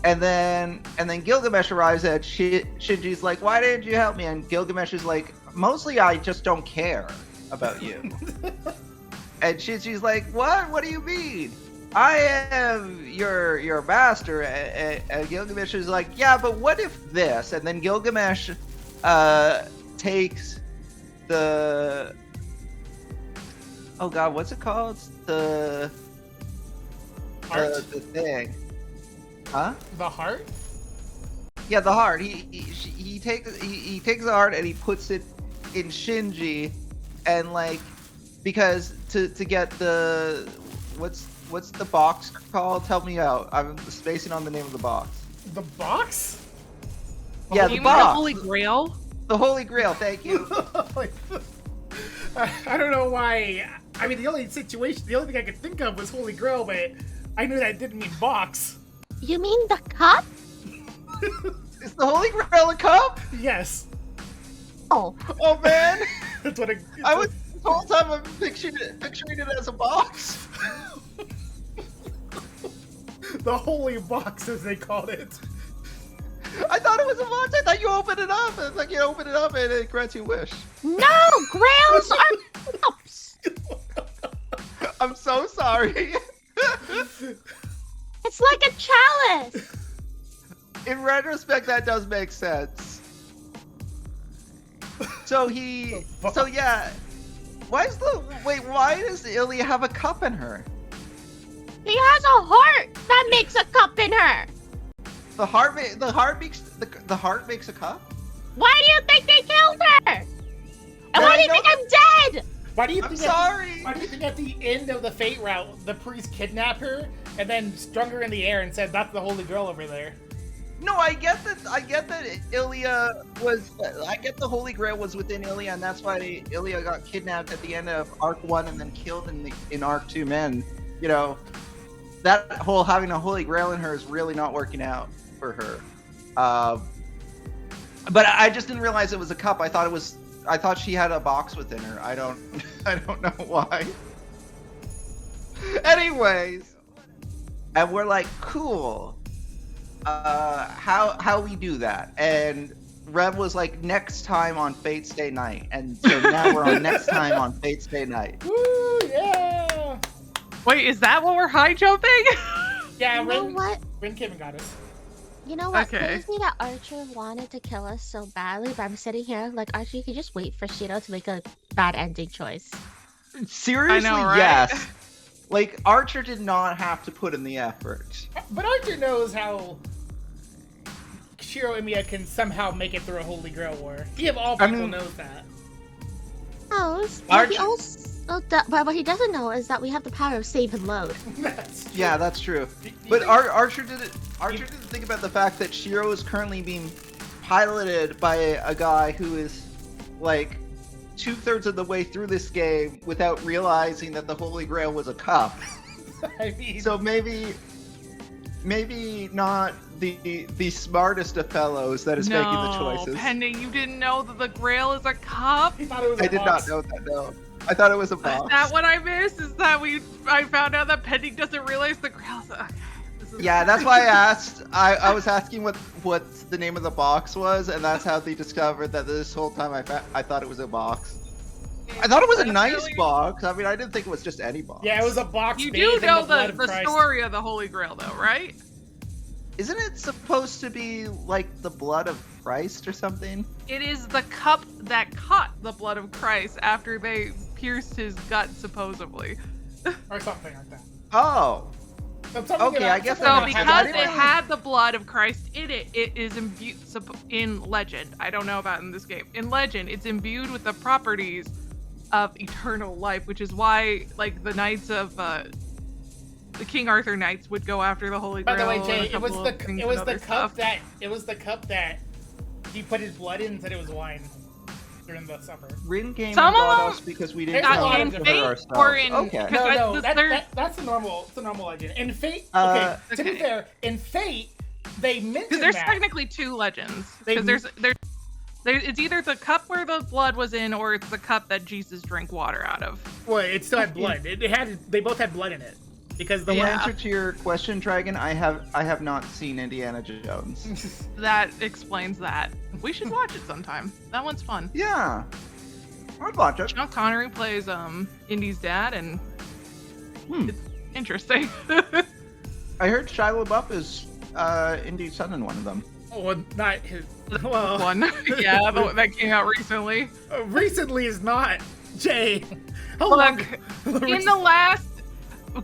And then Gilgamesh arrives at Shinji's like, why didn't you help me? And Gilgamesh is like, mostly I just don't care about you. And Shinji's like, what do you mean? I am your master. And Gilgamesh is like, yeah, but what if this? And then Gilgamesh takes the, oh god, what's it called? The thing. Huh? The heart? Yeah, the heart. He takes the heart and he puts it in Shinji, and like, because to get the what's the box called? Help me out. I'm spacing on the name of the box. The box? Yeah, the the box. The Holy Grail? The Holy Grail, thank you. I don't know why. I mean, the only thing I could think of was Holy Grail, but I knew that didn't mean box. You mean the cup? Is the Holy Grail a cup? Yes. Oh. Oh man! That's what I was the whole time I'm picturing it as a box. The holy box, as they called it. I thought it was a box. I thought you open it up. It's like you open it up and it grants you a wish. No, grails are cups. I'm so sorry. It's like a chalice. In retrospect, that does make sense. So yeah. Why does Ilya have a cup in her? He has a heart that makes a cup in her. The heart makes a cup? Why do you think they killed her? And why do you think I'm dead? Why do you I'm think sorry. Why do you think at the end of the Fate route, the priest kidnapped her and then strung her in the air and said, "That's the Holy Grail over there"? No, I get that Ilya was. I get the Holy Grail was within Ilya, and that's why Ilya got kidnapped at the end of Arc 1 and then killed in Arc 2. Man, you know, that whole having a Holy Grail in her is really not working out for her. But I just didn't realize it was a cup. I thought she had a box within her. I don't know why. Anyways, and we're like, cool. How we do that? And Rev was like, next time on Fate's Day night, and so now we're on next time on Fate's Day night. Woo, yeah! Wait, is that what we're high jumping? Yeah, You know what? Rin Kevin got us. You know what? Okay. Crazy that Archer wanted to kill us so badly, but I'm sitting here like, Archer, you could just wait for Shiro to make a bad ending choice. Seriously, I know, right? yes. Like, Archer did not have to put in the effort. But Archer knows how Shiro and Mia can somehow make it through a Holy Grail war. He of all people knows that. But what he doesn't know is that we have the power of save and load. That's true. Yeah, that's true. But Archer didn't think about the fact that Shiro is currently being piloted by a guy who is like 2/3 of the way through this game without realizing that the Holy Grail was a cup. I mean, So maybe not the smartest of fellows that is making the choices. Pending, you didn't know that the Grail is a cup? he thought it was a I did box. not know that. No, I thought it was a box. Is that what I missed? Is that I found out that Pending doesn't realize the Grail is okay. Yeah, that's why I asked. I was asking what the name of the box was, and that's how they discovered that this whole time I thought it was a box. I thought it was a nice box. I mean, I didn't think it was just any box. Yeah, it was a box. You bathed do in know the blood the of Christ. story of the Holy Grail, though, right? Isn't it supposed to be like the blood of Christ or something? It is the cup that caught the blood of Christ after they pierced his gut, supposedly. Or something like that. Oh. Okay, I guess So that makes sense. I because didn't it really- had the blood of Christ in it, it is imbued in Legend. I don't know about in this game. In Legend, it's imbued with the properties of eternal life, which is why, like, the knights of the King Arthur knights would go after the Holy Grail. By the way, and Jay, a it was couple the of things it was and the other cup stuff. that he put his blood in and said it was wine during the supper. Rin Game Some of got them- us because we didn't Not know how in to hurt Fate ourselves. or in- Okay. because That's a normal legend. In Fate, Uh, to be okay. fair, in Fate they mentioned Because there's that. technically two legends. They- Because there's it's either the cup where the blood was in, or it's the cup that Jesus drank water out of. Well, it still had blood. They both had blood in it. Because the The Yeah. answer to your question, Dragon, I have not seen Indiana Jones. That explains that. We should watch it sometime. That one's fun. Yeah, I'd watch it. Sean Connery plays Indy's dad, and it's interesting. I heard Shia LaBeouf is Indy's son in one of them. well, not his. Well, One, yeah, that came out recently. recently is not Jay. How Look, long? in the last,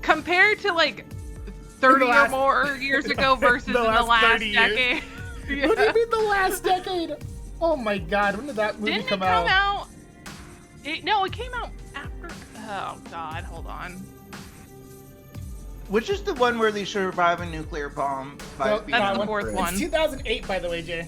compared to like 30 last- or more years ago versus the in the last last 30 years. decade. Yeah. What do you mean the last decade? Oh my God! When did that movie Didn't come it come out? out? No, it came out after. Oh God, hold on. Which is the one where they survive a nuclear bomb? No, being that's on the the fourth bridge? one. It's 2008, by the way, Jay.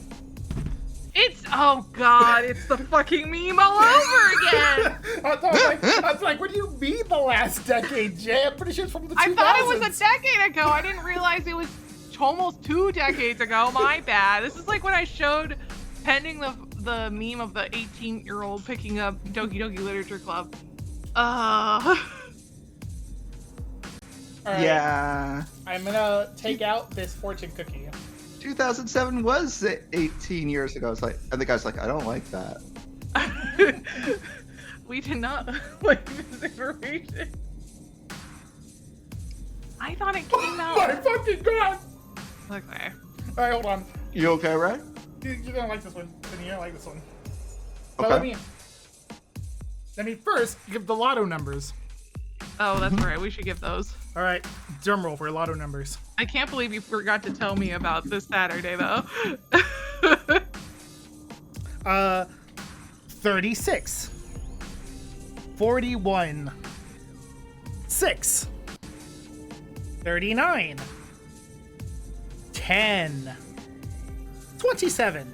It's oh God, it's the fucking meme all over again. I was like, what do you mean the last decade, Jay? I'm pretty sure it's from the 2000s. I thought it was a decade ago. I didn't realize it was almost 2 decades ago. My bad. This is like when I showed Pending the meme of the 18-year-old picking up Doki Doki Literature Club. All right, Yeah, I'm gonna take out this fortune cookie. 2007 was 18 years ago. It's like, and the guy's like, I don't like that. We did not like this information. I thought it came My out. fucking God! Okay. All right, hold on. You okay, right? You're gonna like this one, and you're gonna like this one. But Okay. let me first give the lotto numbers. Oh, that's right. We should give those. All right, drum roll for lotto numbers. I can't believe you forgot to tell me about this Saturday, though. 36, 41, 6, 39, 10, 27,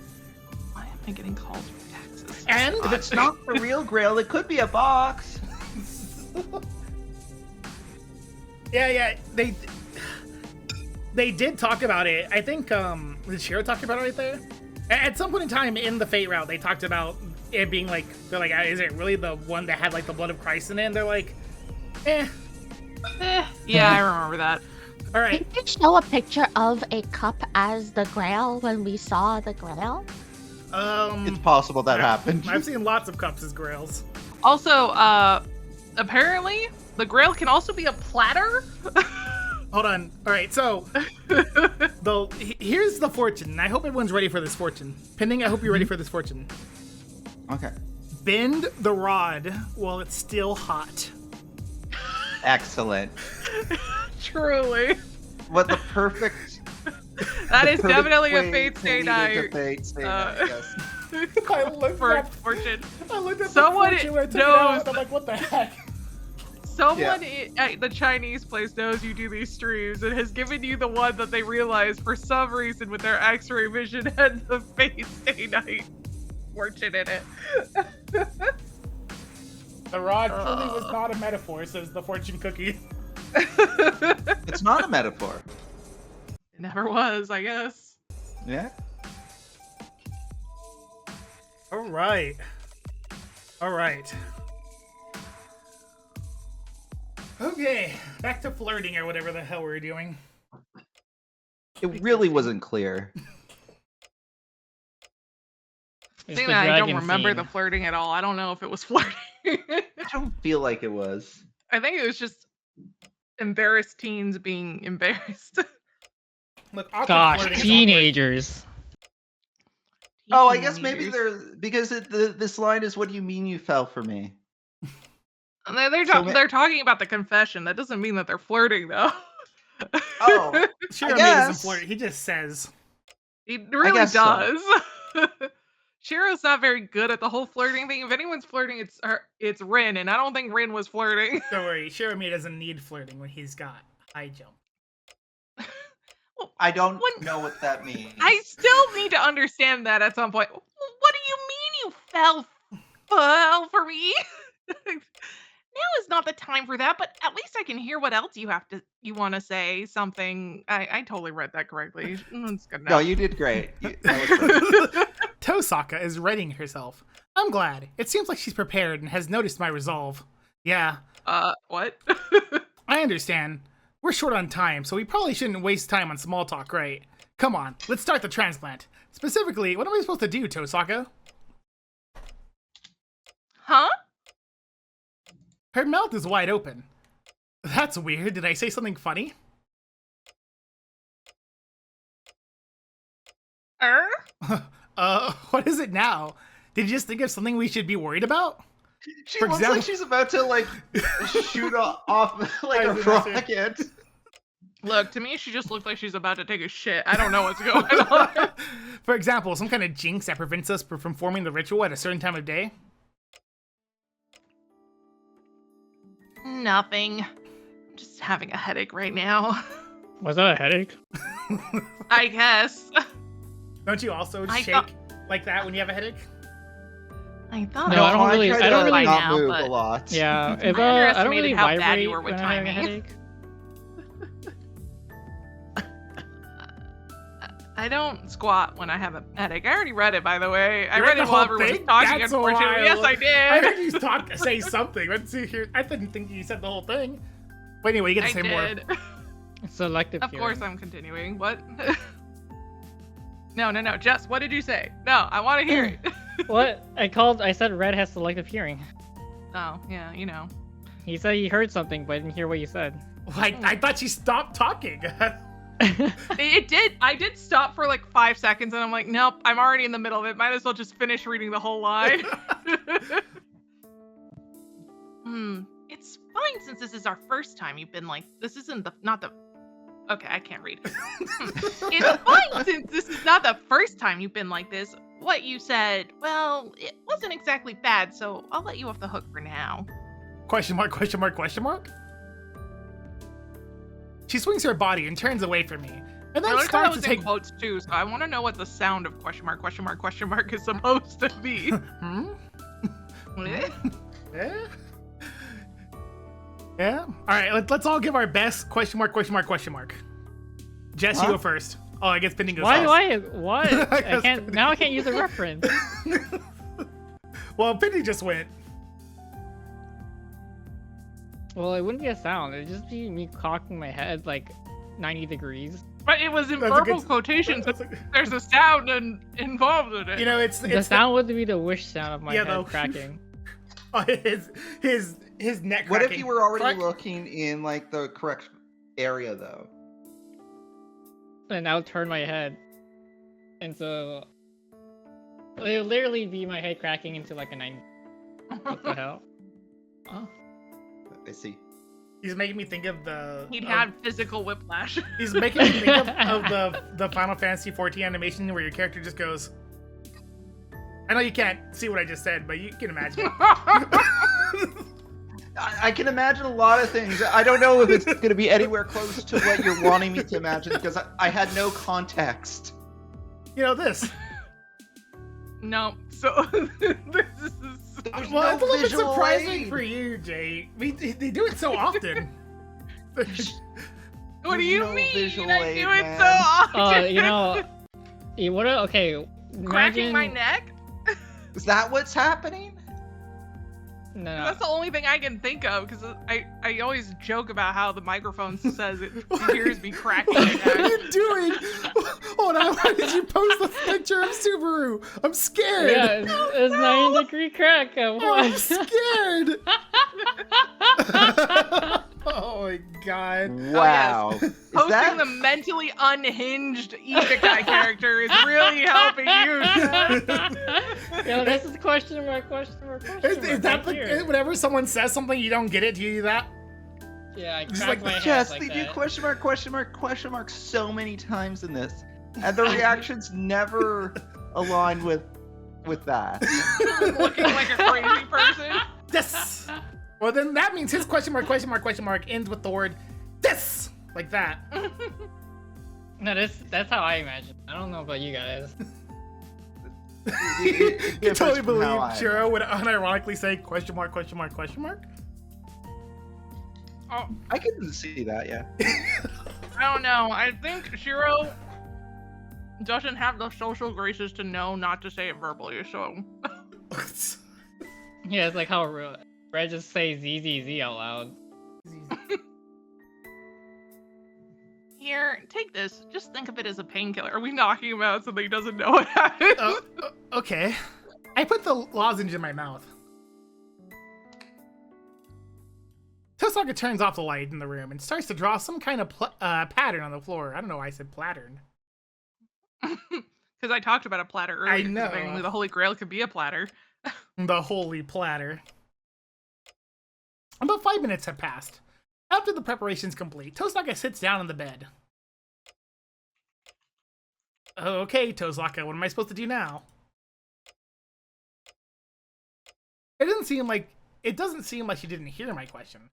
Why am I getting calls for taxes? and If it's not the real Grail, it could be a box. yeah, they did talk about it. I think did Shiro talk about it right there? At some point in time in the Fate route, they talked about it being like, they're like, is it really the one that had like the blood of Christ in it? And they're like, eh. Yeah, I remember that. All right. Did you show a picture of a cup as the Grail when we saw the Grail? It's possible that happened. I've seen lots of cups as grails. Also, apparently, the Grail can also be a platter. Hold on. All right, so here's the fortune. I hope everyone's ready for this fortune. Pending, I hope you're ready for this fortune. Okay. Bend the rod while it's still hot. Excellent. Truly. What the perfect. That is perfect definitely a way Fate to Stay lead into Night Fate Stay Night, yes. I looked for at fortune. I looked at Someone the fortune when I took it knows. out, and I'm like, what the heck? Someone at the Chinese place knows you do these streams and has given you the one that they realized for some reason with their X-ray vision had the Fate Stay Night fortune in it. The rod truly was not a metaphor, says the fortune cookie. It's not a metaphor. It never was, I guess. Yeah. All right. All right. Okay, back to flirting or whatever the hell we're doing. It really wasn't clear. It's Saying the that I don't dragon remember theme. the flirting at all. I don't know if it was flirting. I don't feel like it was. I think it was just embarrassed teens being embarrassed. Look, awkward Gosh, flirting is teenagers. Oh, I guess maybe Teenagers. they're because this line is, "What do you mean you fell for me?" And they're So they're talking about the confession. That doesn't mean that they're flirting, though. Oh, awkward. Shiro I doesn't guess. flirt. He just says. He really guess so. does. Shiro's not very good at the whole flirting thing. If anyone's flirting, it's Rin, and I don't think Rin was flirting. Don't worry, Shiromir doesn't need flirting when he's got high jump. I don't When- know what that means. I still need to understand that at some point. What do you mean you fell for me? Now is not the time for that, but at least I can hear what else you want to say. Something. I totally read that correctly. It's good No, enough. you did great. That was great. Tosaka is readying herself. I'm glad. It seems like she's prepared and has noticed my resolve. Yeah, What? I understand. We're short on time, so we probably shouldn't waste time on small talk, right? Come on, let's start the transplant. Specifically, what am I supposed to do, Tosaka? Huh? Her mouth is wide open. That's weird. Did I say something funny? What is it now? Did you just think of something we should be worried about? She For looks example- like she's about to like shoot off like I a was gonna say- rocket. Look, to me, she just looked like she's about to take a shit. I don't know what's going on. For example, some kind of jinx that prevents us from performing the ritual at a certain time of day? Nothing. I'm just having a headache right now. Was that a headache? I guess. Don't you also I shake thought- like that when you have a headache? I thought No, I don't really- try I don't to really- not now, move but a lot. Yeah, if I I don't underestimated really how bad vibrate you were with when I'm having a timing. headache. I don't squat when I have a headache. I already read it, by the way. I You read read it the while whole everyone was thing? talking, That's unfortunately. Yes, wild. I I did. heard you say something. Let's see here. I didn't think you said the whole thing. But anyway, you get to I say more. did. Selective Of hearing. course I'm continuing. What? No. Jess, what did you say? No, I want to hear it. What? I said Red has selective hearing. Oh, yeah, you know. He said he heard something, but I didn't hear what you said. I thought she stopped talking. It did. I did stop for like 5 seconds, and I'm like, nope, I'm already in the middle of it. Might as well just finish reading the whole line. It's fine since this is our first time you've been like, this isn't not the. Okay, I can't read. It's fine since this is not the first time you've been like this. What you said, well, it wasn't exactly bad, so I'll let you off the hook for now. Question mark, question mark, question mark? She swings her body and turns away from me. And then Notice how I starts was to take... in quotes too, so I want to know what the sound of question mark is supposed to be. Hmm? Eh? Yeah? Yeah? Alright, let's all give our best question mark, question mark, question mark. Jess, you Huh? go first. Oh, I guess Pending goes Why? first. Why? What? I I guess- can't. Now I can't use a reference. Well, Pending just went. Well, it wouldn't be a sound. It'd just be me cocking my head like 90 degrees. But it was in That's a verbal good- quotations. That's a- There's a sound involved in it. You know, it's The sound would be the whoosh sound of my Yeah, head though. cracking. his neck What if cracking. you were already Crack. looking in like the correct area though? And I would turn my head. And so it would literally be my head cracking into like a 90. What the hell? Oh. I see. He's making me think of the... He'd of- have physical whiplash. He's making me think of the Final Fantasy XIV animation where your character just goes... I know you can't see what I just said, but you can imagine. I can imagine a lot of things. I don't know if it's going to be anywhere close to what you're wanting me to imagine because I had no context. You know, this. No, so this is. There's Well, no it's a little bit visual surprising aid. for you, Jay. They do it so often. What do There's you no mean? visual I aid, do it man. so often. You know, what? Okay, Cracking imagine. my neck. Is that what's happening? No, That's the only thing I can think of because I always joke about how the microphone says it hears me cracking my What are neck. you doing? Hold on, why did you post the picture of Subaru? I'm scared. yeah, it's 90-degree crack. I'm What? scared. Oh my god. Wow. Is Posting that the mentally unhinged Isekai character is really helping you. Yo, this is question mark. Is that here. whenever someone says something you don't get it, do you do that? Yeah, I Just crack like my head Jess, like they do that. question mark so many times in this, and the reactions never align with that. Looking like a crazy person. This. Well, then that means his question mark ends with the word this, like that. No, that's how I imagine. I don't know about you guys. You totally believe Churro would unironically say question mark? Oh, I can see that, yeah. I don't know. I think Shiro doesn't have the social graces to know not to say it verbally, so. Yeah, it's like how Red just say ZZZ out loud. Here, take this. Just think of it as a painkiller. Are we knocking him out so that he doesn't know what happened? Okay. I put the lozenge in my mouth. Tosaka turns off the light in the room and starts to draw some kind of pattern on the floor. I don't know why I said plattern. Because I talked about a platter earlier. I know. Apparently the Holy Grail could be a platter. The holy platter. About 5 minutes have passed. After the preparation's complete, Tosaka sits down on the bed. Okay, Tosaka, what am I supposed to do now? It doesn't seem like she didn't hear my question.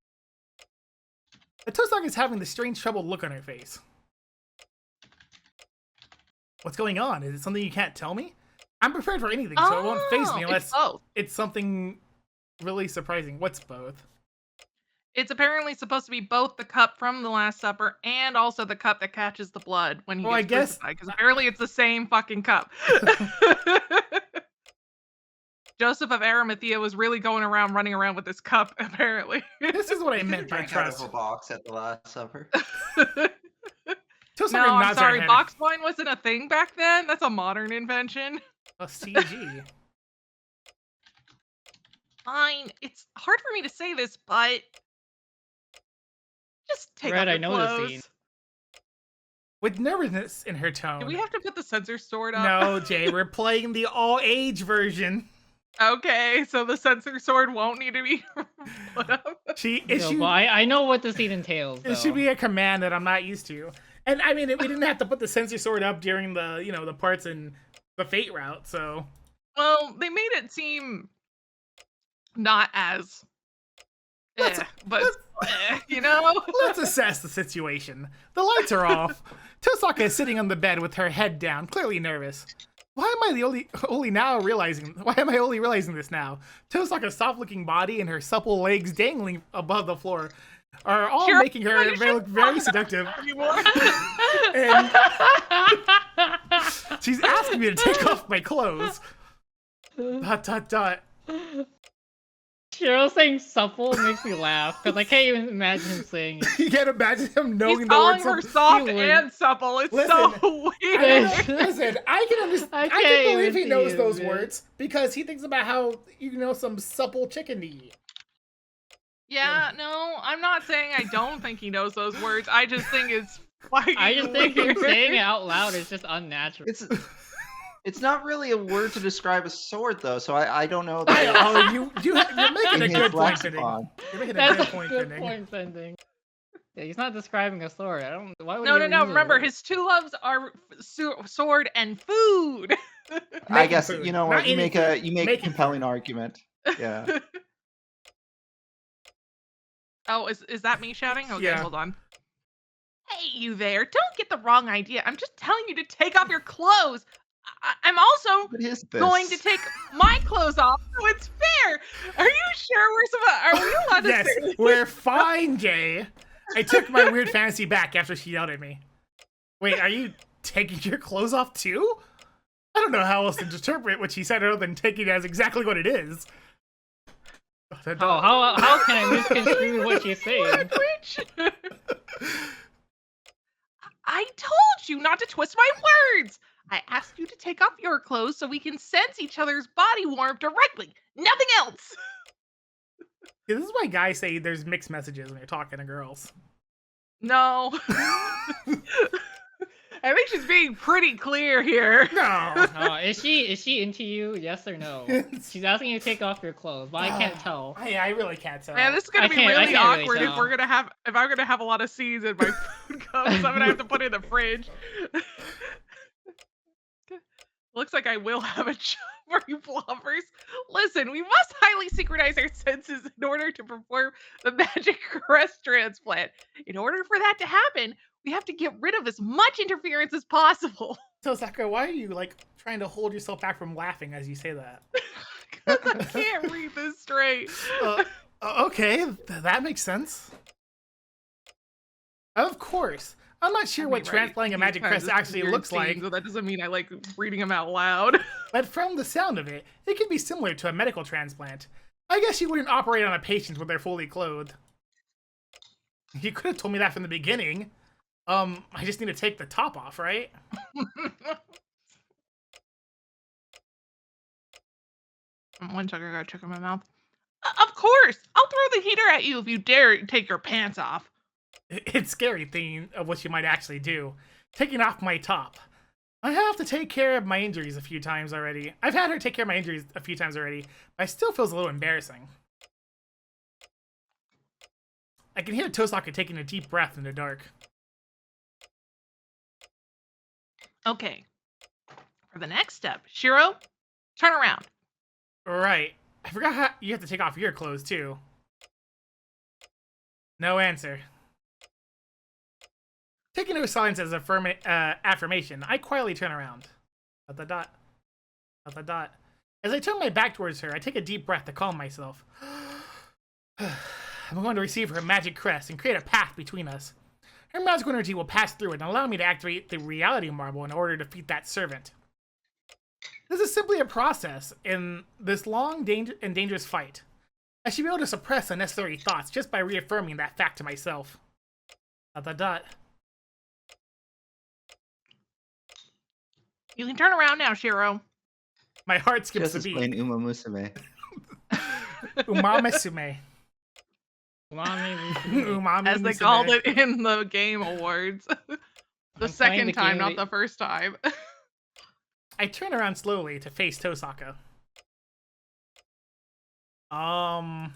But Tosaka is having this strange troubled look on her face. What's going on? Is it something you can't tell me? I'm prepared for anything, so it won't faze me unless it's something really surprising. What's both? It's apparently supposed to be both the cup from the Last Supper and also the cup that catches the blood when he gets crucified. Because apparently it's the same fucking cup. Joseph of Arimathea was really running around with this cup, apparently. This is what I meant by trust. Out of a box at the Last Supper. No, I'm sorry, box wine wasn't a thing back then. That's a modern invention. A CG. Fine. It's hard for me to say this, but just take off your I know clothes. the scene. With nervousness in her tone. Do we have to put the censor sword up? No, Jay, we're playing the all-age version. Okay, so the censor sword won't need to be put up. I know what the scene entails. It should be a command that I'm not used to. And I mean, we didn't have to put the censor sword up during the, the parts in the Fate route, so. Well, they made it seem not as, Let's assess the situation. The lights are off. Tosaka is sitting on the bed with her head down, clearly nervous. Why am I only realizing this now? Tosaka's soft-looking body and her supple legs dangling above the floor are all making her look very seductive. And she's asking me to take off my clothes. ... Cheryl saying supple makes me laugh because I can't even imagine him saying it. You can't imagine him knowing He's the word calling her soft and supple. It's so weird. Listen, I can understand. I can believe he knows those words because he thinks about how some supple chicken to eat. Yeah, no, I'm not saying I don't think he knows those words. I just think it's fucking I just think him saying it out loud is just unnatural. It's not really a word to describe a sword, though, so I don't know. You're making a good point, Pending. You're making a good point, Pending. Yeah, he's not describing a sword. Why would No. Remember, his two loves are sword and food. I guess food. You know what? You make a compelling argument. Yeah. Oh, is that me shouting? Okay, yeah. Hold on. Hey, you there! Don't get the wrong idea. I'm just telling you to take off your clothes. I'm also going to take my clothes off, so it's fair. Are you sure are we allowed to Yes, say we're fine, Jay. I took my weird fantasy back after she yelled at me. Wait, are you taking your clothes off too? I don't know how else to interpret what she said other than taking it as exactly what it is. How can I misconstrue what she's saying? I told you not to twist my words. I asked you to take off your clothes so we can sense each other's body warmth directly. Nothing else. Yeah, this is why guys say there's mixed messages when you're talking to girls. No. I think she's being pretty clear here. No. Is she into you? Yes or no? She's asking you to take off your clothes, but I can't tell. I really can't tell. Man, this is gonna be really awkward if I'm gonna have a lot of seeds in my food cups. I'm gonna have to put it in the fridge. Looks like I will have a job for you Plompers. Listen, we must highly synchronize our senses in order to perform the magic crest transplant. In order for that to happen, we have to get rid of as much interference as possible. So, Sakura, why are you, trying to hold yourself back from laughing as you say that? Because I can't read this straight. Okay, that makes sense. Of course. I'm not sure what transplanting a magic crest actually looks like. So that doesn't mean I like reading them out loud. But from the sound of it, it can be similar to a medical transplant. I guess you wouldn't operate on a patient when they're fully clothed. You could have told me that from the beginning. I just need to take the top off, right? One second, I gotta check on my mouth. Of course! I'll throw the heater at you if you dare take your pants off. It's scary thinking of what you might actually do. Taking off my top. I have to take care of my injuries a few times already. I've had her take care of my injuries a few times already, but it still feels a little embarrassing. I can hear Tosaka taking a deep breath in the dark. Okay. For the next step, Shiro, turn around. Right. I forgot how you have to take off your clothes, too. No answer. Taking her silence as affirmation, I quietly turn around. Dot dot dot. Dot dot dot. As I turn my back towards her, I take a deep breath to calm myself. I'm going to receive her magic crest and create a path between us. Her magical energy will pass through it and allow me to activate the reality marble in order to defeat that servant. This is simply a process in this long and dangerous fight. I should be able to suppress unnecessary thoughts just by reaffirming that fact to myself. Dot dot dot. You can turn around now, Shiro. My heart skips Just a beat. explain Uma Musume. Umame-sume. Umami As they Musume. called it in the Game Awards. The I'm second playing the time, game not that- the first time. I turn around slowly to face Tosaka. Why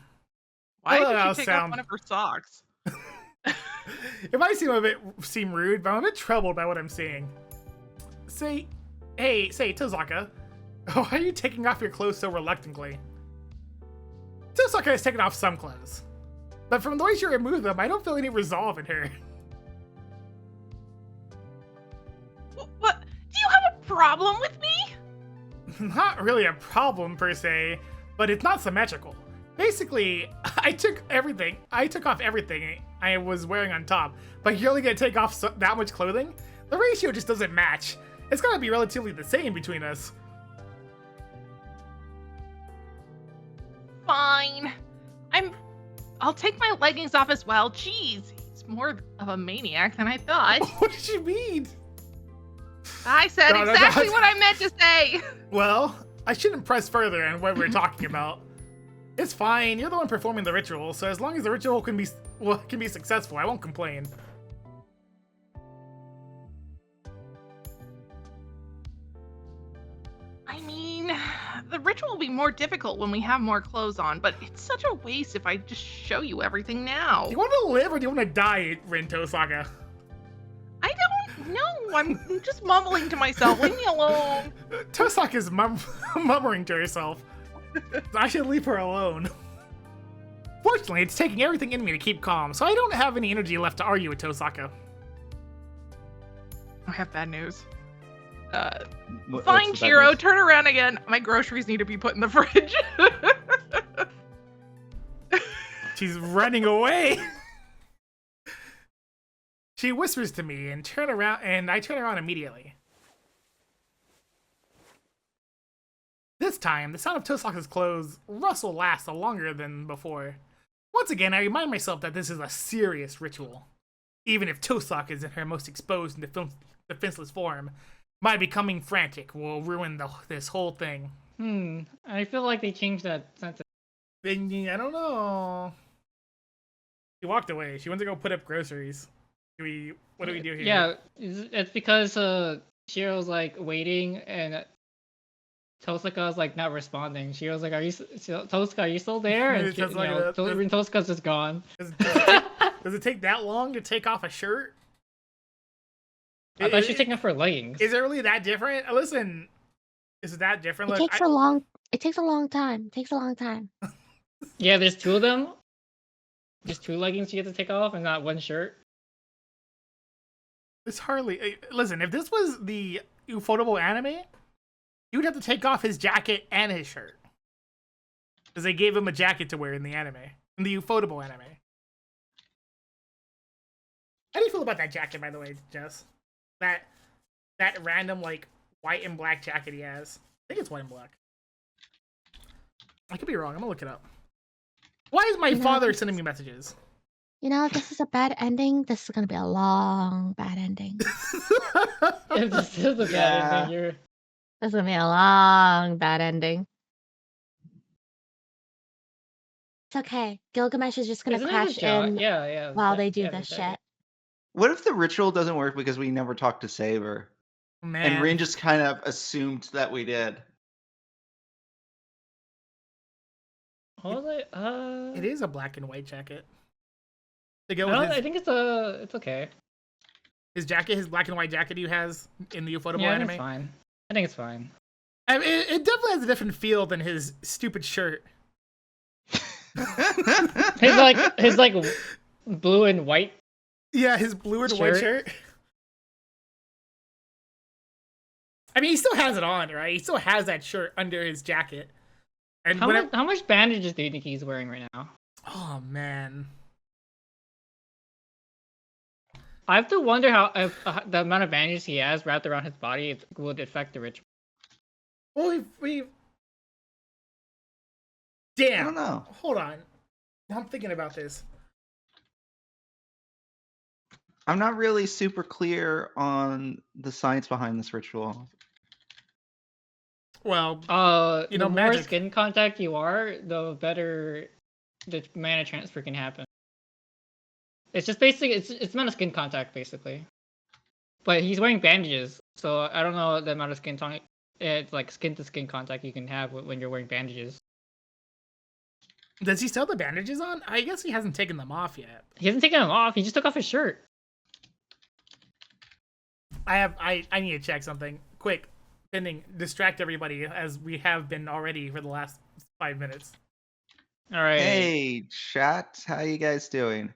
Why Well, did that'll she take off sound- one of her socks? It might seem rude, but I'm a bit troubled by what I'm seeing. Say, Tosaka, why are you taking off your clothes so reluctantly? Tosaka has taken off some clothes, but from the way she removed them, I don't feel any resolve in her. What? Do you have a problem with me? Not really a problem per se, but it's not symmetrical. Basically, I took off everything I was wearing on top, but you're only gonna take off that much clothing? The ratio just doesn't match. It's gotta be relatively the same between us. Fine. I'll take my leggings off as well. Jeez, he's more of a maniac than I thought. What did you mean? I said No, exactly what I meant to say. Well, I shouldn't press further on what we're talking about. It's fine, you're the one performing the ritual, so as long as the ritual can be successful, I won't complain. I mean, the ritual will be more difficult when we have more clothes on, but it's such a waste if I just show you everything now. Do you want to live or do you want to die, Rin Tosaka? I don't know. I'm just mumbling to myself. Leave me alone. Tosaka's murmuring to herself. I should leave her alone. Fortunately, it's taking everything in me to keep calm, so I don't have any energy left to argue with Tosaka. I have bad news. What's Fine, the bad Chiro, news? turn around again. My groceries need to be put in the fridge. She's running away. She whispers to me and I turn around immediately. This time, the sound of Tosaka's clothes rustle lasts longer than before. Once again, I remind myself that this is a serious ritual. Even if Tosaka is in her most exposed and defenseless form, my becoming frantic will ruin this whole thing. I feel like they changed that sentence. I don't know. She walked away. She went to go put up groceries. What do we do here? Yeah, it's because Shiro's like waiting and Tosaka's like not responding. Shiro's like, Tosaka, are you still there? And Tosaka's just gone. Does it take that long to take off a shirt? I thought she was taking off her leggings. Is it really that different? Listen, is it that different? It Look, takes a long. It takes a long time. It takes a long time. Yeah, there's two of them. There's two leggings you have to take off and not one shirt. It's hardly. Listen, if this was the Ufotable anime, you would have to take off his jacket and his shirt. Because they gave him a jacket to wear in the anime. In the Ufotable anime. How do you feel about that jacket, by the way, Jess? That random, like, white and black jacket he has. I think it's white and black. I could be wrong. I'm gonna look it up. Why is my father sending me messages? You know, if this is a bad ending, this is gonna be a long bad ending. If this is a bad Yeah. ending, you're... This is gonna be a long bad ending. It's okay. Gilgamesh is just gonna Isn't it crash a job? in Yeah. while they do yeah, this they said shit. What if the ritual doesn't work because we never talked to Saber? Man. And Rin just kind of assumed that we did. What was I? It is a black and white jacket. To go I with don't. his, I think it's okay. his jacket, his black and white jacket he has in the Ufotable Yeah, I think anime. it's fine. I think it's fine. I mean, it definitely has a different feel than his stupid shirt. His like blue and white. Yeah, his blue and white shirt. I mean, he still has it on, right? He still has that shirt under his jacket. And How much bandages do you think he's wearing right now? Oh man, I have to wonder how if the amount of bandages he has wrapped around his body would affect the ritual. well, we. I Damn. don't know. Hold on. I'm thinking about this. I'm not really super clear on the science behind this ritual. Well, The more magic. skin contact you are, the better the mana transfer can happen. It's just basically it's amount of skin contact basically. But he's wearing bandages, so I don't know the amount of skin contact. It's like skin to skin contact you can have when you're wearing bandages. Does he still have the bandages on? I guess he hasn't taken them off yet. He hasn't taken them off. He just took off his shirt. I need to check something quick. Pending, distract everybody as we have been already for the last 5 minutes. All right. Hey, chat, how you guys doing?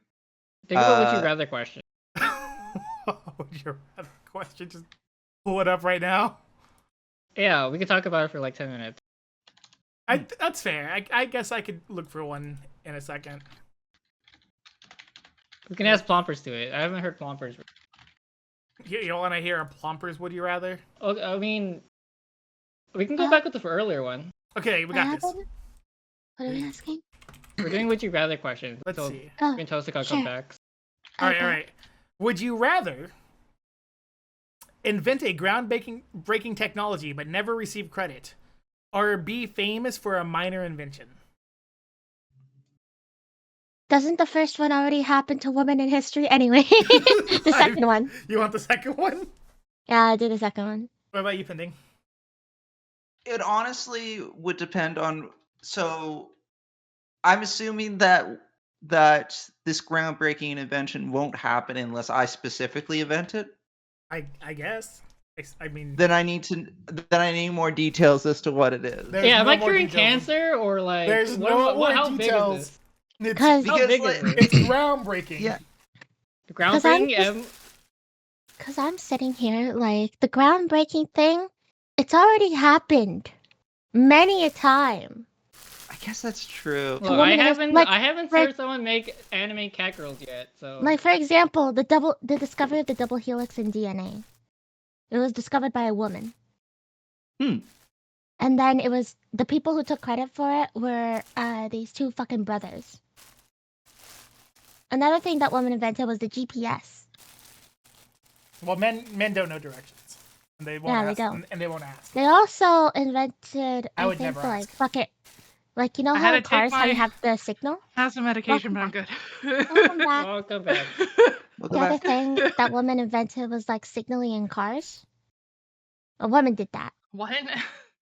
Think about what you rather question. Would your other question just pull it up right now? Yeah, we could talk about it for like 10 minutes. That's fair. I guess I could look for one in a second. We can ask Plompers to it. I haven't heard Plompers. You want to hear a Plompers? Would you rather? Oh, I mean, we can go back with the earlier one. Okay, we got this. What are we asking? We're doing would you rather questions. Let's so see. Oh, when Tosaka sure. comes back. All right. Would you rather invent a groundbreaking technology but never receive credit, or be famous for a minor invention? Doesn't the first one already happen to women in history? Anyway, the second one. You want the second one? Yeah, I did the second one. What about you, Pending? It honestly would depend on. So, I'm assuming that this groundbreaking invention won't happen unless I specifically invent it. I guess. I mean, Then I need more details as to what it is. there's Yeah, am no I more curing details. cancer or like There's what, no what, more how big is details. this? It's, Because How Because, big like- is it? it's groundbreaking. Yeah. Groundbreaking. Because I'm sitting here like the groundbreaking thing, it's already happened many a time. I guess that's true. Look, woman I is, haven't like- I haven't like- seen someone make anime cat girls yet. So Like for example, the discovery of the double helix in DNA. It was discovered by a woman. Hmm. And then it was the people who took credit for it were these two fucking brothers. Another thing that woman invented was the GPS. Well, men don't know directions, and they won't Yeah, they ask, don't. and they won't ask. They also invented, I I, would think, never like ask. fucking, like you know I how had in to take cars how you my- have the signal. Have some medication, but I'm good. Welcome back. welcome back. Welcome The other back. thing that woman invented was like signaling in cars. A woman did that, What?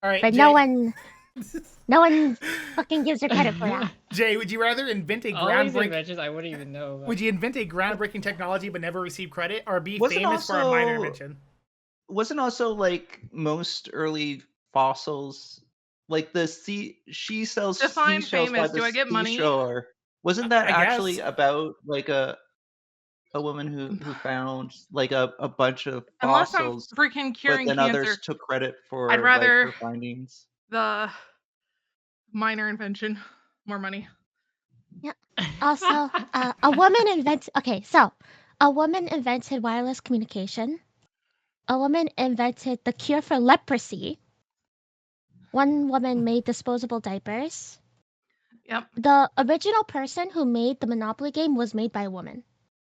All right, but Jay, no one fucking gives her credit for that. Jay, would you rather invent a All these groundbreaking? inventions I wouldn't even know. About. Would you invent a groundbreaking technology but never receive credit, or be Wasn't famous for a minor also- invention? Wasn't also like most early fossils, like the she sells Define seashells by famous. the Do I get money? seashore. Wasn't that I guess. actually about like a woman who found like a bunch of Unless I'm fossils, freaking but curing then cancer, others took credit for I'd rather- like, her findings? the minor invention, more money. Also, a woman invented. Okay, so a woman invented wireless communication. A woman invented the cure for leprosy. One woman made disposable diapers. Yep. The original person who made the Monopoly game was made by a woman.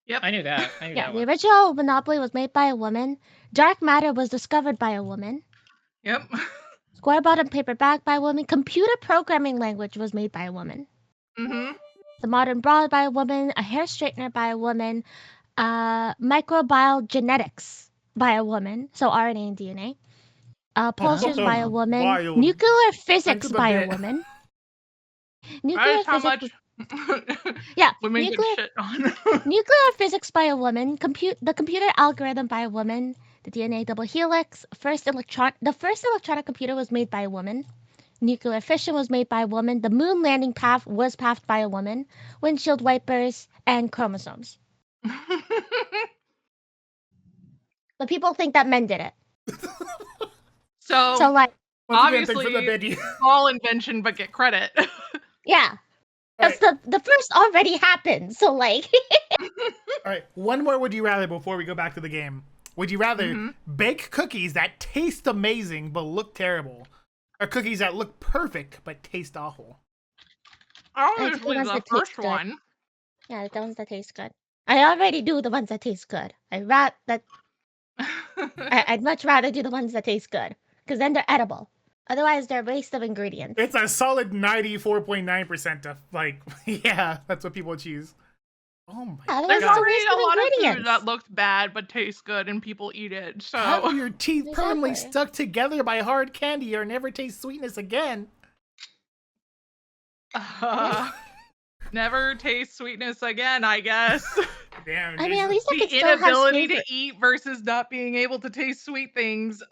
Yep. I knew that. I knew Yeah, that the one. original Monopoly was made by a woman. Dark matter was discovered by a woman. Yep. Square bottom paper bag by a woman. Computer programming language was made by a woman. Mm-hmm. The modern bra by a woman. A hair straightener by a woman. Microbial genetics by a woman. So RNA and DNA. Pulsars by a woman. Wild. Nuclear physics Think of a by a bit. woman. That Nuclear is how physics. much Yeah, women get nuclear shit on. nuclear physics by a woman. The computer algorithm by a woman. The DNA double helix. The first electronic computer was made by a woman. Nuclear fission was made by a woman. The moon landing path was pathed by a woman. Windshield wipers and chromosomes. But people think that men did it. So So like, Once again, thanks for the obviously, bid. small invention, but get credit. yeah. Because the first already happened. So like, All right, one more would you rather before we go back to the game. Would you rather bake cookies that taste amazing but look terrible, or cookies that look perfect but taste awful? Obviously, ones the that taste first good. one. yeah, the ones that taste good. I already do the ones that taste good. I'd much rather do the ones that taste good. Because then they're edible. Otherwise, they're a waste of ingredients. It's a solid 94.9% of, like, yeah, that's what people choose. Oh my Otherwise, There's it's a already waste a of lot of food ingredients. that looks bad but tastes good, and people eat it. So Have your teeth permanently Exactly. stuck together by hard candy or never taste sweetness again. never taste sweetness again, I guess. Damn, I mean, at Jesus. least I The could still have inability to favorite. eat versus not being able to taste sweet things.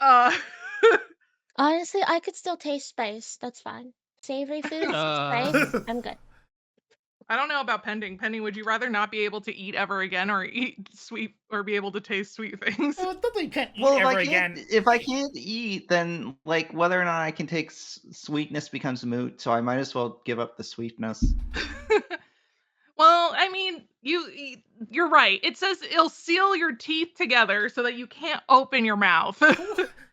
Honestly, I could still taste spice. That's fine. Savory foods, spice, I'm good. I don't know about pending. Pending, would you rather not be able to eat ever again, or eat sweet, or be able to taste sweet things? Well, it's nothing you can't eat Well, ever again. if I can't eat, then like whether or not I can take sweetness becomes moot. So I might as well give up the sweetness. Well, I mean, you're right. It says it'll seal your teeth together so that you can't open your mouth.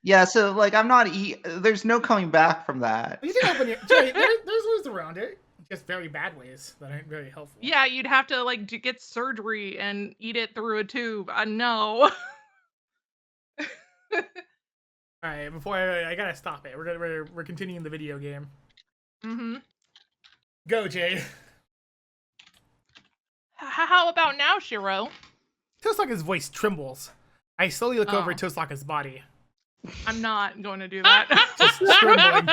Yeah, so like I'm not there's no coming back from that. You can open your. Jay, there's ways around it. Just very bad ways that aren't very helpful. Yeah, you'd have to like get surgery and eat it through a tube. No. All right, before I gotta stop it. We're continuing the video game. Mm-hmm. Go, Jay. How about now, Shiro? Toastlaka's voice trembles. I slowly look over Oh. at Toastlaka's body. I'm not going to do that. Just trembling.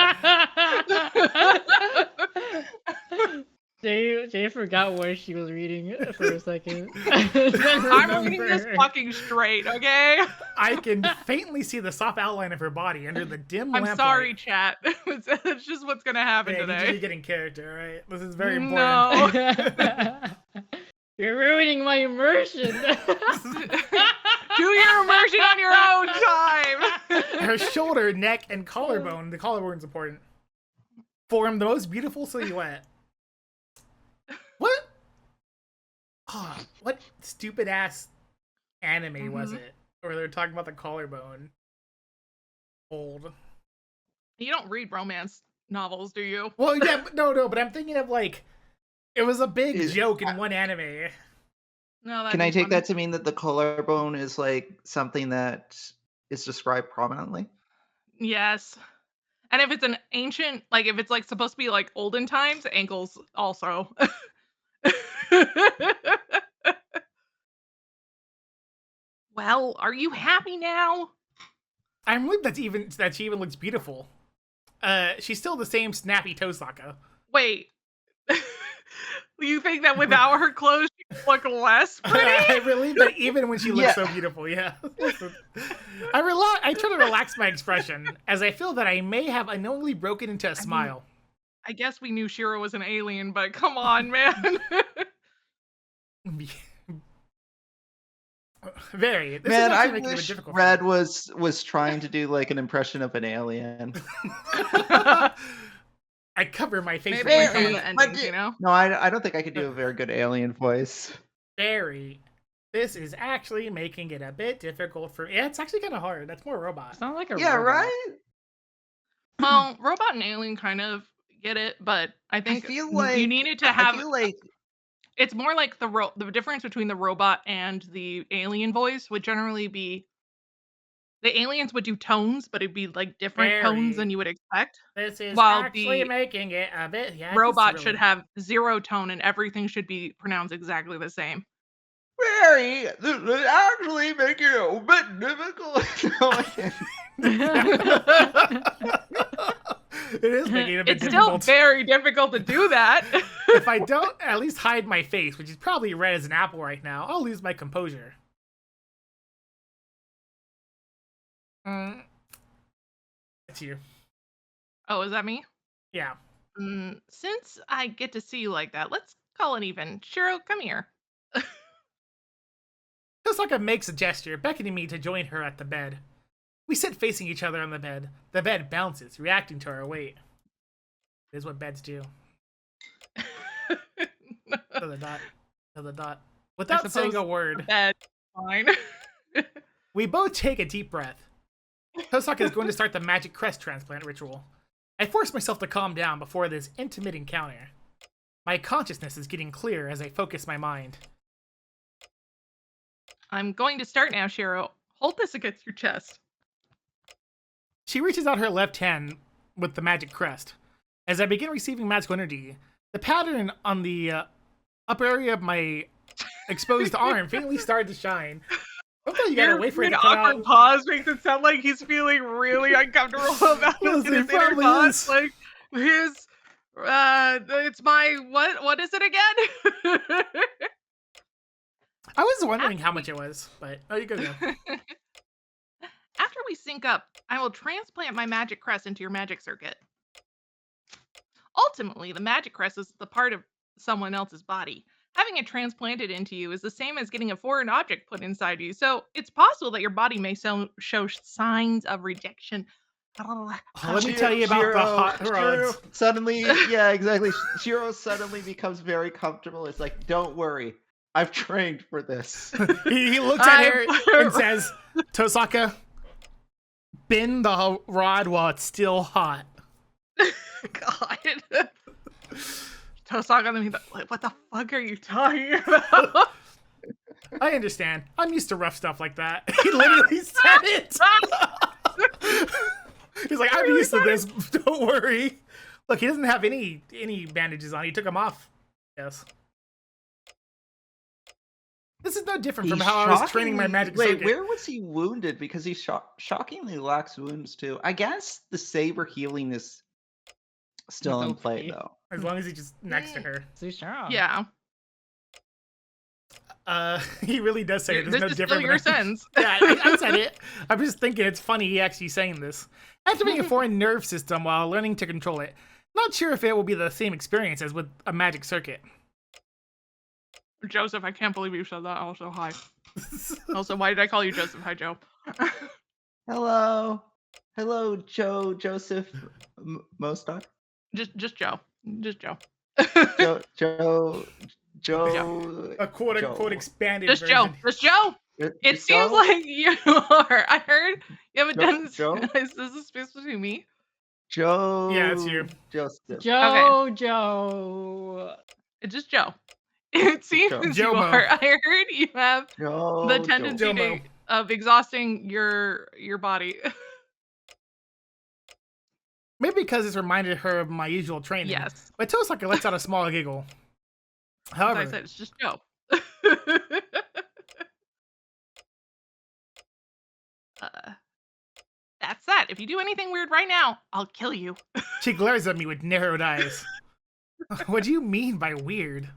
Jay forgot where she was reading for a second. I'm reading this fucking straight, okay? I can faintly see the soft outline of her body under the dim I'm lamplight. sorry, chat. It's just what's gonna happen Hey, you need today. to get in character, right? This is very important. No. You're ruining my immersion. Do your immersion on your own time. Her shoulder, neck, and collarbone. The collarbone's important. Form the most beautiful silhouette. What? Oh, what stupid ass anime was it? Or they're talking about the collarbone. Old. You don't read romance novels, do you? Well, yeah, but no, but I'm thinking of like, it was a big joke in one anime. No, Can I take that to mean that the collarbone is like something that is described prominently? Yes. And if it's an ancient, like if it's like supposed to be like olden times, ankles also. Well, are you happy now? I'm relieved that she even looks beautiful. She's still the same snappy Toastlaka. Wait. You think that without her clothes she would look less pretty? I'm relieved that even when she looks so beautiful, yeah. I try to relax my expression as I feel that I may have unknowingly broken into a smile. I guess we knew Shiro was an alien, but come on, man. Very. This Man, is I actually making it wish difficult. Red was trying to do like an impression of an alien. I cover my face Maybe with my some of hands. the endings, you know? No, I don't think I could do a very good alien voice. Very. This is actually making it a bit difficult for. Yeah, it's actually kind of hard. That's more robot. Sound like a Yeah, robot. right? Well, robot and alien kind of get it, but I think feel like you needed to have. I feel like It's more like the difference between the robot and the alien voice would generally be the aliens would do tones, but it'd be like different tones Very. than you would expect. This is While actually the making it a bit. Yeah, robot should have 0 tone and everything should be pronounced exactly the same. Very, this is actually making it a bit difficult. It is making it a bit It's still difficult. very difficult to do that. If I don't at least hide my face, which is probably red as an apple right now, I'll lose my composure. It's you. Oh, is that me? Yeah. Since I get to see you like that, let's call it even. Shiro, come here. Tosaka makes a gesture, beckoning me to join her at the bed. We sit facing each other on the bed. The bed bounces, reacting to our weight. It is what beds do. To the dot. To the dot. Without saying a word, Bed. Fine. we both take a deep breath. Tosaka is going to start the magic crest transplant ritual. I force myself to calm down before this intimate encounter. My consciousness is getting clearer as I focus my mind. I'm going to start now, Shiro. Hold this against your chest. She reaches out her left hand with the magic crest. As I begin receiving magical energy, the pattern on the upper area of my exposed arm faintly started to shine. Sometimes you gotta wait for it to come awkward out. pause makes it sound like he's feeling really uncomfortable about Yes, his he inner probably thoughts. is. Like his, it's my what is it again? I was wondering how much it was, but oh, you go. After we sync up, I will transplant my magic crest into your magic circuit. Ultimately, the magic crest is the part of someone else's body. Having it transplanted into you is the same as getting a foreign object put inside you, so it's possible that your body may show signs of rejection. Let me tell you about the hot rods. Suddenly, yeah, exactly. Shiro suddenly becomes very comfortable. It's like, don't worry, I've trained for this. He looks at her and says, Tosaka, bend the rod while it's still hot. God. Tosaka, what the fuck are you talking about? I understand. I'm used to rough stuff like that. He literally said it. He's like, I'm used to this. Don't worry. Look, he doesn't have any bandages on. He took them off. Yes. This is no different from how I was training my magic circuit. Wait, where was he wounded? Because he shockingly lacks wounds too. I guess the saber healing is still in play though. As long as he's just next to her. So strong. Yeah. He really does say it. There's This no is different. still your sense. Yeah, I said it. I'm just thinking it's funny he actually saying this. Activating a foreign nerve system while learning to control it. Not sure if it will be the same experience as with a magic circuit. Joseph, I can't believe you said that. Also, hi. Also, why did I call you Joseph? Hi, Joe. Hello, Joseph Mostar. Just Joe. Just Joe. Joe. A quote unquote expanded Just version. Joe. Just Joe. It seems like you are. I heard you haven't done this. Joe? Is this supposed to be me? Joe. Yeah, it's you. Joseph. Joe. It's just Joe. It seems you Jomo. are. I heard you have Joe. the tendency of exhausting your body. Maybe because it's reminded her of my usual training. Yes. But Tosaka lets out a small giggle. However, As I said, it's just Joe. That's that. If you do anything weird right now, I'll kill you. she glares at me with narrowed eyes. What do you mean by weird?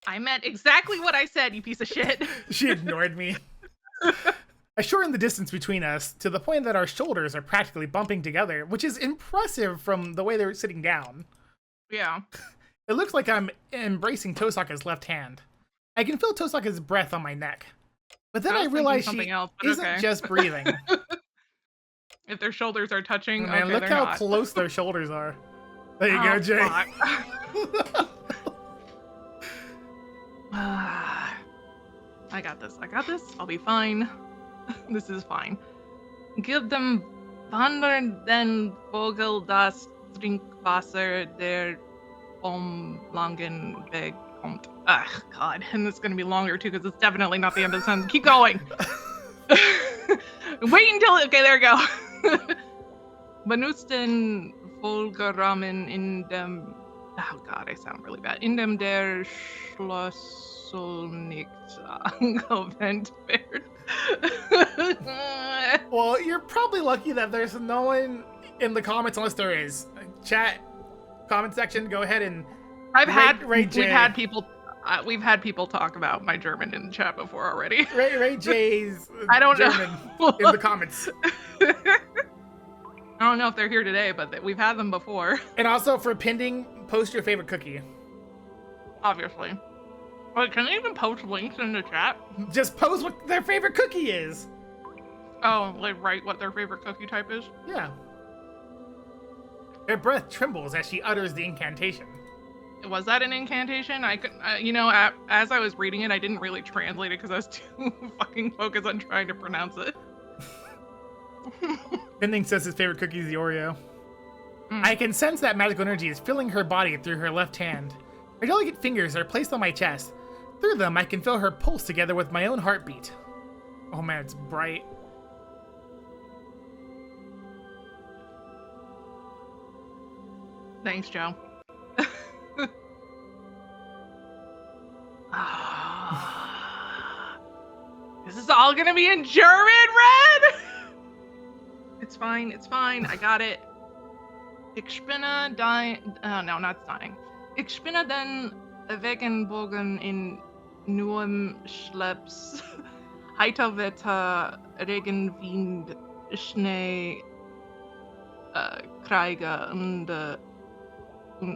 I meant exactly what I said, you piece of shit. She ignored me. I shortened the distance between us to the point that our shoulders are practically bumping together, which is impressive from the way they're sitting down. Yeah. It looks like I'm embracing Tosaka's left hand. I can feel Tosaka's breath on my neck. But then I realize she isn't just breathing. If their shoulders are touching, Man, okay, look they're how not. close their shoulders are. There you go, Jay. I got this. I'll be fine. This is fine. Give them Vander den Vogel das Trinkwasser der langen Weg kommt. Ah, God, and it's gonna be longer too because it's definitely not the end of the sentence. Keep going. Wait until okay, there we go. Benutzten Folgerahmen in dem. Oh God, I sound really bad. In dem der Schloss soll nicht angewendet werden. Well, you're probably lucky that there's no one in the comments unless there is. Chat, comment section, go ahead and rate Jay. We've had people talk about my German in the chat before already. Rate Jay's I don't German know. in the comments. I don't know if they're here today, but we've had them before. And also for pending, post your favorite cookie. Obviously. Wait, can they even post links in the chat? Just post what their favorite cookie is. Oh, like write what their favorite cookie type is? Yeah. Her breath trembles as she utters the incantation. Was that an incantation? I could, as I was reading it, I didn't really translate it because I was too fucking focused on trying to pronounce it. Pending says his favorite cookie is the Oreo. I can sense that magical energy is filling her body through her left hand. Her delicate fingers are placed on my chest. Through them, I can feel her pulse together with my own heartbeat. Oh man, it's bright. Thanks, Joe. This is all gonna be in German, Red! It's fine, I got it. Ich spinne no, not dying. Ich spinne den Wegenbogen in Nuem Schleps. Heiterwetter, Regenwind, Schnee, Kreige und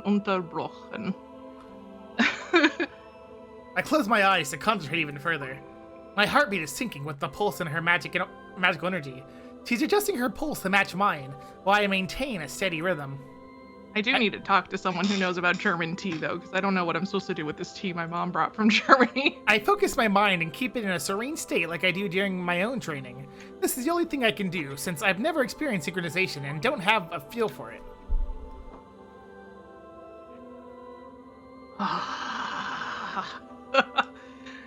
Unterbrochen. I close my eyes to concentrate even further. My heartbeat is sinking with the pulse in her magical energy. She's adjusting her pulse to match mine, while I maintain a steady rhythm. I do need to talk to someone who knows about German tea, though, because I don't know what I'm supposed to do with this tea my mom brought from Germany. I focus my mind and keep it in a serene state like I do during my own training. This is the only thing I can do, since I've never experienced synchronization and don't have a feel for it.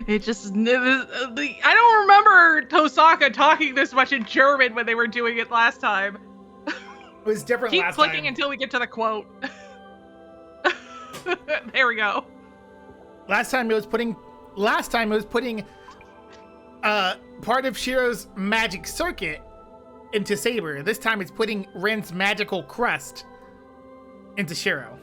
It just, I don't remember Tosaka talking this much in German when they were doing it last time. It was different Keep last clicking time. until we get to the quote. There we go. Last time it was putting part of Shiro's magic circuit into Saber. This time it's putting Ren's magical crust into Shiro.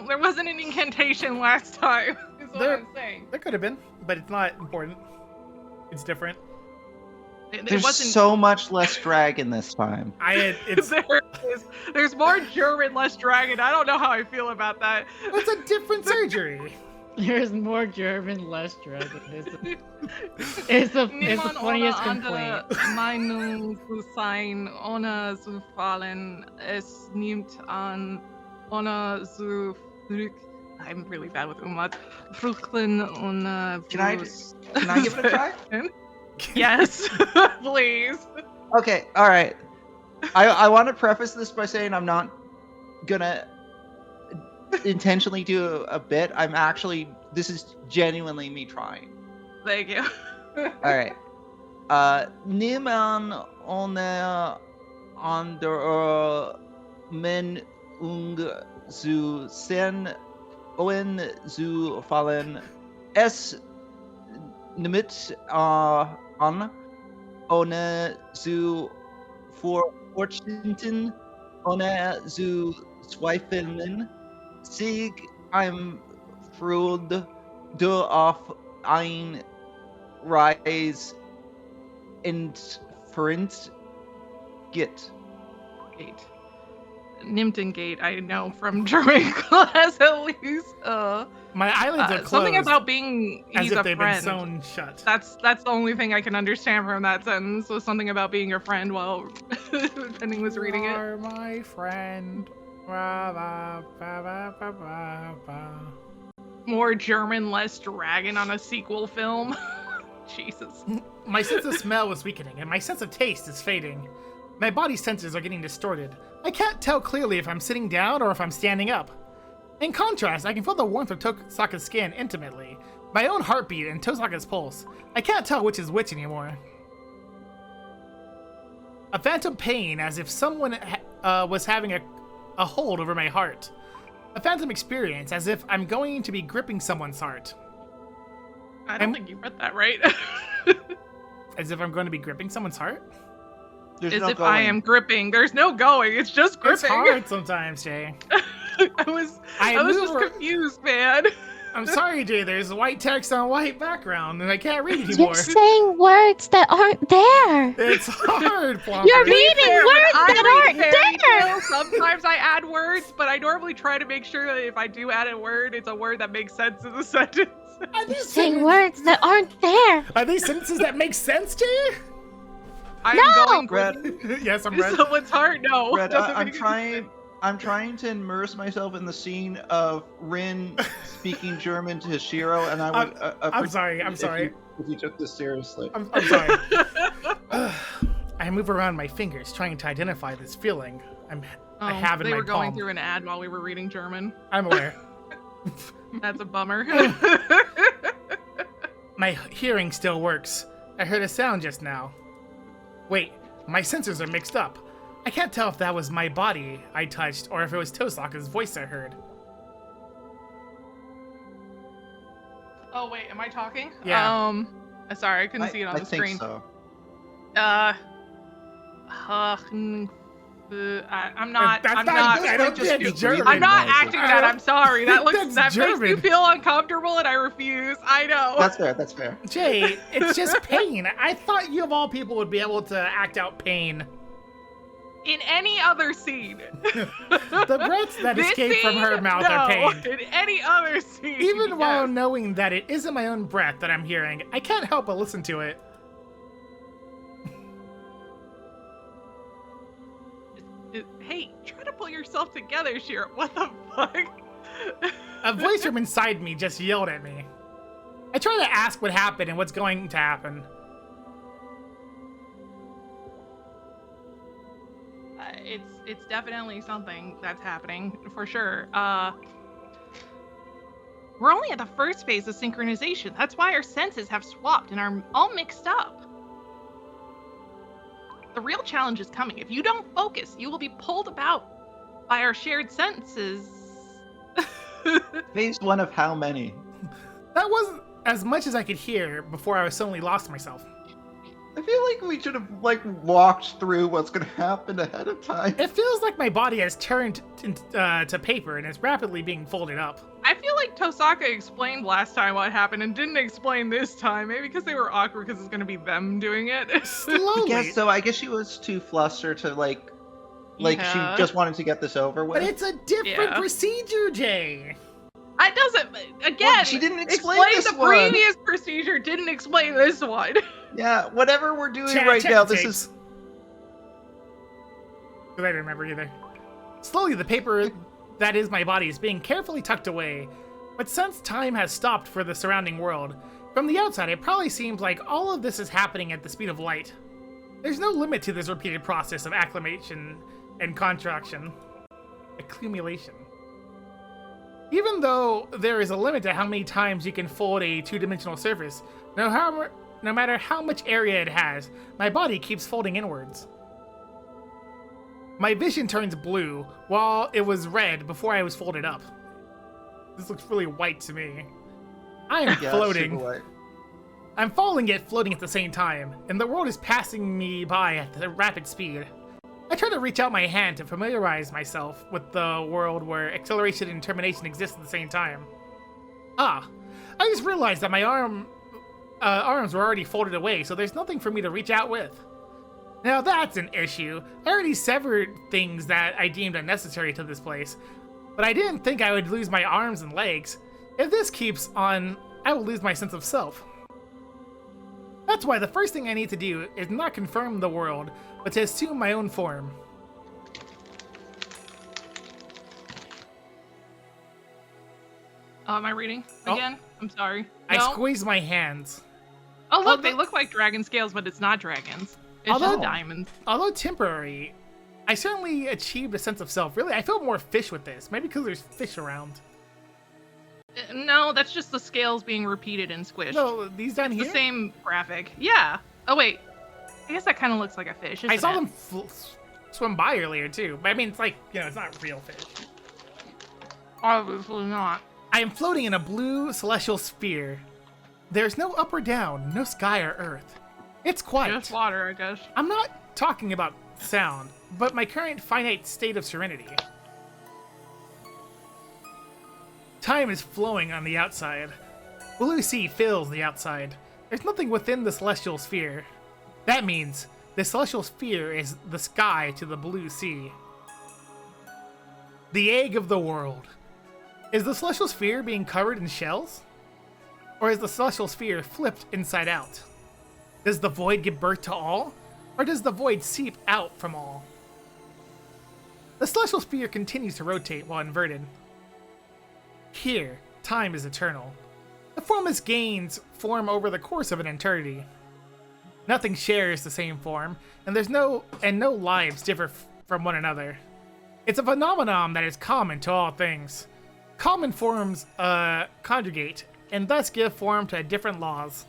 There wasn't an incantation last time, is what I'm saying. There could have been, but it's not important. It's different. There's so much less dragon this time. There's more German, less dragon. I don't know how I feel about that. It's a different surgery. There's more German, less dragon. It's the funniest complaint. Meinung zu sein, ohne zu fallen. Es nimmt an, ohne zu zurück. I'm really bad with umlaut. Brooklyn ohne Can I give it a try? Yes, please. Okay, all right. I want to preface this by saying I'm not gonna intentionally do a bit. This is genuinely me trying. Thank you. All right. Niemand ohne andere Meinung zu sein, ohne zu fallen. Es nimmt an, ohne zu fortschreiten, ohne zu zweifeln. Sieg ein Freude auf ein Reis entfernt geht. Gate. Nimmt Gate, I know from German class at least. My eyelids are closed. Something about being as he's if a they've friend. been sewn shut. That's the only thing I can understand from that sentence. Was something about being your friend while Pending was reading it. You are my friend. More German, less dragon on a sequel film. Jesus. My sense of smell is weakening, and my sense of taste is fading. My body senses are getting distorted. I can't tell clearly if I'm sitting down or if I'm standing up. In contrast, I can feel the warmth of Tosaka's skin intimately, my own heartbeat and Tosaka's pulse. I can't tell which is which anymore. A phantom pain, as if someone was having a hold over my heart. A phantom experience, as if I'm going to be gripping someone's heart. I don't think you read that right. As if I'm going to be gripping someone's heart? There's As no if going. I am gripping. There's no going. It's just gripping. It's hard sometimes, Jay. I was just confused, man. I'm sorry, Jay. There's white text on white background, and I can't read anymore. You're saying words that aren't there. It's hard, Plompers. You're reading When words I that read aren't fairy there. tales, sometimes I add words, but I normally try to make sure that if I do add a word, it's a word that makes sense in the sentence. You're saying words that aren't there. Are these sentences that make sense, Jay? I'm No! going Red, Yes, I'm with ready. someone's heart. No, Red, doesn't I'm make any trying. I'm trying to immerse myself in the scene of Rin speaking German to Shiro, and I would. I'm sorry. I'm sorry. If you took this seriously. I'm sorry. I move around my fingers, trying to identify this feeling I have in they my were going palm. through an ad while we were reading German. I'm aware. That's a bummer. My hearing still works. I heard a sound just now. Wait, my sensors are mixed up. I can't tell if that was my body I touched or if it was Tosaka's voice I heard. Oh wait, am I talking? Yeah. Sorry, I couldn't see it on I the think screen. so. I'm not. That's I'm not. not. I don't just think be it's German. I'm not noises. acting that. I'm sorry. That That's makes German. me feel uncomfortable, and I refuse. I know. That's fair. That's fair. Jay, it's just pain. I thought you of all people would be able to act out pain. In any other scene. The breaths that This escape from her scene, mouth are no. pain. In any other scene. Even while yes. knowing that it isn't my own breath that I'm hearing, I can't help but listen to it. Hey, try to pull yourself together, Shiro. What the fuck? A voice from inside me just yelled at me. I try to ask what happened and what's going to happen. It's definitely something that's happening for sure. We're only at the first phase of synchronization. That's why our senses have swapped and are all mixed up. The real challenge is coming. If you don't focus, you will be pulled about by our shared senses. Phase one of how many? That wasn't as much as I could hear before I was suddenly lost myself. I feel like we should have walked through what's gonna happen ahead of time. It feels like my body has turned to paper and is rapidly being folded up. I feel like Tosaka explained last time what happened and didn't explain this time. Maybe because they were awkward because it's going to be them doing it. Slowly. Yes, so I guess she was too flustered to Yeah. she just wanted to get this over with. But it's a different Yeah. procedure, Jay. It doesn't, again, Well, she didn't explain this the one. previous procedure, didn't explain this one. Yeah, whatever we're doing Check right now, the this tapes. is. Because I don't remember either. Slowly, the paper that is my body is being carefully tucked away. But since time has stopped for the surrounding world, from the outside it probably seems like all of this is happening at the speed of light. There's no limit to this repeated process of acclimation and contraction. Accumulation. Even though there is a limit to how many times you can fold a two-dimensional surface, no matter how much area it has, my body keeps folding inwards. My vision turns blue, while it was red before I was folded up. This looks really white to me. I am Yeah, floating. super white. I'm falling yet floating at the same time, and the world is passing me by at a rapid speed. I try to reach out my hand to familiarize myself with the world where acceleration and termination exist at the same time. I just realized that my arms were already folded away, so there's nothing for me to reach out with. Now that's an issue. I already severed things that I deemed unnecessary to this place, but I didn't think I would lose my arms and legs. If this keeps on, I will lose my sense of self. That's why the first thing I need to do is not confirm the world, but to assume my own form. Am I reading Oh. again? I'm sorry. I No? squeeze my hands. Oh, look, Oh, they look. look like dragon scales, but it's not dragons. It's Although- just diamonds. Although temporary, I certainly achieved a sense of self. Really, I feel more fish with this. Maybe because there's fish around. No, that's just the scales being repeated and squished. No, these down here? The same graphic. Yeah. Oh wait. I guess that kind of looks like a fish. I isn't saw it? them swim by earlier too. But I mean, it's like, it's not real fish. Obviously not. I am floating in a blue celestial sphere. There's no up or down, no sky or earth. It's quiet. Just water, I guess. I'm not talking about sound, but my current finite state of serenity. Time is flowing on the outside. Blue sea fills the outside. There's nothing within the celestial sphere. That means the celestial sphere is the sky to the blue sea. The egg of the world. Is the celestial sphere being covered in shells? Or is the celestial sphere flipped inside out? Does the void give birth to all? Or does the void seep out from all? The celestial sphere continues to rotate while inverted. Here, time is eternal. The formless gains form over the course of an eternity. Nothing shares the same form, and no lives differ from one another. It's a phenomenon that is common to all things. Common forms conjugate, and thus give form to different laws.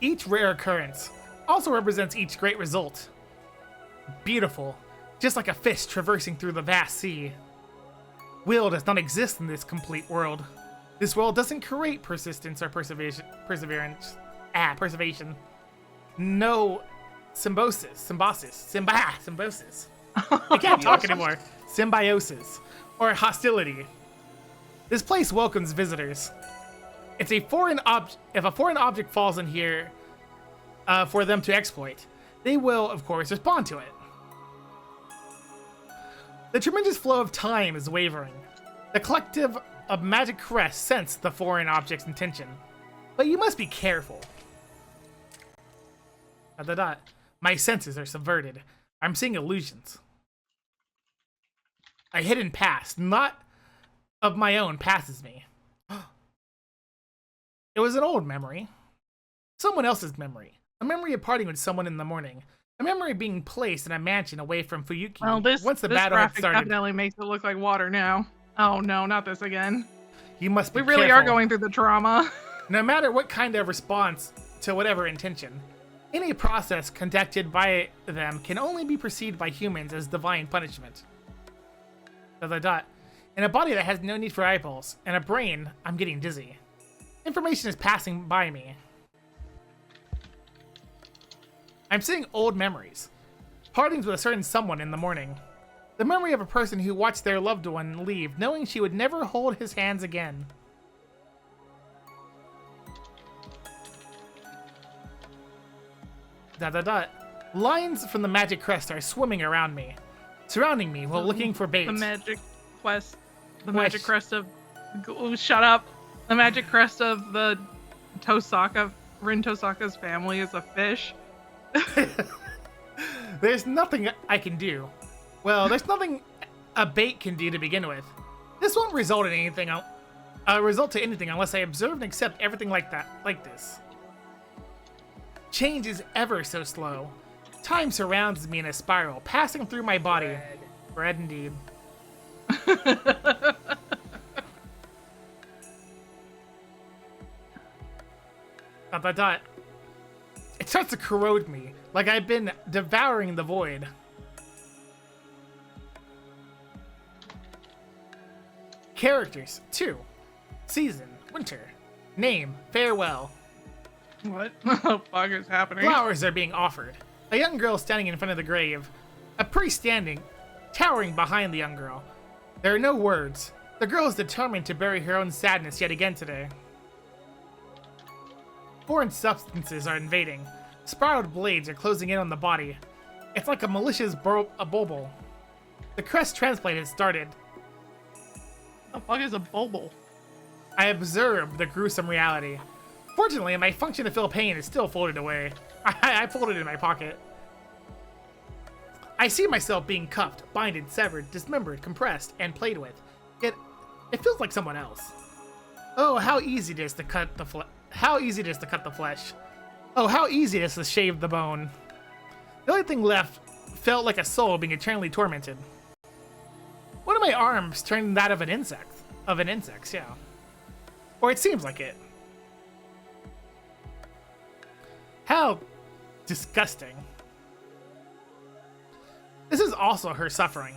Each rare occurrence also represents each great result. Beautiful, just like a fish traversing through the vast sea. Will does not exist in this complete world. This world doesn't create persistence or perseverance. Preservation. No symbiosis. I can't talk anymore. Symbiosis. Or hostility. This place welcomes visitors. It's a foreign if a foreign object falls in here for them to exploit, they will, of course, respond to it. The tremendous flow of time is wavering. The collective of magic crests sense the foreign object's intention. But you must be careful. ... My senses are subverted. I'm seeing illusions. A hidden past, not of my own, passes me. It was an old memory. Someone else's memory. A memory of parting with someone in the morning. A memory of being placed in a mansion away from Fuyuki. Well, this once the battle had graphic started. definitely makes it look like water now. Oh no, not this again. You must be We really careful. are going through the trauma. No matter what kind of response to whatever intention, any process conducted by them can only be perceived by humans as divine punishment. ... In a body that has no need for eyeballs, and a brain, I'm getting dizzy. Information is passing by me. I'm seeing old memories. Partings with a certain someone in the morning. The memory of a person who watched their loved one leave, knowing she would never hold his hands again. ... Lines from the magic crest are swimming around me, surrounding me while looking for bait. The magic quest. The What? magic crest of... Oh, shut up. The magic crest of the Rin Tosaka's family is a fish. There's nothing I can do. Well, there's nothing a bait can do to begin with. This won't result in anything. Result to anything unless I observe and accept everything like this. Change is ever so slow. Time surrounds me in a spiral, passing through my body. Bread indeed. It starts to corrode me, like I've been devouring the void. Characters: 2. Season: winter. Name: farewell. What the fuck is happening? Flowers are being offered. A young girl standing in front of the grave. A priest standing, towering behind the young girl. There are no words. The girl is determined to bury her own sadness yet again today. Foreign substances are invading. Spiraled blades are closing in on the body. It's like a malicious bulbul. The crest transplant has started. The fuck is a bulbul? I observe the gruesome reality. Fortunately, my function to feel pain is still folded away. I folded it in my pocket. I see myself being cuffed, binded, severed, dismembered, compressed, and played with. It feels like someone else. Oh, how easy it is to cut the flesh. Oh, how easy it is to shave the bone. The only thing left felt like a soul being eternally tormented. One of my arms turned that of an insect. Of an insect, yeah. Or it seems like it. How disgusting. This is also her suffering.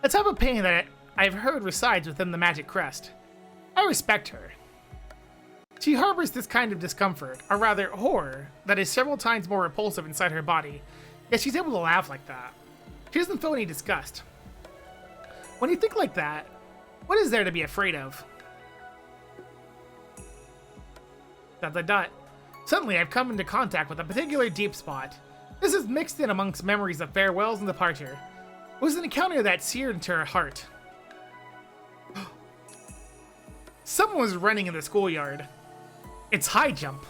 A type of pain that I've heard resides within the magic crest. I respect her. She harbors this kind of discomfort, or rather horror, that is several times more repulsive inside her body, yet she's able to laugh like that. She doesn't feel any disgust. When you think like that, what is there to be afraid of? ... Suddenly I've come into contact with a particular deep spot. This is mixed in amongst memories of farewells and departure. It was an encounter that seared into her heart. Someone was running in the schoolyard. It's high jump.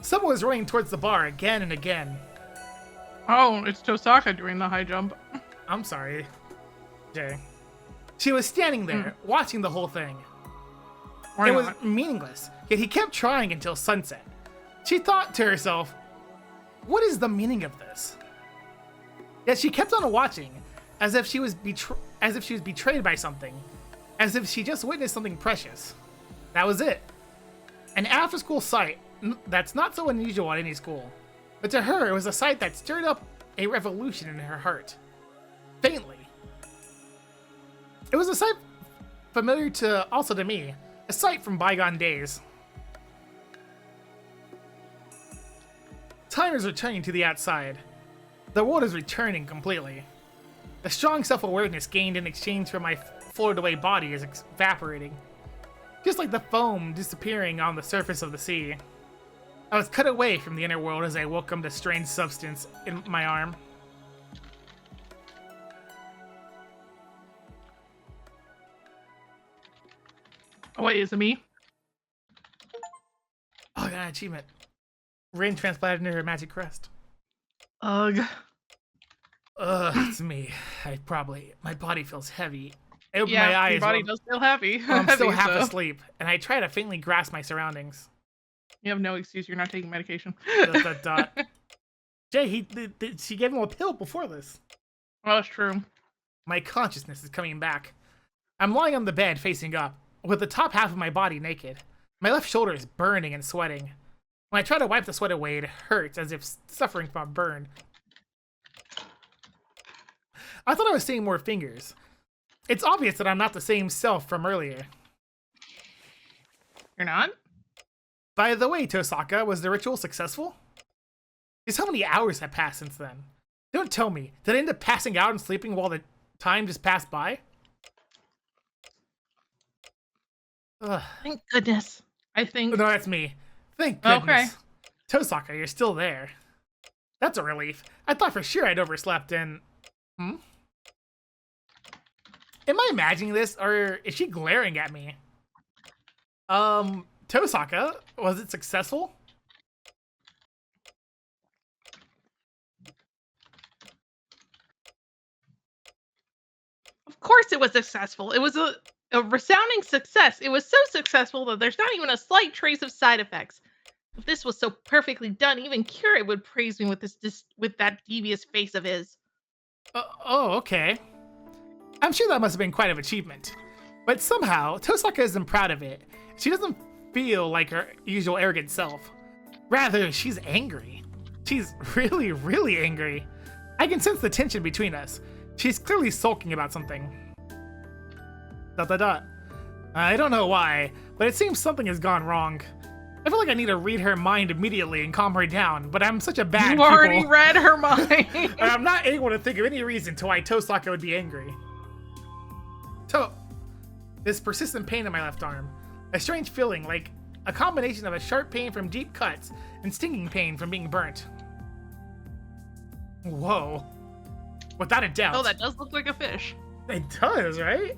Someone was running towards the bar again and again. Oh, it's Tosaka doing the high jump. I'm sorry, Jay. She was standing there, watching the whole thing. Or It not. was meaningless, yet he kept trying until sunset. She thought to herself, what is the meaning of this? Yet she kept on watching, as if she was betrayed by something, as if she just witnessed something precious. That was it. An after-school sight that's not so unusual at any school, but to her it was a sight that stirred up a revolution in her heart. Faintly. It was a sight familiar also to me, a sight from bygone days. Time is returning to the outside. The world is returning completely. The strong self-awareness gained in exchange for my floated-away body is evaporating. Just like the foam disappearing on the surface of the sea. I was cut away from the inner world as I welcomed a strange substance in my arm. Oh, wait, is it me? Oh, I got an achievement. Rain transplanted into her magic crest. Ugh. It's me. My body feels heavy. I open Yeah, my eyes. your body while does feel happy. I'm still Heavy, half so. asleep, and I try to faintly grasp my surroundings. You have no excuse. You're not taking medication. ... Jay, she gave him a pill before this. Well, that's true. My consciousness is coming back. I'm lying on the bed facing up, with the top half of my body naked. My left shoulder is burning and sweating. When I try to wipe the sweat away, it hurts as if suffering from a burn. I thought I was seeing more fingers. It's obvious that I'm not the same self from earlier. You're not? By the way, Tosaka, was the ritual successful? Just how many hours have passed since then? Don't tell me. Did I end up passing out and sleeping while the time just passed by? Ugh. Thank goodness. I think. No, that's me. Thank goodness. Okay. Tosaka, you're still there. That's a relief. I thought for sure I'd overslept and... Am I imagining this, or is she glaring at me? Tosaka, was it successful? Of course it was successful. It was a resounding success. It was so successful that there's not even a slight trace of side effects. If this was so perfectly done, even Kira would praise me with with that devious face of his. Oh, okay. I'm sure that must have been quite an achievement. But somehow, Tosaka isn't proud of it. She doesn't feel like her usual arrogant self. Rather, she's angry. She's really, really angry. I can sense the tension between us. She's clearly sulking about something. ... I don't know why, but it seems something has gone wrong. I feel like I need to read her mind immediately and calm her down, but I'm such a bad You already people, read her mind. and I'm not able to think of any reason to why Tosaka would be angry. This persistent pain in my left arm. A strange feeling, like a combination of a sharp pain from deep cuts and stinging pain from being burnt. Whoa. Without a doubt. Oh, that does look like a fish. It does, right?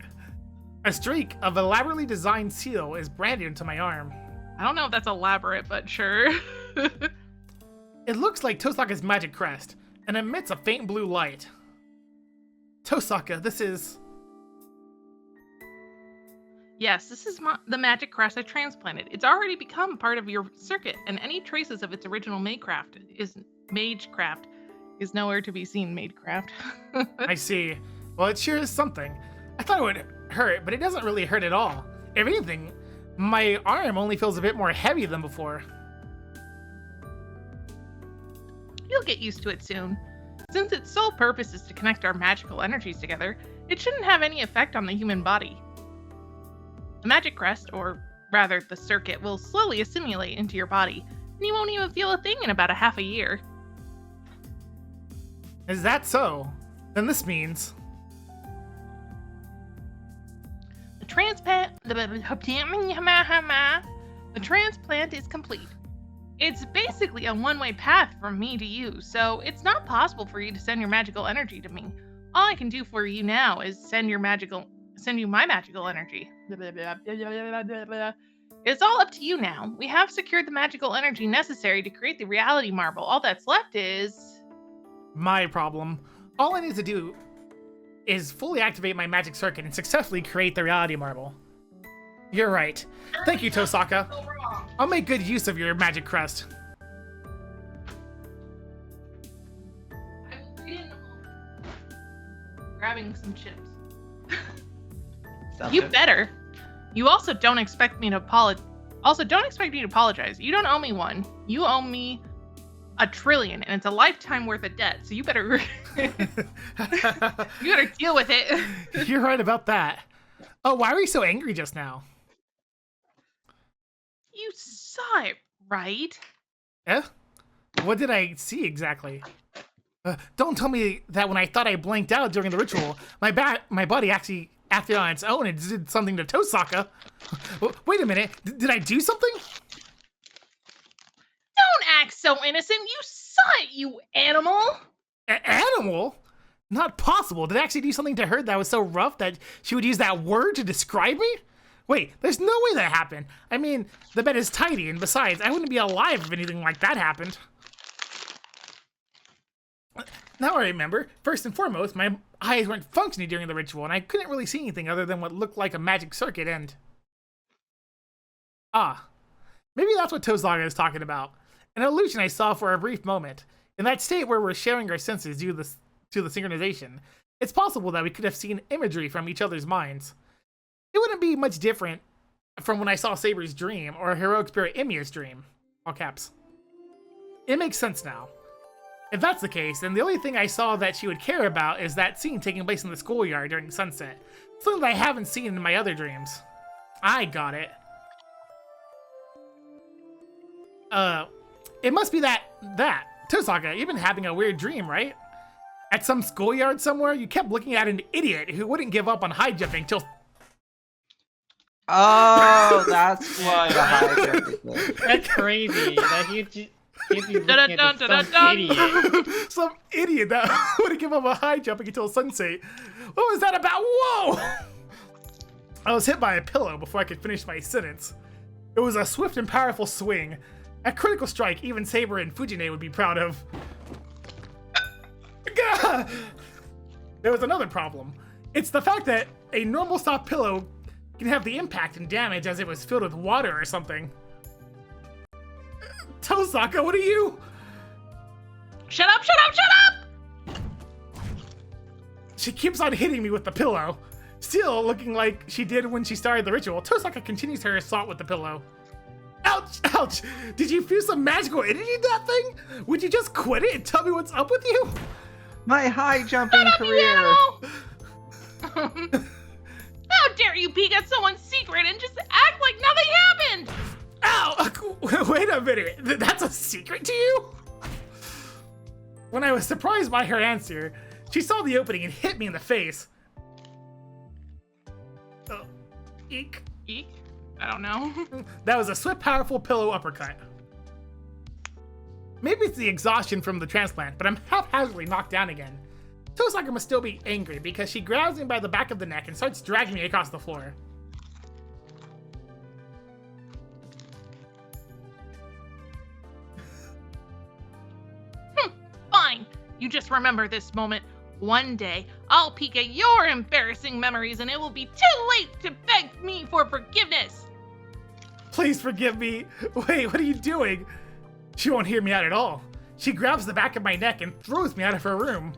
A streak of elaborately designed seal is branded into my arm. I don't know if that's elaborate, but sure. It looks like Tosaka's magic crest and emits a faint blue light. Tosaka, this is... Yes, this is the magic crest I transplanted. It's already become part of your circuit, and any traces of its original magecraft is nowhere to be seen. Magecraft. I see. Well, it sure is something. I thought it would hurt, but it doesn't really hurt at all. If anything, my arm only feels a bit more heavy than before. You'll get used to it soon. Since its sole purpose is to connect our magical energies together, it shouldn't have any effect on the human body. The magic crest, or rather the circuit, will slowly assimilate into your body, and you won't even feel a thing in about a half a year. Is that so? Then this means... The transplant is complete. It's basically a one-way path from me to you, so it's not possible for you to send your magical energy to me. All I can do for you now is send you my magical energy. It's all up to you now. We have secured the magical energy necessary to create the reality marble. All that's left is... my problem. All I need to do is fully activate my magic circuit and successfully create the reality marble. You're right. Thank you, Tosaka. I'll make good use of your magic crest. Grabbing some chips. You better. You also don't expect me to apologize. You don't owe me one. You owe me $1 trillion, and it's a lifetime worth of debt. So you better deal with it. You're right about that. Oh, why were you so angry just now? You saw it, right? Eh? What did I see exactly? Don't tell me that when I thought I blanked out during the ritual, my body actually acted on its own and did something to Tosaka. Wait a minute, did I do something? Don't act so innocent. You saw it, you animal. Animal? Not possible. Did I actually do something to her that was so rough that she would use that word to describe me? Wait, there's no way that happened. I mean, the bed is tidy, and besides, I wouldn't be alive if anything like that happened. Now I remember, first and foremost, my eyes weren't functioning during the ritual, and I couldn't really see anything other than what looked like a magic circuit end. Ah, maybe that's what Tosaka is talking about. An illusion I saw for a brief moment. In that state where we're sharing our senses due to the synchronization, it's possible that we could have seen imagery from each other's minds. It wouldn't be much different from when I saw Saber's dream or Heroic Spirit Emiya's dream. All caps. It makes sense now. If that's the case, then the only thing I saw that she would care about is that scene taking place in the schoolyard during sunset. Something that I haven't seen in my other dreams. I got it. It must be that. Tosaka, you've been having a weird dream, right? At some schoolyard somewhere, you kept looking at an idiot who wouldn't give up on high jumping till... Oh, that's why the high jumping thing. That's crazy. That he'd be looking at some idiot. Some idiot that wouldn't give up on high jumping until sunset. What was that about? Whoa! I was hit by a pillow before I could finish my sentence. It was a swift and powerful swing. A critical strike even Saber and Fujine would be proud of. Gah! There was another problem. It's the fact that a normal soft pillow can have the impact and damage as it was filled with water or something. Tosaka, what are you? Shut up! She keeps on hitting me with the pillow. Still looking like she did when she started the ritual, Tosaka continues her assault with the pillow. Ouch! Ouch! Did you feel some magical energy in that thing? Would you just quit it and tell me what's up with you? My high jumping career. How dare you peek at someone's secret and just act like nothing happened? Ow! Wait a minute. That's a secret to you? When I was surprised by her answer, she saw the opening and hit me in the face. Eek. Eek? I don't know. That was a swift, powerful pillow uppercut. Maybe it's the exhaustion from the transplant, but I'm haphazardly knocked down again. Tosaka must still be angry because she grabs me by the back of the neck and starts dragging me across the floor. Fine. You just remember this moment. One day, I'll peek at your embarrassing memories and it will be too late to beg me for forgiveness. Please forgive me. Wait, what are you doing? She won't hear me out at all. She grabs the back of my neck and throws me out of her room.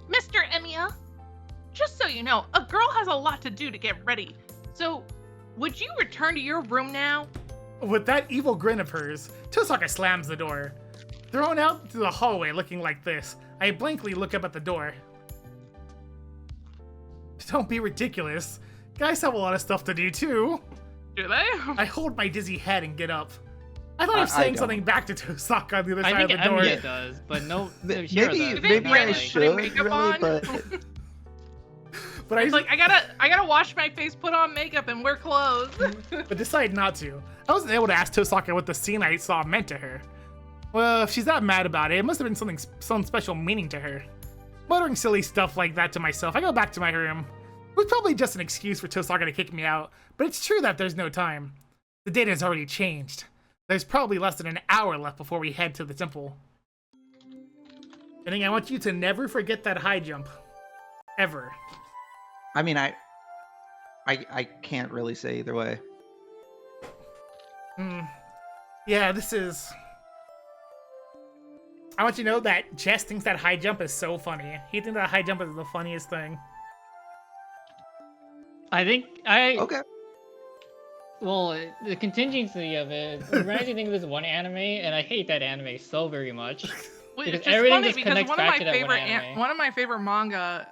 Mr. Emiya, just so you know, a girl has a lot to do to get ready. So, would you return to your room now? With that evil grin of hers, Tosaka slams the door. Thrown out to the hallway looking like this, I blankly look up at the door. Don't be ridiculous. Guys have a lot of stuff to do too. Do they? I hold my dizzy head and get up. I thought I was saying something back to Tosaka on the other I side of think the door. Emiya does, but no, Maybe Shiro does. maybe I Like, should putting really, makeup on? But It's like I gotta wash my face, put on makeup, and wear clothes. but decided not to. I wasn't able to ask Tosaka what the scene I saw meant to her. Well, if she's that mad about it, it must have been some special meaning to her. Muttering silly stuff like that to myself, I go back to my room. It was probably just an excuse for Tosaka to kick me out, but it's true that there's no time. The date has already changed. There's probably less than an hour left before we head to the temple. I want you to never forget that high jump. Ever. I mean, I can't really say either way. Yeah, this is... I want you to know that Jess thinks that high jump is so funny. He thinks that high jump is the funniest thing. Okay. Well, the contingency of it reminds me of this one anime, and I hate that anime so very much. Which Because is everything funny just because connects one of back my to that one favorite anime. one of my favorite manga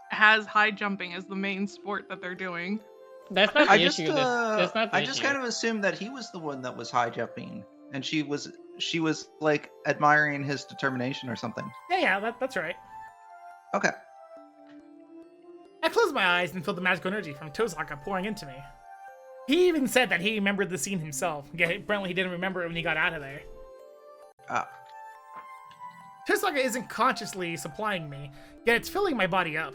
has high jumping as the main sport that they're doing. That's not the I just issue. That's not the I just issue. kind of assumed that he was the one that was high jumping, and she was like admiring his determination or something. Yeah, that's right. Okay. I closed my eyes and felt the magical energy from Tosaka pouring into me. He even said that he remembered the scene himself, yet apparently he didn't remember it when he got out of there. Tosaka isn't consciously supplying me, yet it's filling my body up.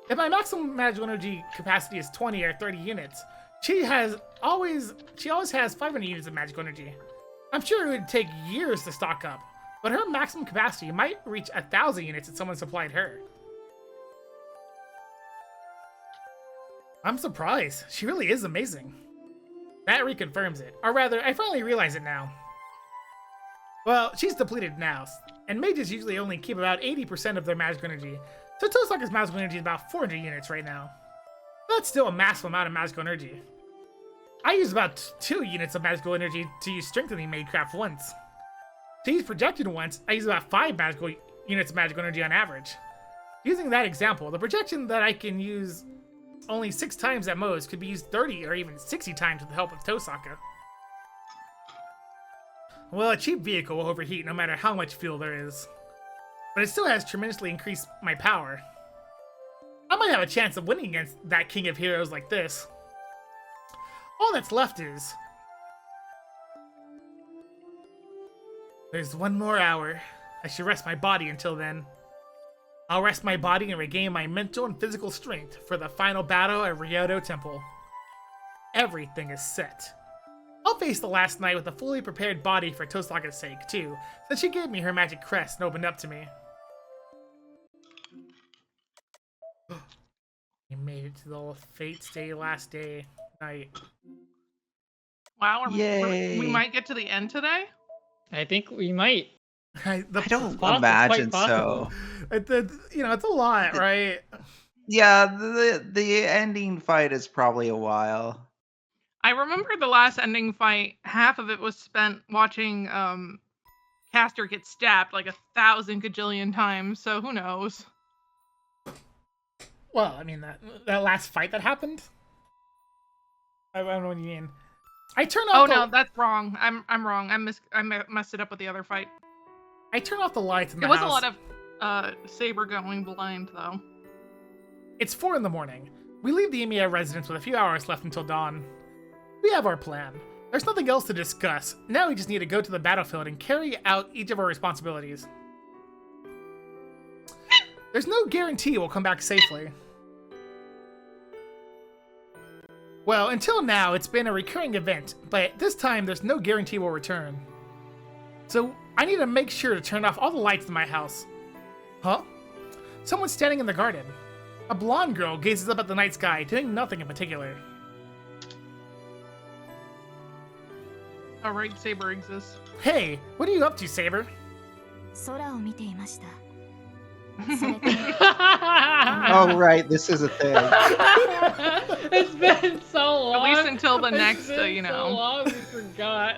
If my maximum magical energy capacity is 20 or 30 units, she always has 500 units of magical energy. I'm sure it would take years to stock up, but her maximum capacity might reach 1,000 units if someone supplied her. I'm surprised. She really is amazing. That reconfirms it. Or rather, I finally realize it now. Well, she's depleted now, and mages usually only keep about 80% of their magical energy, so Tosaka's magical energy is about 400 units right now. That's still a massive amount of magical energy. I use about 2 units of magical energy to use strengthening Madecraft once. To use projection once, I use about 5 magical units of magical energy on average. Using that example, the projection that I can use only 6 times at most could be used 30 or even 60 times with the help of Tosaka. Well, a cheap vehicle will overheat no matter how much fuel there is. But it still has tremendously increased my power. I might have a chance of winning against that king of heroes like this. All that's left is... there's 1 more hour. I should rest my body until then. I'll rest my body and regain my mental and physical strength for the final battle at Ryoto Temple. Everything is set. I'll face the last night with a fully prepared body for Tosaka's sake, too, since she gave me her magic crest and opened up to me. You made it to the Fate's Day last day night. Wow, Yay. we might get to the end today. I think we might. I don't quite imagine possible. so. It's a lot, right? Yeah, the ending fight is probably a while. I remember the last ending fight, half of it was spent watching Caster get stabbed like 1,000 gajillion times, so who knows? Well, I mean, that last fight that happened? I don't know what you mean. I turn off no, that's wrong. I'm wrong. I messed it up with the other fight. I turn off the lights in the There was house. a lot of Saber going blind, though. It's 4 in the morning. We leave the Emiya residence with a few hours left until dawn. We have our plan. There's nothing else to discuss. Now we just need to go to the battlefield and carry out each of our responsibilities. There's no guarantee we'll come back safely. Well, until now, it's been a recurring event, but this time there's no guarantee we'll return. So, I need to make sure to turn off all the lights in my house. Huh? Someone's standing in the garden. A blonde girl gazes up at the night sky, doing nothing in particular. Alright, Saber exists. Hey, what are you up to, Saber? 空を見ていました。 Oh, right. This is a thing. It's been so long. At least until the It's next, been you so know. long, we forgot.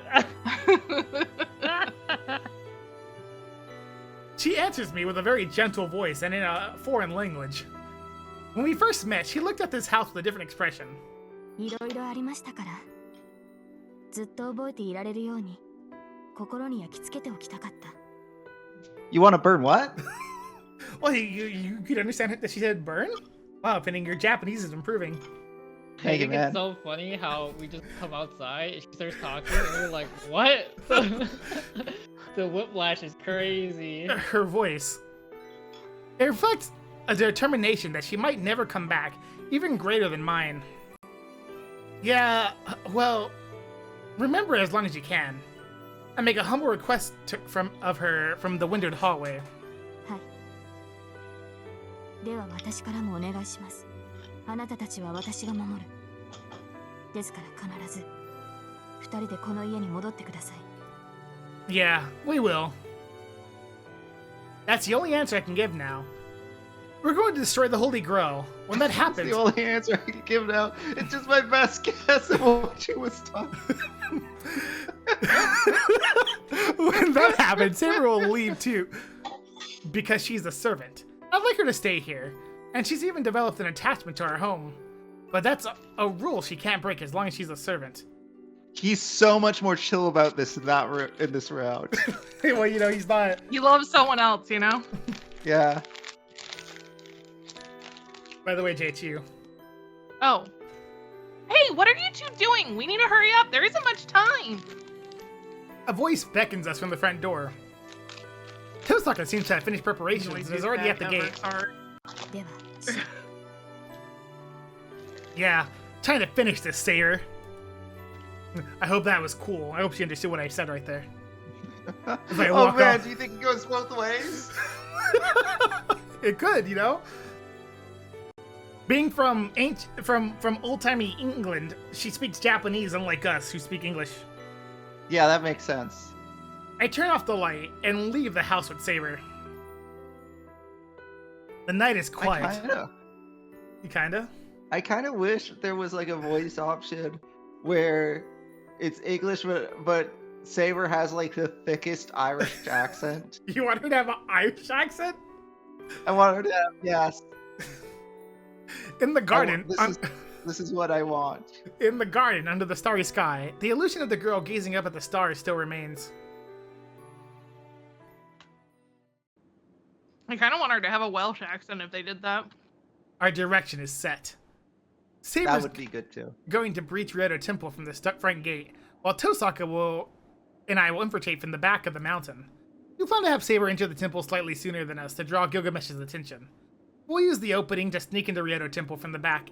She answers me with a very gentle voice and in a foreign language. When we first met, she looked at this house with a different expression. いろいろありましたから。ずっと覚えていられるように、心に焼き付けておきたかった。 You want to burn what? Well, you could understand that she said burn? Wow, Pending, your Japanese is improving. I Thank you, think it's man. so funny how we just come outside and she starts talking and we're like, what? The whiplash is crazy. Her voice. It reflects a determination that she might never come back, even greater than mine. Yeah, well, remember as long as you can. I make a humble request from the windowed hallway. はい。では私からもお願いします。あなたたちは私が守る。ですから必ず二人でこの家に戻ってください。 Yeah, we will. That's the only answer I can give now. We're going to destroy the Holy Grail. When that That's happens, the only answer I can give now. It's just my best guess of what she was talking. when that happens, Saber will leave too, because she's a servant. I'd like her to stay here, and she's even developed an attachment to our home. But that's a rule she can't break as long as she's a servant. He's so much more chill about this in this round. Well, you know, he's not. He loves someone else, you know? Yeah. By the way, JT. Oh. Hey, what are you two doing? We need to hurry up. There isn't much time. A voice beckons us from the front door. Tosaka seems to have finished preparations and is already at the gate. では、 Yeah, trying to finish this, Sayer. I hope that was cool. I hope she understood what I said right there. As I Oh walk man, off. do you think it goes both ways? It could, you know? Being from old-timey England, she speaks Japanese unlike us who speak English. Yeah, that makes sense. I turn off the light and leave the house with Saber. The night is quiet. You kinda? I kind of wish there was like a voice option where it's English, but Saber has like the thickest Irish accent. You want her to have an Irish accent? I want her to have, yes. In the garden. This is what I want. In the garden, under the starry sky, the illusion of the girl gazing up at the stars still remains. I kind of want her to have a Welsh accent if they did that. Our direction is set. That Saber's would be good too. going to breach Ryoto Temple from the front gate, while Tosaka and I will infiltrate from the back of the mountain. We plan to have Saber enter the temple slightly sooner than us to draw Gilgamesh's attention. We'll use the opening to sneak into Ryoto Temple from the back,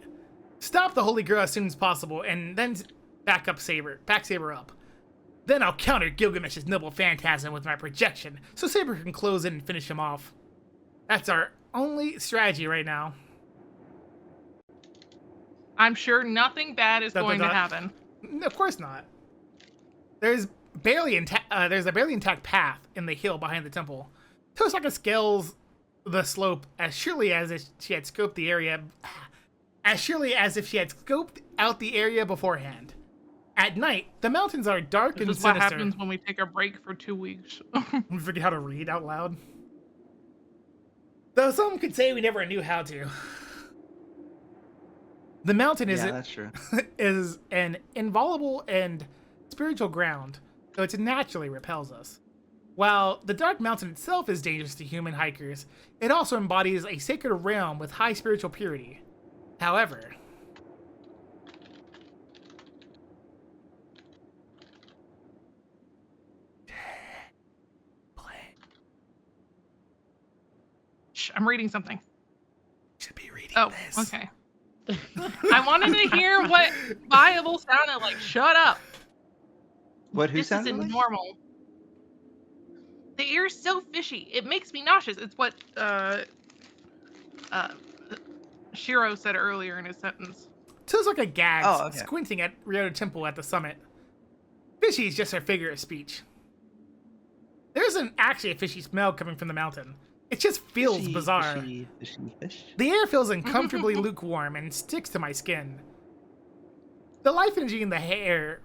stop the Holy Grail as soon as possible, and then back Saber up. Then I'll counter Gilgamesh's noble phantasm with my projection, so Saber can close in and finish him off. That's our only strategy right now. I'm sure nothing bad is going to happen. Of course not. There's a barely intact path in the hill behind the temple. Tosaka scales the slope as surely as if she had scoped out the area beforehand. At night, the mountains are dark and This is what sinister. happens when we take a break for 2 weeks. We forget how to read out loud. Though some could say we never knew how to. The mountain Yeah, that's true. is an inviolable and spiritual ground, so it naturally repels us. While the dark mountain itself is dangerous to human hikers, it also embodies a sacred realm with high spiritual purity. However, Shh, I'm reading something. should be reading Oh, this. okay. I wanted to hear what viable sounded like. Shut up. Who This sounded isn't like? normal. The air is so fishy. It makes me nauseous. It's what Shiro said earlier in his sentence. Tozaka gags, Oh, okay. squinting at Ryoto Temple at the summit. Fishy is just her figure of speech. There isn't actually a fishy smell coming from the mountain. It just feels Fishy, bizarre. Fishy, fishy, fish. The air feels uncomfortably lukewarm and sticks to my skin. The life energy in the air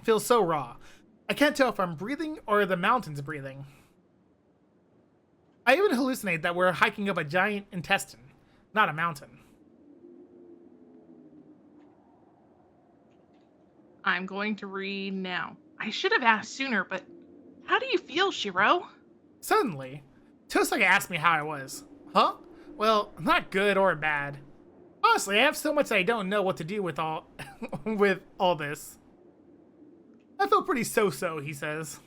feels so raw. I can't tell if I'm breathing or the mountain's breathing. I even hallucinate that we're hiking up a giant intestine, not a mountain. I'm going to read now. I should have asked sooner, but how do you feel, Shiro? Suddenly, Tosaka asked me how I was. Huh? Well, not good or bad. Honestly, I have so much that I don't know what to do with all with all this. I feel pretty so-so, he says.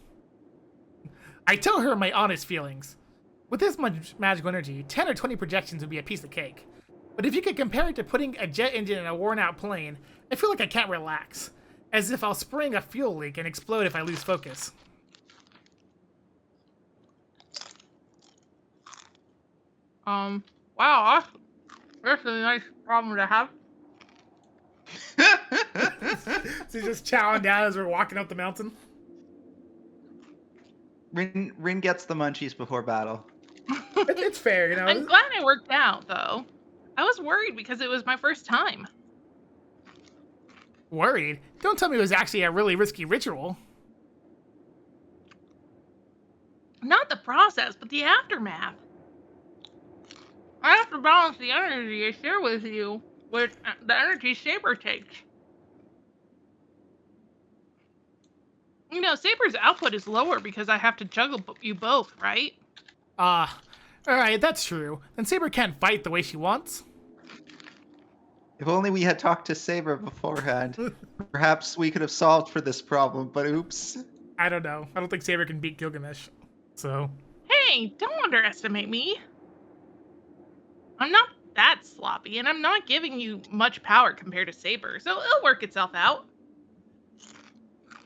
I tell her my honest feelings. With this much magical energy, 10 or 20 projections would be a piece of cake. But if you could compare it to putting a jet engine in a worn-out plane, I feel like I can't relax. As if I'll spring a fuel leak and explode if I lose focus. Wow, that's a nice problem to have. So he's just chowing down as we're walking up the mountain. Rin gets the munchies before battle. It's fair, you know. I'm glad it worked out, though. I was worried because it was my first time. Worried? Don't tell me it was actually a really risky ritual. Not the process, but the aftermath. I have to balance the energy I share with you with the energy Saber takes. You know, Saber's output is lower because I have to juggle you both, right? Alright, that's true. Then Saber can't fight the way she wants. If only we had talked to Saber beforehand. Perhaps we could have solved for this problem, but oops. I don't know. I don't think Saber can beat Gilgamesh. So. Hey, don't underestimate me. I'm not that sloppy, and I'm not giving you much power compared to Saber, so it'll work itself out.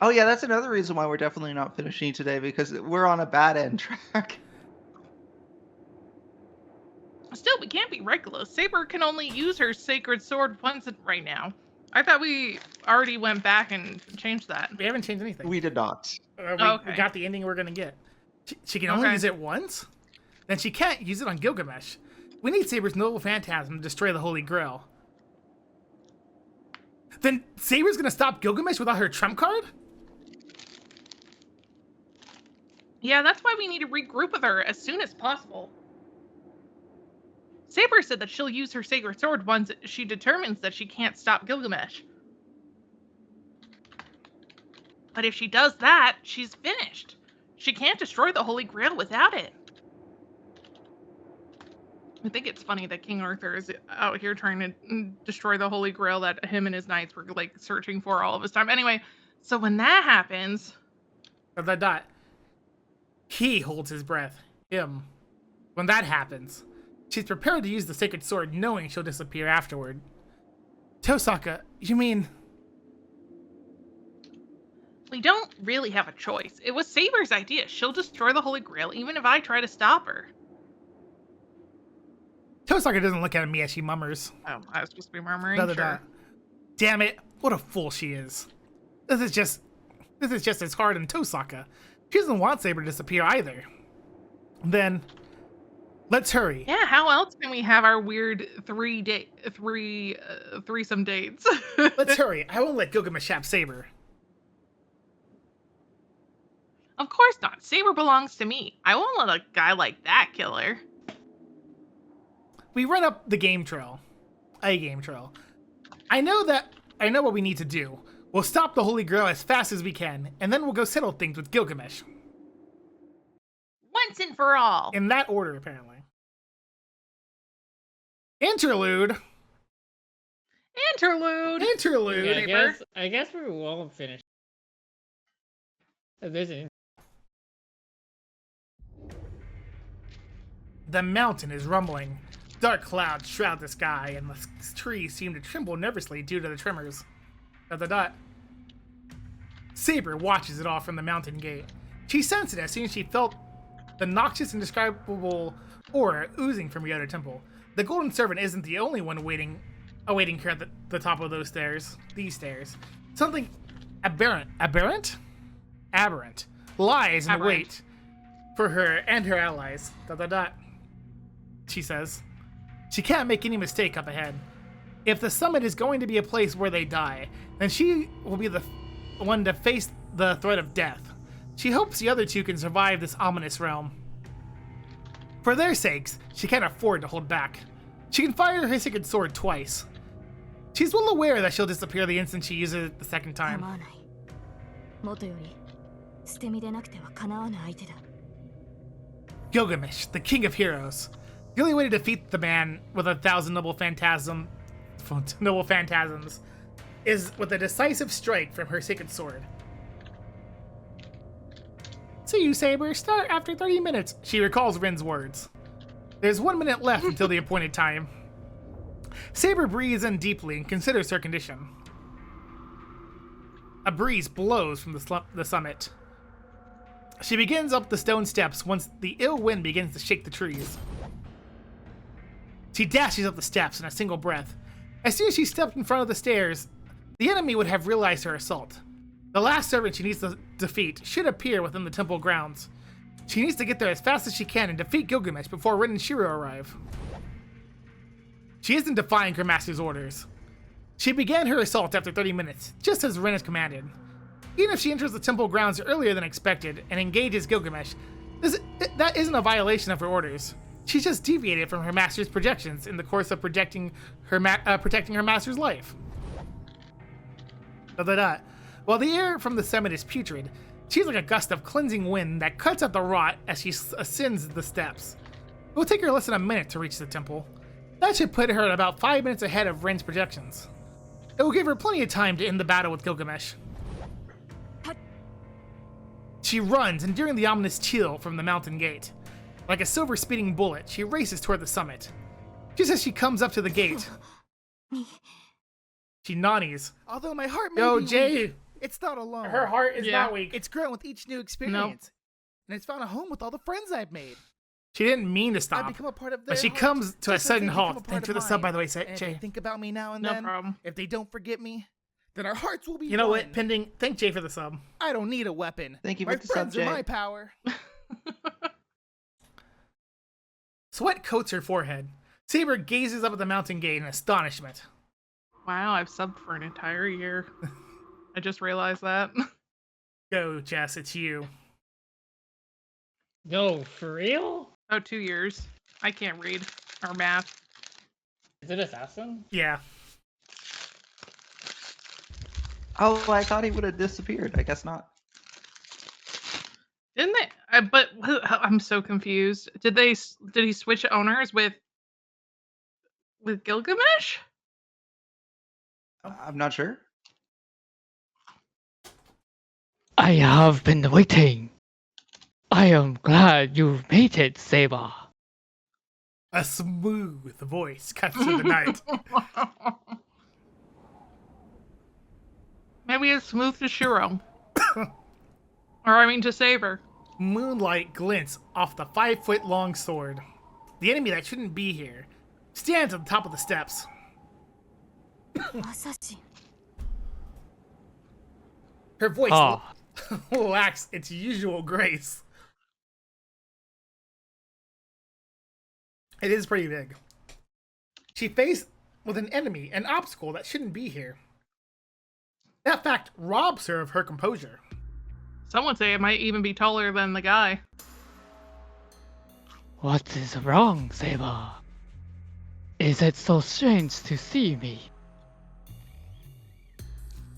Oh yeah, that's another reason why we're definitely not finishing today, because we're on a bad end track. Still, we can't be reckless. Saber can only use her sacred sword once right now. I thought we already went back and changed that. We haven't changed anything. We did not. We got the ending we're gonna get. She can only use it once? Then she can't use it on Gilgamesh. We need Saber's noble phantasm to destroy the Holy Grail. Then Saber's gonna stop Gilgamesh without her trump card? Yeah, that's why we need to regroup with her as soon as possible. Saber said that she'll use her sacred sword once she determines that she can't stop Gilgamesh. But if she does that, she's finished. She can't destroy the Holy Grail without it. I think it's funny that King Arthur is out here trying to destroy the Holy Grail that him and his knights were like searching for all of his time. Anyway, so when that happens... He holds his breath. Him. When that happens, she's prepared to use the sacred sword knowing she'll disappear afterward. Tosaka, you mean... We don't really have a choice. It was Saber's idea. She'll destroy the Holy Grail even if I try to stop her. Tosaka doesn't look at me as she mummers. Oh, I was supposed to be murmuring. Sure. Damn it, what a fool she is. This is just as hard on Tosaka. She doesn't want Saber to disappear either. Then, let's hurry. Yeah, how else can we have our weird threesome dates? Let's hurry. I won't let Gilgamesh have Saber. Of course not. Saber belongs to me. I won't let a guy like that kill her. We run up the game trail. A game trail. I know what we need to do. We'll stop the Holy Grail as fast as we can, and then we'll go settle things with Gilgamesh. Once and for all. In that order, apparently. Interlude. Interlude. Yeah, I guess we won't finish. The mountain is rumbling. Dark clouds shroud the sky, and the trees seem to tremble nervously due to the tremors. Saber watches it all from the mountain gate. She sensed it as soon as she felt the noxious, indescribable aura oozing from the other temple. The Golden Servant isn't the only one awaiting her at the top of these stairs. Something aberrant lies in wait for her and her allies. ... She says. She can't make any mistake up ahead. If the summit is going to be a place where they die, then she will be the one to face the threat of death. She hopes the other two can survive this ominous realm. For their sakes, she can't afford to hold back. She can fire her sacred sword twice. She's well aware that she'll disappear the instant she uses it the second time. Gilgamesh, the king of heroes. The only way to defeat the man with 1,000 noble phantasms is with a decisive strike from her sacred sword. See you, Saber. Start after 30 minutes. She recalls Rin's words. There's 1 minute left until the appointed time. Saber breathes in deeply and considers her condition. A breeze blows from the summit. She begins up the stone steps once the ill wind begins to shake the trees. She dashes up the steps in a single breath. As soon as she stepped in front of the stairs, the enemy would have realized her assault. The last servant she needs to defeat should appear within the temple grounds. She needs to get there as fast as she can and defeat Gilgamesh before Rin and Shiro arrive. She isn't defying her master's orders. She began her assault after 30 minutes, just as Rin has commanded. Even if she enters the temple grounds earlier than expected and engages Gilgamesh, that isn't a violation of her orders. She's just deviated from her master's projections in the course of protecting her master's life. While the air from the summit is putrid, she's like a gust of cleansing wind that cuts at the rot as she ascends the steps. It will take her less than a minute to reach the temple. That should put her at about 5 minutes ahead of Rin's projections. It will give her plenty of time to end the battle with Gilgamesh. She runs, enduring the ominous chill from the mountain gate. Like a silver speeding bullet, she races toward the summit. Just as she comes up to the gate, she nonnies. Although my heart may Yo, be Jay, weak, it's not alone. her heart is not weak. It's grown with each new experience. And it's found a home with all the friends I've made. She didn't mean to I've stop, become a part of their but she heart, comes to a just as sudden they become a halt. part Thanks for of the sub, mine. by the way, And if Jay. they think about me now and No then, problem. if they don't forget me, then our hearts will be You know one. what, Pending? Thank Jay for the sub. I don't need a weapon. Thank you My for the sub, friends are Jay. my power. Sweat coats her forehead. Saber gazes up at the mountain gate in astonishment. Wow, I've subbed for an entire year. I just realized that. Go, Jess, it's you. No, for real? Oh, 2 years. I can't read or math. Is it Assassin? Yeah. Oh, I thought he would have disappeared. I guess not. Didn't they? But I'm so confused. Did he switch owners with Gilgamesh? I'm not sure. I have been waiting. I am glad you've made it, Saber. A smooth voice cuts through the night. Maybe it's smooth to Shiro. Or I mean to Saber. Moonlight glints off the 5-foot-long sword. The enemy that shouldn't be here stands at the top of the steps. Her voice Ah, lacks its usual grace. It is pretty big. She faced with an enemy, an obstacle that shouldn't be here. That fact robs her of her composure. Some would say it might even be taller than the guy. what is wrong, Saber? Is it so strange to see me?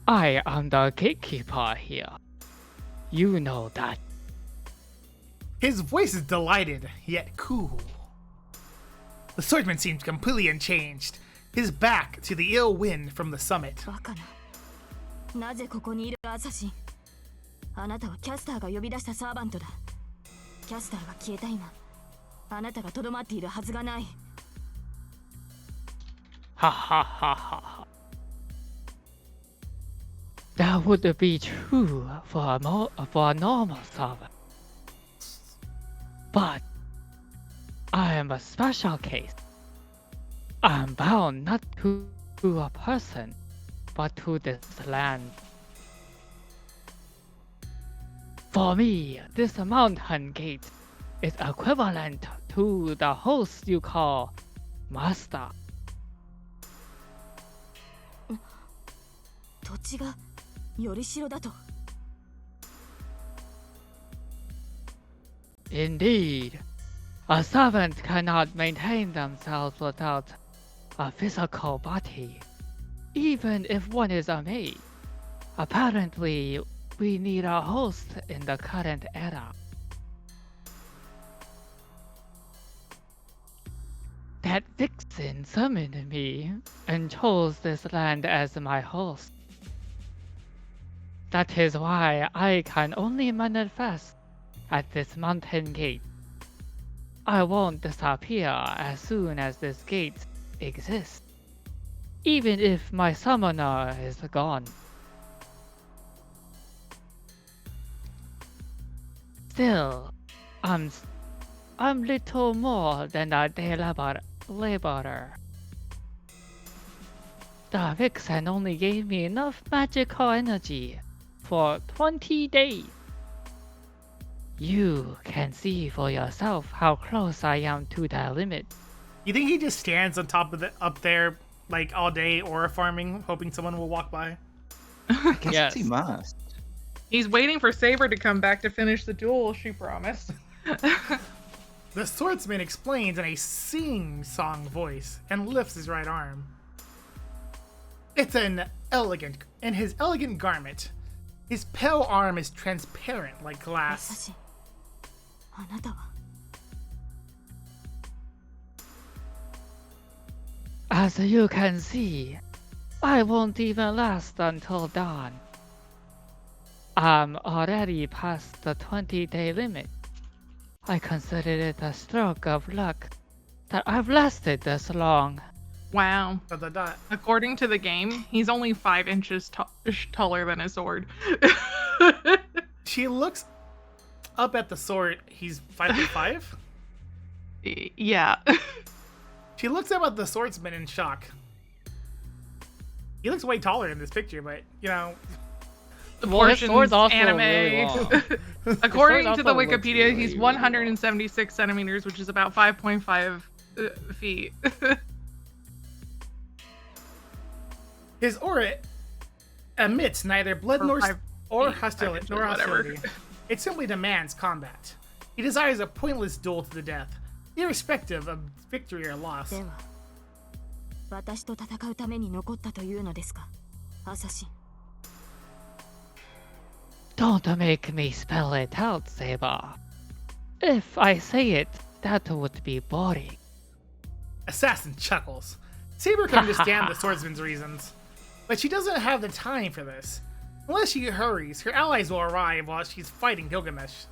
I am the gatekeeper here. You know that. His voice is delighted, yet cool. The swordsman seems completely unchanged, his back to the ill wind from the summit. バカな。なぜここにいるアサシン。あなたはキャスターが呼び出したサーバントだ。キャスターが消えた今、あなたがとどまっているはずがない。Ha ha ha ha ha. That would be true for a normal servant. But I am a special case. I am bound not to a person, but to this land. For me, this mountain gate is equivalent to the host you call master. 土地がより代だと。 Indeed, a servant cannot maintain themselves without a physical body, even if one is a maid. Apparently, we need a host in the current era. That vixen summoned me and chose this land as my host. That is why I can only manifest at this mountain gate. I won't disappear as soon as this gate exists, even if my summoner is gone. Still, I'm little more than a day laborer. The vixen only gave me enough magical energy for 20 days. You can see for yourself how close I am to the limit. You think he just stands on top of up there like all day aura farming, hoping someone will walk by? I guess Yes. he must. He's waiting for Saber to come back to finish the duel she promised. The swordsman explains in a sing-song voice and lifts his right arm. It's in his elegant garment. His pale arm is transparent like 優 glass. しい。あなたは As you can see, I won't even last until dawn. I'm already past the 20-day limit. I consider it a stroke of luck that I've lasted this long. Wow. Dot, dot, dot. According to the game, he's only 5 inches taller than his sword. She looks up at the sword. He's 5'5". Yeah. She looks up at the swordsman in shock. He looks way taller in this picture, but you know, The Well, his portions, sword's also anime. really long. According sword to the also looks Wikipedia, really, he's really 176 centimeters, which is about 5.5 feet. his aura emits neither blood Or nor 5 feet, 5 hostility. inches, Nor whatever. hostility. It simply demands combat. He desires a pointless duel to the death, irrespective of victory or loss. では私と戦うために残ったというのですかアサシン。 Don't make me spell it out, Saber. If I say it, that would be boring. Assassin chuckles. Saber can understand the swordsman's reasons, but she doesn't have the time for this. Unless she hurries, her allies will arrive while she's fighting Gilgamesh.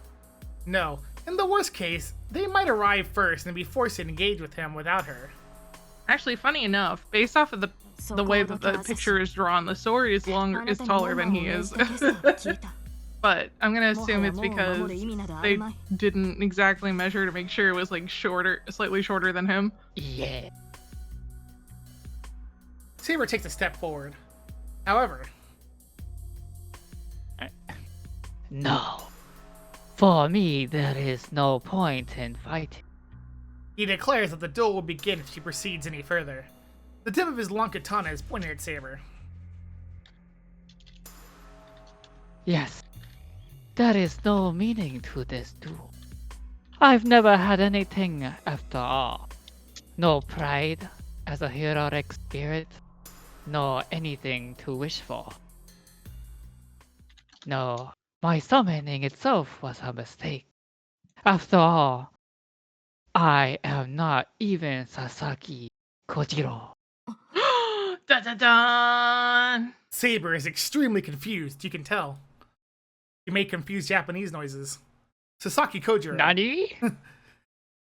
No, in the worst case, they might arrive first and be forced to engage with him without her. Actually, funny enough, based off of the way that the picture is drawn, the sword is taller than he is. But I'm gonna assume it's because they didn't exactly measure to make sure it was like slightly shorter than him. Yeah. Saber takes a step forward. However, No. For me, there is no point in fighting. he declares that the duel will begin if she proceeds any further. The tip of his long katana is pointed at Saber. Yes. There is no meaning to this duel. I've never had anything after all. No pride as a heroic spirit, nor anything to wish for. No, my summoning itself was a mistake. After all, I am not even Sasaki Kojiro. Dun dun dun! Saber is extremely confused, you can tell. He made confused Japanese noises. Sasaki Kojiro. Nani?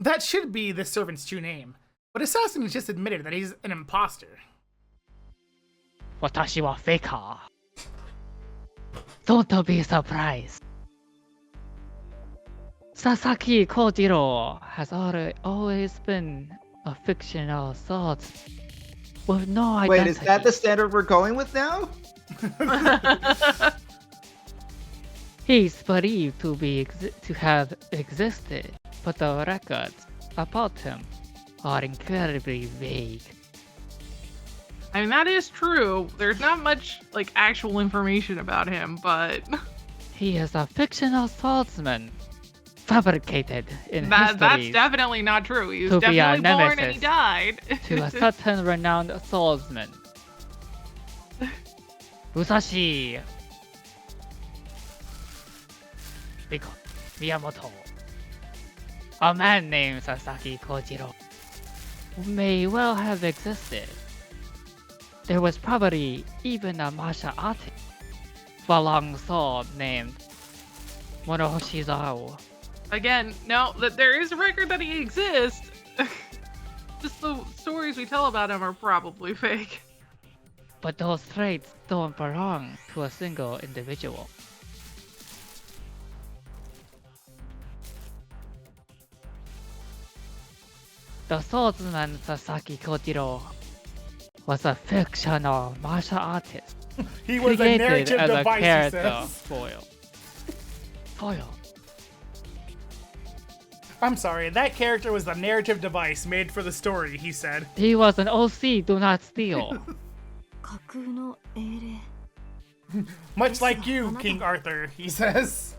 That should be the servant's true name, but Assassin has just admitted that he's an imposter. Watashi wa faker. Don't be surprised. Sasaki Kojiro has always been a fictional swordsman with no identity. Wait, is that the standard we're going with now? He's believed to have existed, but the records about him are incredibly vague. I mean, that is true. There's not much, like, actual information about him, but... He is a fictional swordsman, fabricated in That's history definitely not true. He was to be a definitely born and he nemesis died. to a certain renowned swordsman. Musashi Miyamoto. A man named Sasaki Kojiro may well have existed. There was probably even a martial artist, a long sword named Monohoshizawa. Again, no, there is a record that he exists. Just the stories we tell about him are probably fake. But those traits don't belong to a single individual. The swordsman Sasaki Kojiro was a fictional martial artist He was a created narrative as a device, he character says. foil. I'm sorry, that character was the narrative device made for the story, he said. He was an OC, do not steal. 架空の英霊 Much like you, King Arthur, he says.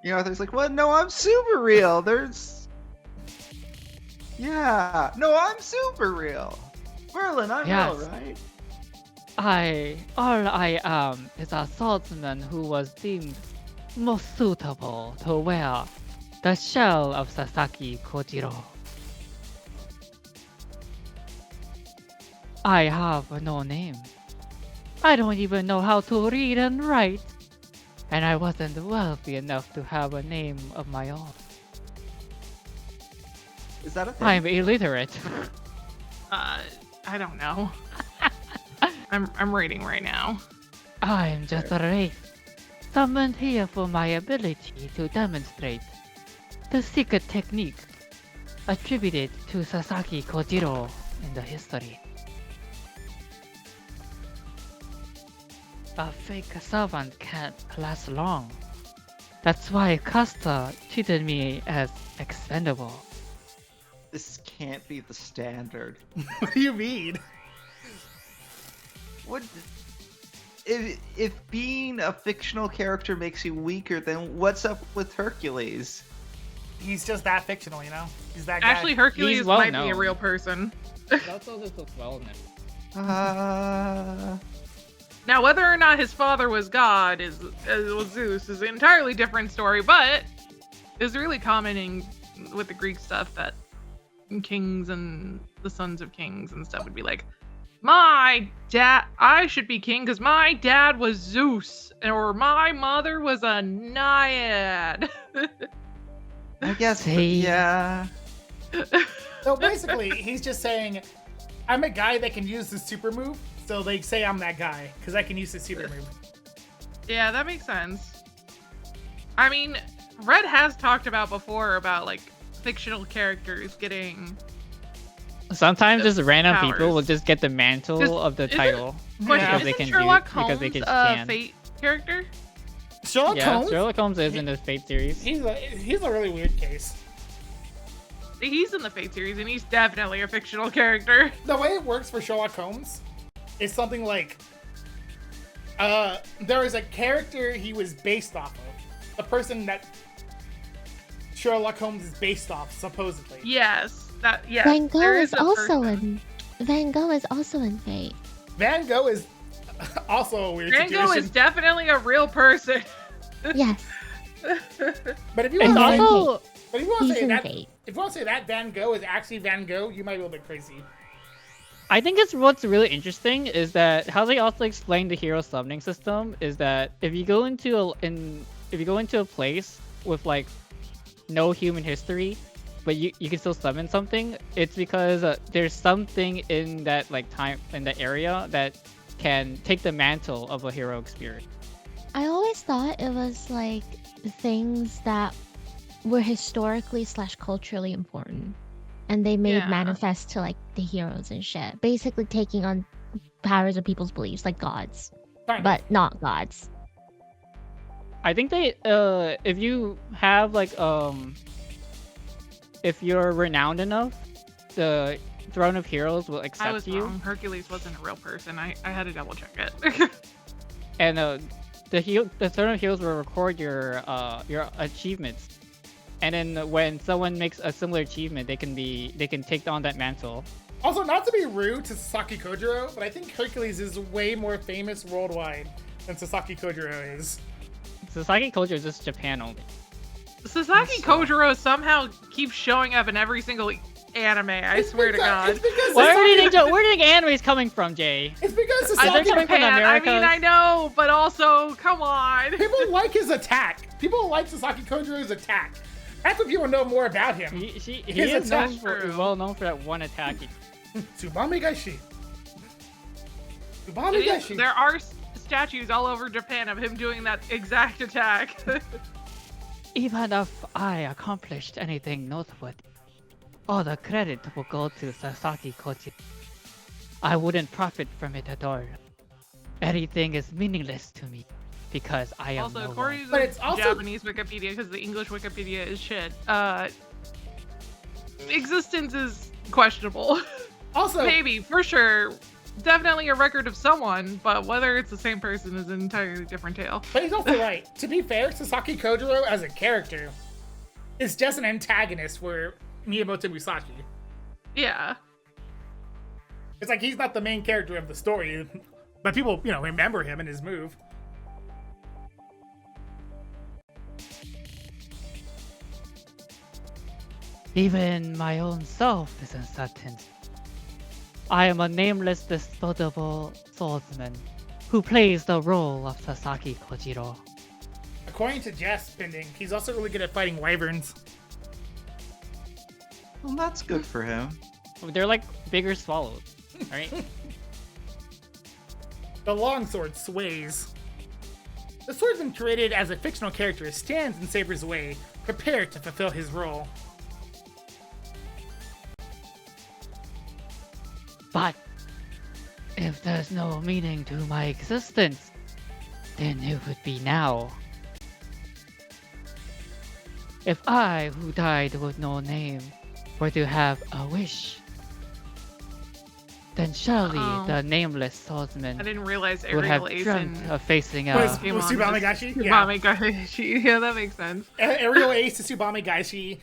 You know, there's like, what? No, I'm super real. There's... Yeah. No, I'm super real. Merlin, I'm Yes. real, right? All I am is a swordsman who was deemed most suitable to wear the shell of Sasaki Kojiro. I have no name. I don't even know how to read and write. And I wasn't wealthy enough to have a name of my own. Is that a thing? I'm illiterate. I don't know. I'm reading right now. I'm just a wraith, summoned here for my ability to demonstrate the secret technique attributed to Sasaki Kojiro in the history. A fake servant can't last long. That's why Custer treated me as expendable. This can't be the standard. What do you mean? What? If being a fictional character makes you weaker, then what's up with Hercules? He's just that fictional, you know? He's that guy. Actually, Hercules He's well might be a known. real person. Also, this was well known. Now, whether or not his father was God, was Zeus, is an entirely different story, but it's really common with the Greek stuff that kings and the sons of kings and stuff would be like, my dad, I should be king because my dad was Zeus, or my mother was a naiad. I guess, See? yeah. So basically, he's just saying, I'm a guy that can use the super move, so they say I'm that guy, because I can use the super move. Yeah, that makes sense. I mean, Red has talked about before about, like, fictional characters getting... Sometimes just random powers. people will just get the mantle of the isn't- title Question, because they isn't can Sherlock do Holmes because they can a can. Fate character? Sherlock Yeah, Holmes? Sherlock Holmes is in the Fate series. He's a really weird case. He's in the Fate series, and he's definitely a fictional character. The way it works for Sherlock Holmes is something like, there is a character he was based off of. The person that Sherlock Holmes is based off, supposedly. Yes, yes. Van Gogh there is a also person. Van Gogh is also in Fate. Van Gogh is also a weird Van Gogh situation. is definitely a real person. Yes, But if you It's want to also but if you want to he's say in that, Fate. if you want to say that Van Gogh is actually Van Gogh, you might be a little bit crazy. I think it's what's really interesting is that how they also explain the hero summoning system is that if you go into a place with like no human history, but you can still summon something, it's because there's something in that like time in the area that can take the mantle of a heroic spirit. I always thought it was like things that were historically / culturally important, and they made Yeah. manifest to like the heroes and shit. Basically, taking on powers of people's beliefs, like gods, Kind of. but not gods. I think they if you have like if you're renowned enough, the Throne of Heroes will I accept was you. wrong. Hercules wasn't a real person. I had to double check it. And the Throne of Heroes will record your achievements. And then when someone makes a similar achievement, they can take on that mantle. Also, not to be rude to Sasaki Kojiro, but I think Hercules is way more famous worldwide than Sasaki Kojiro is. Sasaki Kojiro is just Japan only. Sasaki Kojiro somehow keeps showing up in every single anime. I swear to God. It's because Where do you Sasaki, think where do you think anime is coming from, Jay? it's because They're Sasaki, coming from Japan. I America. mean, I know, but also, come on. people like his attack. People like Sasaki Kojiro's attack. That's what people know more about him. He His is known attack. for, well known for that one attack. Tsubame Gaishi. Tsubame Gaishi. There are statues all over Japan of him doing that exact attack. Even if I accomplished anything noteworthy, all the credit will go to Sasaki Kojiro. I wouldn't profit from it at all. Anything is meaningless to me because I am Also, no according one. to But the it's also- Japanese Wikipedia, because the English Wikipedia is shit, existence is questionable. Also, Maybe, for sure. Definitely a record of someone, but whether it's the same person is an entirely different tale. but he's also right. To be fair, Sasaki Kojiro as a character is just an antagonist for Miyamoto Musashi. Yeah. It's like he's not the main character of the story, but people, remember him and his move. Even my own self is uncertain. I am a nameless, disposable swordsman who plays the role of Sasaki Kojiro. According to JayKingPlays, he's also really good at fighting wyverns. Well, that's good for him. They're like bigger swallows, right? The longsword sways. The swordsman created as a fictional character stands in Saber's way, prepared to fulfill his role. But if there's no meaning to my existence, then it would be now. If I, who died with no name, were to have a wish, then surely the nameless swordsman I didn't realize would have Aerial Ace dreamt and of facing Was a... Tsubame Gaishi? Yeah. Tsubame Gaishi. Yeah, that makes sense. Aerial Ace to Tsubame Gaishi.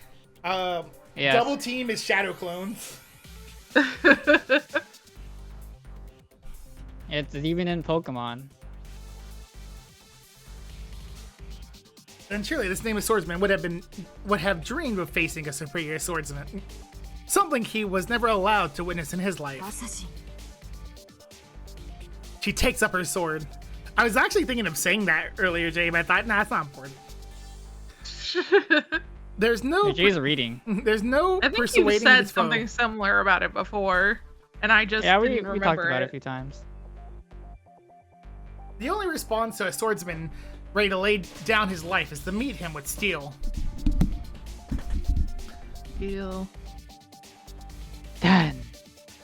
Yes. Double Team is Shadow Clones. It's even in Pokemon. And surely this nameless swordsman would have dreamed of facing a superior swordsman. Something he was never allowed to witness in his life. Asashi. She takes up her sword. I was actually thinking of saying that earlier, Jay, but I thought, nah, it's not important. There's no Jay's reading. there's no I think you've persuading said his foe. something similar about it before, and I just Yeah, we didn't remember talked about it a it. few times. The only response to a swordsman ready to lay down his life is to meet him with steel. Deal. Then,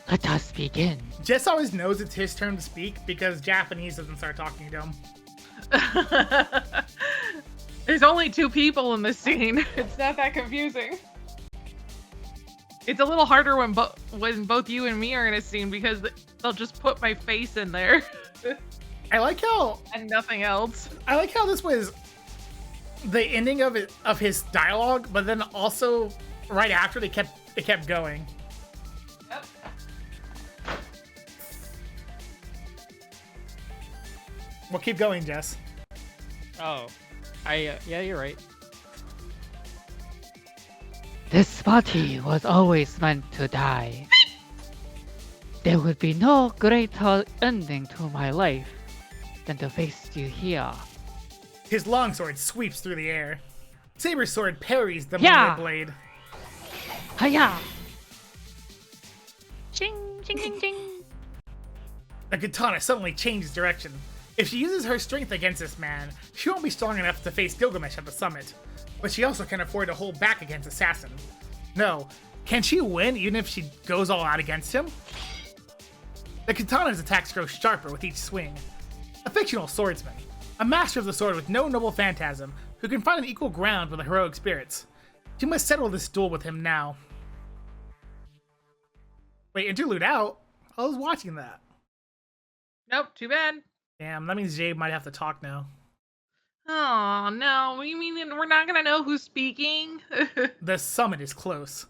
let us begin. Jess always knows it's his turn to speak because Japanese doesn't start talking to him. There's only 2 people in this scene. It's not that confusing. It's a little harder when both you and me are in a scene because they'll just put my face in there I like how and nothing else. this was the ending of his dialogue, but then also right after it kept going. Yep. Well, keep going, Jess. Oh, yeah, you're right. This body was always meant to die. There would be no greater ending to my life than to face you here. His longsword sweeps through the air. Saber's sword parries the Yeah. blade. Hiya! Ching, ching, ching, ching. The katana suddenly changes direction. If she uses her strength against this man, she won't be strong enough to face Gilgamesh at the summit. But she also can afford to hold back against Assassin. No, can she win even if she goes all out against him? The katana's attacks grow sharper with each swing. A fictional swordsman, a master of the sword with no noble phantasm, who can find an equal ground with the heroic spirits. She must settle this duel with him now. Wait, interlude out? I was watching that. Nope, too bad. Damn, that means Jay might have to talk now. Oh, no. You mean we're not going to know who's speaking? The summit is close.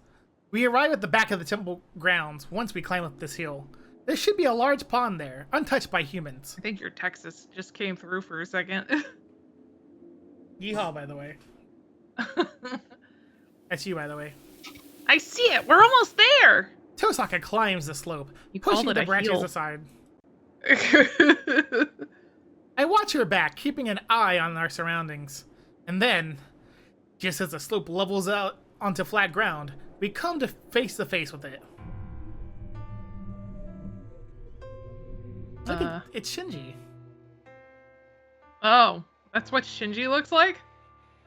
We arrive at the back of the temple grounds once we climb up this hill. There should be a large pond there, untouched by humans. I think your Texas just came through for a second. Yeehaw, by the way. That's you, by the way. I see it. We're almost there. Tosaka climbs the slope, You pushing called it the a branches heel. aside. I watch her back, keeping an eye on our surroundings. And then, just as the slope levels out onto flat ground, we come to face with it. Look at, it's Shinji. Oh, that's what Shinji looks like?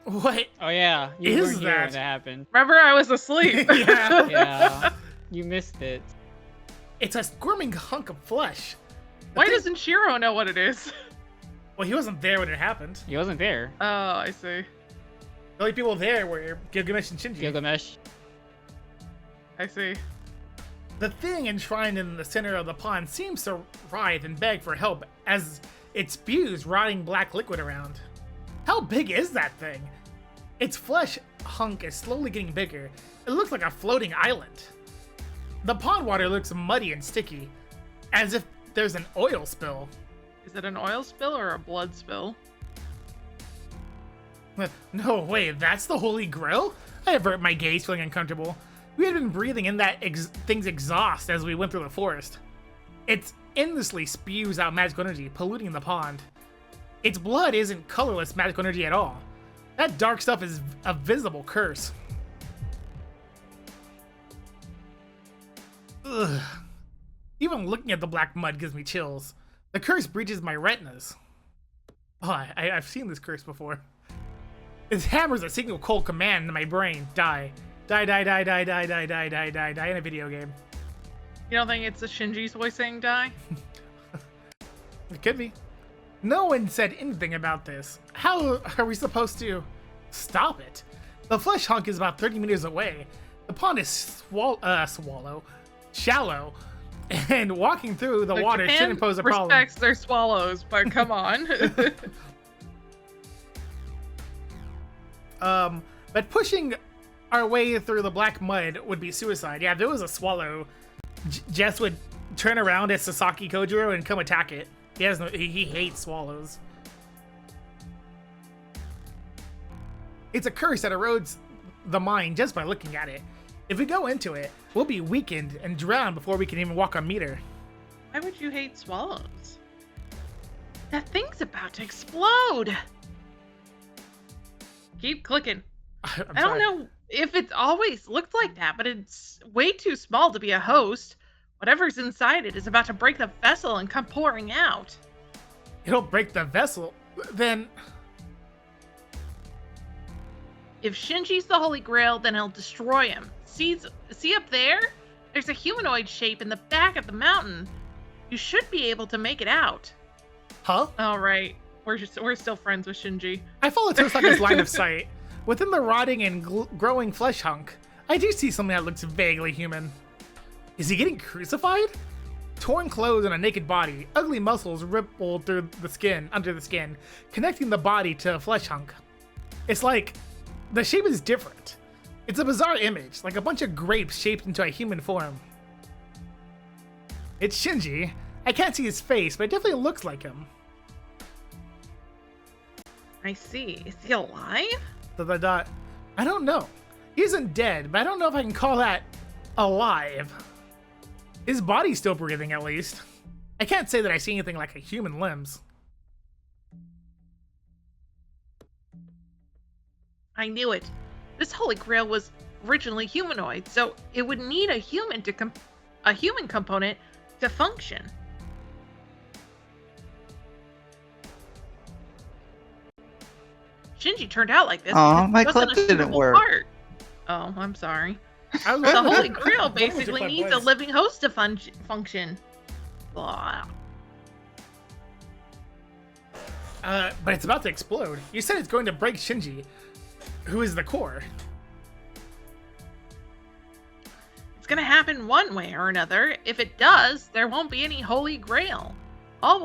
What? Oh yeah, you Is weren't here when that? that happened. Remember, I was asleep. Yeah. Yeah, you missed it. It's a squirming hunk of flesh. Why doesn't Shiro know what it is? Well, he wasn't there when it happened. He wasn't there. Oh, I see. The only people there were Gilgamesh and Shinji. Gilgamesh. I see. The thing enshrined in the center of the pond seems to writhe and beg for help as it spews rotting black liquid around. How big is that thing? Its flesh hunk is slowly getting bigger. It looks like a floating island. The pond water looks muddy and sticky, as if there's an oil spill. Is it an oil spill or a blood spill? No way, that's the Holy Grail? I avert my gaze, feeling uncomfortable. We had been breathing in that thing's exhaust as we went through the forest. It endlessly spews out magical energy, polluting the pond. Its blood isn't colorless magical energy at all. That dark stuff is a visible curse. Ugh. Even looking at the black mud gives me chills. The curse breaches my retinas. Oh, I've seen this curse before. It hammers a single cold command in my brain. Die. Die, die, die, die, die, die, die, die, die, die in a video game. You don't think it's a Shinji's voice saying die? It could be. No one said anything about this. How are we supposed to stop it? The flesh hunk is about 30 meters away. The pond is shallow, and walking through the water Japan shouldn't pose a problem. respects their swallows, but come on. But pushing our way through the black mud would be suicide. Yeah, if there was a swallow, Jess would turn around as Sasaki Kojiro and come attack it. He hates swallows. It's a curse that erodes the mind just by looking at it. If we go into it, we'll be weakened and drown before we can even walk a meter. Why would you hate swallows? That thing's about to explode. Keep clicking. I don't know if it's always looked like that, but it's way too small to be a host. Whatever's inside it is about to break the vessel and come pouring out. It'll break the vessel, then... If Shinji's the Holy Grail, then he'll destroy him. See up there? There's a humanoid shape in the back of the mountain. You should be able to make it out. Huh? All right. We're still friends with Shinji. I follow Tosaka's line of sight. Within the rotting and growing flesh hunk, I do see something that looks vaguely human. Is he getting crucified? Torn clothes and a naked body, ugly muscles ripple through the skin, under the skin, connecting the body to a flesh hunk. It's like, the shape is different. It's a bizarre image, like a bunch of grapes shaped into a human form. It's Shinji. I can't see his face, but it definitely looks like him. I see. Is he alive? I don't know. He isn't dead, but I don't know if I can call that alive. His body's still breathing, at least. I can't say that I see anything like a human limbs. I knew it. This Holy Grail was originally humanoid, so it would need a human component to function. Shinji turned out like this. Aw, because my he wasn't clip a didn't suitable work. part. Oh, I'm sorry. I was The wondering Holy what- Grail what would your basically plan needs a was? living host to function. Blah. But it's about to explode. You said it's going to break Shinji, who is the core. It's gonna happen one way or another. If it does, there won't be any Holy Grail. All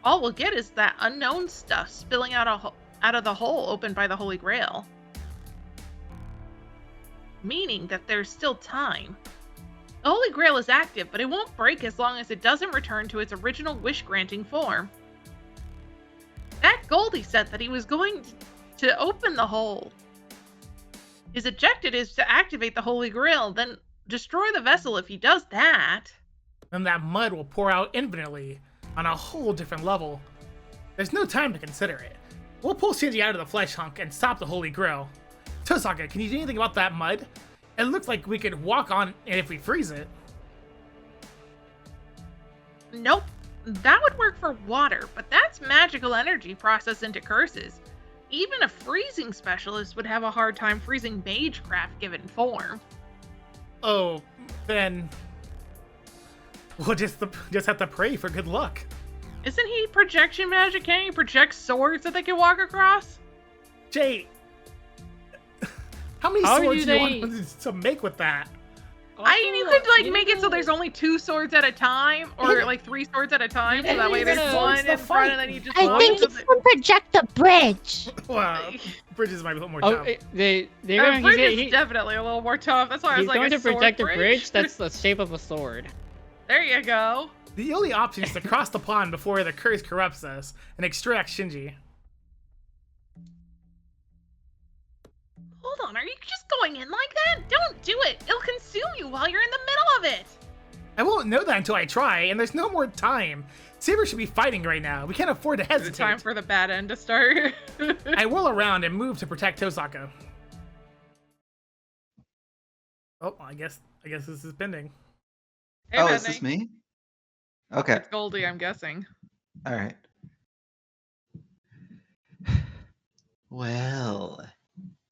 we'll get is that unknown stuff spilling out of the hole opened by the Holy Grail. Meaning that there's still time. The Holy Grail is active, but it won't break as long as it doesn't return to its original wish-granting form. That Goldie said that he was going to open the hole. His objective is to activate the Holy Grail, then destroy the vessel if he does that. Then that mud will pour out infinitely on a whole different level. There's no time to consider it. We'll pull Shinji out of the flesh hunk and stop the Holy Grail. Tosaka, can you do anything about that mud? It looks like we could walk on it if we freeze it. Nope. That would work for water, but that's magical energy processed into curses. Even a freezing specialist would have a hard time freezing magecraft given form. Oh, then we'll just have to pray for good luck. Isn't he projection magic? Can't he project swords that they can walk across? Jay, how many How swords do do you want to make with that? You could like make it so there's only 2 swords at a time, or like 3 swords at a time, so that way there's Swords one to in front fight. and then you just I walk think so he can project the bridge. Wow, bridges might be a little more Oh, tough. they're The going. bridge He's, is definitely a little more tough. That's why I was he's like, going to sword project a bridge that's the shape of a sword. There you go. The only option is to cross the pond before the curse corrupts us and extract Shinji. Hold on, are you just going in like that? Don't do it. It'll consume you while you're in the middle of it. I won't know that until I try, and there's no more time. Saber should be fighting right now. We can't afford to Is it hesitate. time for the bad end to start? I whirl around and move to protect Tosaka. Oh, I guess this is pending. Hey, Oh, Benny. is this me? Okay. It's Goldie, I'm guessing. All right. Well,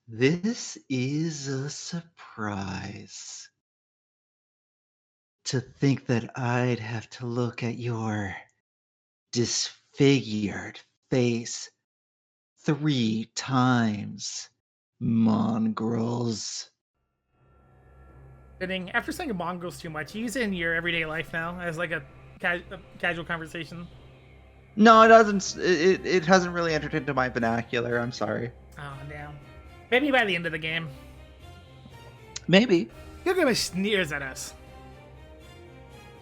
this is a surprise. To think that I'd have to look at your disfigured face 3 times, mongrels. Pending. After saying mongrels too much, you use it in your everyday life now as like a casual conversation. No, it doesn't. It hasn't really entered into my vernacular. I'm sorry. Oh, damn. Maybe by the end of the game. Maybe. Gilgamesh sneers at us.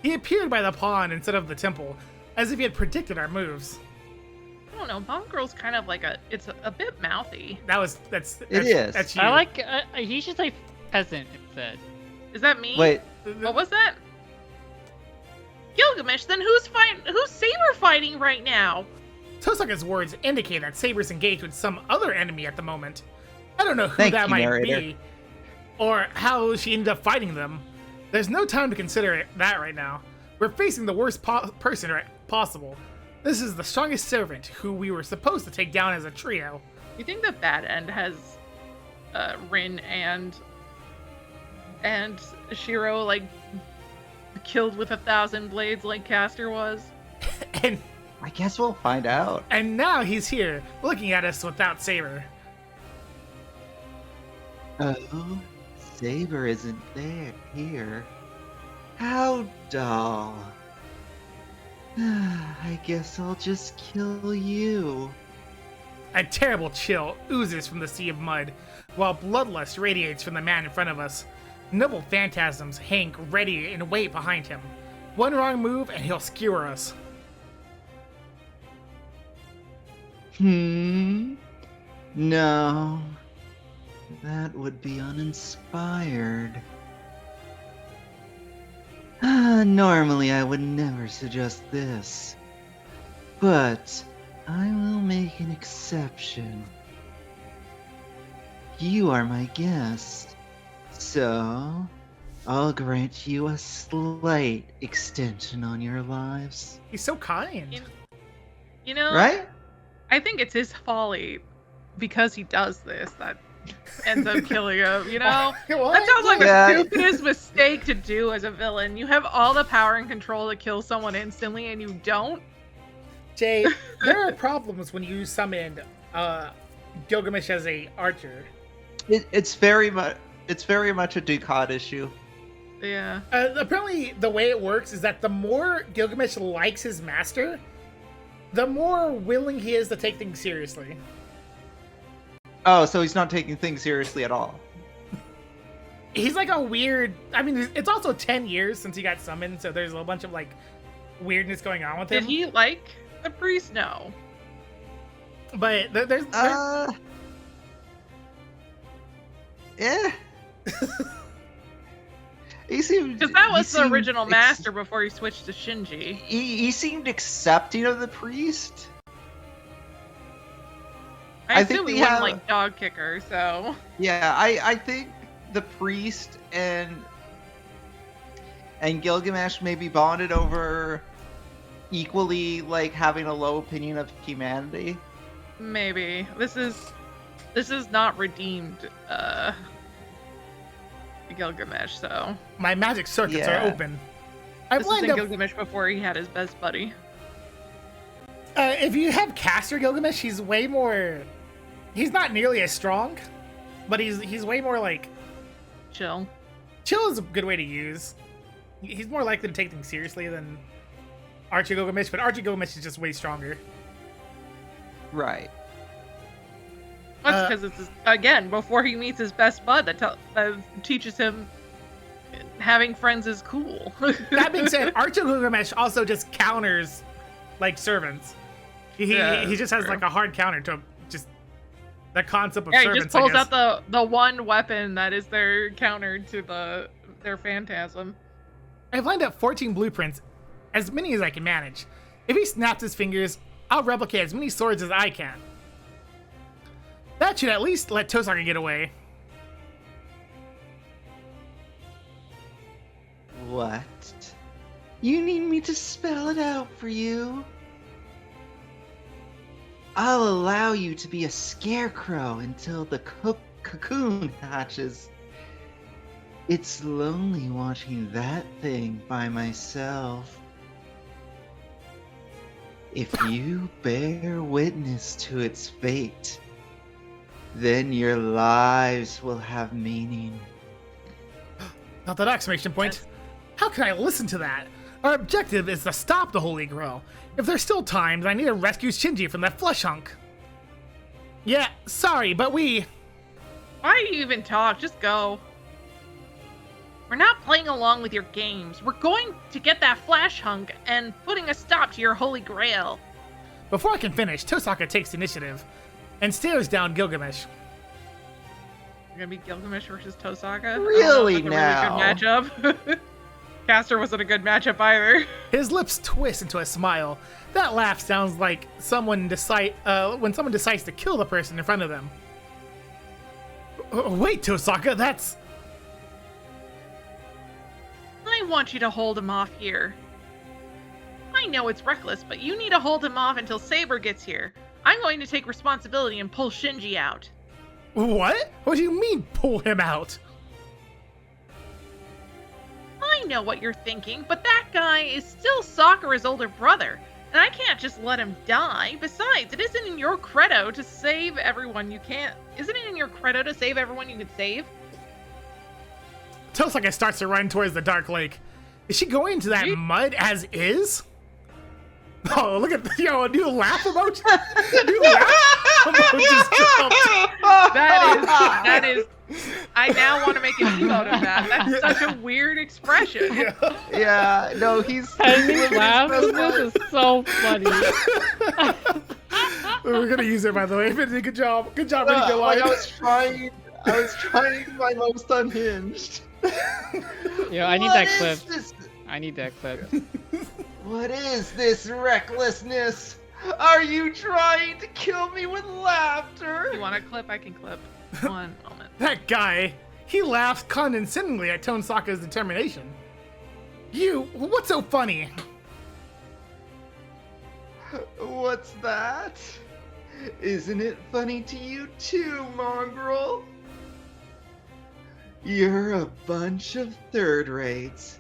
He appeared by the pond instead of the temple, as if he had predicted our moves. I don't know. Mongrel's kind of like it's a bit mouthy. That's It is. That's you. I like. He should say peasant instead. Is that me? Wait. What was that? Gilgamesh, then who's Saber fighting right now? Tosaka's words indicate that Saber's engaged with some other enemy at the moment. I don't know who Thank that you, might narrator. be, or how she ended up fighting them. There's no time to consider that right now. We're facing the worst person possible. This is the strongest servant who we were supposed to take down as a trio. You think the bad end has Rin and Shiro like killed with 1,000 blades like Castor was? And I guess we'll find out. now he's here, looking at us without Saber. Oh, Saber isn't here. How dull. I guess I'll just kill you. A terrible chill oozes from the sea of mud, while bloodlust radiates from the man in front of us. Noble phantasms hang ready and wait behind him. One wrong move and he'll skewer us. No. That would be uninspired. Normally I would never suggest this. But I will make an exception. You are my guest, so I'll grant you a slight extension on your lives. He's so kind. You know, Right? I think it's his folly because he does this that ends up killing him, you know? What? That sounds like Yeah. the stupidest mistake to do as a villain. You have all the power and control to kill someone instantly and you don't? Jay, there are problems when you summon Gilgamesh as a archer. It's very much a Dukat issue. Yeah. Apparently, the way it works is that the more Gilgamesh likes his master, the more willing he is to take things seriously. Oh, so he's not taking things seriously at all. He's like a weird. I mean, it's also 10 years since he got summoned, so there's a bunch of like weirdness going on with him. Did he like the priest? No. But there's. Yeah. He seemed. Because that was he the seemed original master before he switched to Shinji. He seemed accepting of the priest. I think assume he we wouldn't have- like dog kicker, so. Yeah, I think the priest and Gilgamesh may be bonded over equally like having a low opinion of humanity. Maybe. This is not redeemed Gilgamesh, so. My magic circuits Yeah. are open. I've This is lined in up. Gilgamesh before he had his best buddy. If you have Caster Gilgamesh, he's way more. He's not nearly as strong, but he's way more like. Chill. Chill is a good way to use. He's more likely to take things seriously than Archer Gilgamesh, but Archer Gilgamesh is just way stronger. Right. That's because it's, again, before he meets his best bud, that teaches him having friends is cool. That being said, Archer Gilgamesh also just counters like servants. He just has true. like a hard counter to just the concept of Yeah, he servants. just pulls I guess. out the one weapon that is their counter to their phantasm. I've lined up 14 blueprints, as many as I can manage. If he snaps his fingers, I'll replicate as many swords as I can. That should at least let Tosaka get away. What? You need me to spell it out for you? I'll allow you to be a scarecrow until the cocoon hatches. It's lonely watching that thing by myself. If you bear witness to its fate, then your lives will have meaning. Not that exclamation point. How can I listen to that? Our objective is to stop the Holy Grail. If there's still time, then I need to rescue Shinji from that flesh hunk. Yeah, sorry, but we... Why do you even talk? Just go. We're not playing along with your games. We're going to get that flash hunk and putting a stop to your holy grail. Before I can finish, Tosaka takes initiative and stares down Gilgamesh. You're gonna be Gilgamesh versus Tosaka? Really now? Really good matchup. Caster wasn't a good matchup either. His lips twist into a smile. That laugh sounds like when someone decides to kill the person in front of them. Wait, Tosaka, that's... I want you to hold him off here. I know it's reckless, but you need to hold him off until Saber gets here. I'm going to take responsibility and pull Shinji out. What? What do you mean, pull him out? I know what you're thinking, but that guy is still Sakura's older brother, and I can't just let him die. Besides, it isn't in your credo to save everyone you can't. Isn't it in your credo to save everyone you could save? Tosaka starts to run towards the dark lake. Is she going into that mud as is? Oh, look at a new laugh emoji. New laugh emoji just jumped. That is. I now want to make an emote of that. That's such a weird expression. Yeah, no, he's... Timing laugh of this is so funny. We're gonna use it, by the way. Good job. Good job reading your Like, line. I was trying my most unhinged. Yo, I need What that is clip. this? I need that clip. What is this recklessness? Are you trying to kill me with laughter? You want a clip? I can clip. One moment. That guy, he laughs condescendingly at Tosaka's determination. What's so funny? What's that? Isn't it funny to you too, mongrel? You're a bunch of third rates.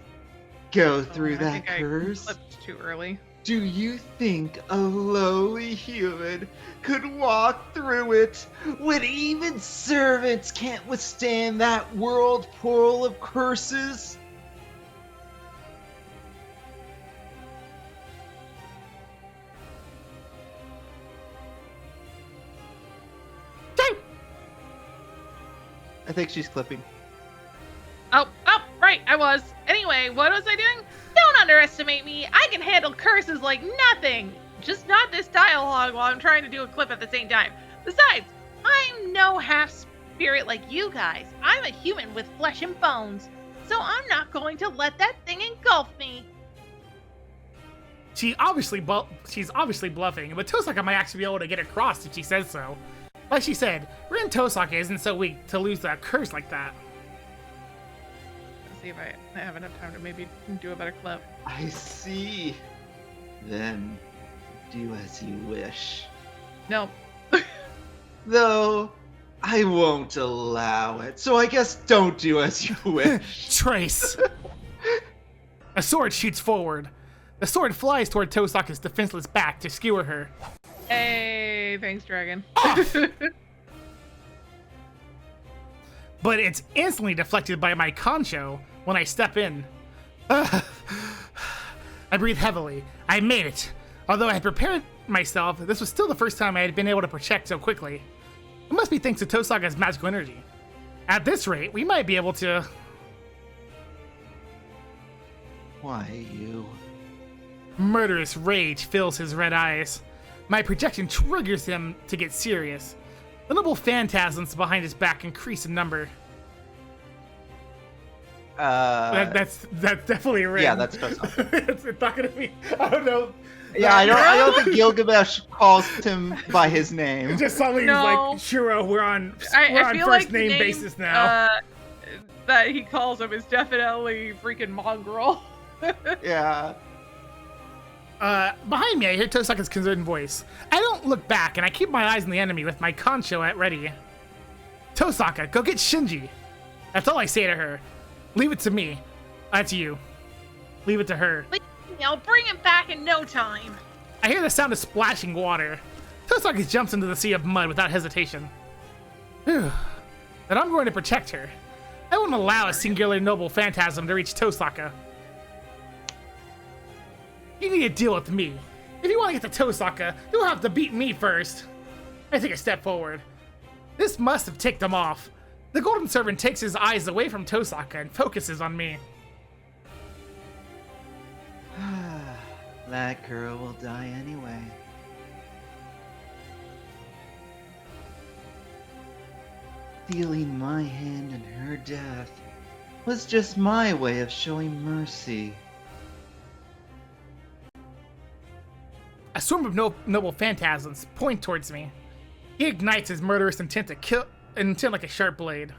Go through I that think I curse. clipped too early. Do you think a lowly human could walk through it when even servants can't withstand that whirlpool of curses? I think she's clipping. Oh, right, I was. Anyway, what was I doing? Don't underestimate me. I can handle curses like nothing. Just not this dialogue while I'm trying to do a clip at the same time. Besides, I'm no half spirit like you guys. I'm a human with flesh and bones. So I'm not going to let that thing engulf me. She's obviously bluffing, but Tosaka might actually be able to get across if she says so. Like she said, Rin Tosaka isn't so weak to lose that curse like that. Let's see if I have enough time to maybe do a better clip. I see. Then do as you wish. No. Though, I won't allow it, so I guess don't do as you wish. Trace! A sword shoots forward. The sword flies toward Tosaka's defenseless back to skewer her. Hey, thanks, Dragon. But it's instantly deflected by my concho when I step in. I breathe heavily. I made it. Although I had prepared myself, this was still the first time I had been able to project so quickly. It must be thanks to Tosaka's magical energy. At this rate, we might be able to... Why you? Murderous rage fills his red eyes. My projection triggers him to get serious. The noble phantasms behind his back increase in number. That's definitely a ring. Yeah, that's Tosaka. It's not gonna be. I don't know. Yeah, I don't think Gilgamesh calls him by his name. Just suddenly No. like, Shuro, we're on I feel first like the name basis now. That he calls him is definitely freaking mongrel. Yeah. Behind me, I hear Tosaka's concerned voice. I don't look back, and I keep my eyes on the enemy with my concho at ready. Tosaka, go get Shinji. That's all I say to her. Leave it to me. That's you. Leave it to her. I'll bring him back in no time. I hear the sound of splashing water. Tosaka jumps into the sea of mud without hesitation. Whew. Then I'm going to protect her. I won't allow a singular noble phantasm to reach Tosaka. You need to deal with me. If you want to get to Tosaka, you'll have to beat me first. I take a step forward. This must have ticked him off. The Golden Servant takes his eyes away from Tosaka and focuses on me. That girl will die anyway. Feeling my hand in her death was just my way of showing mercy. A swarm of noble phantasms point towards me. He ignites his murderous intent to kill, intent like a sharp blade.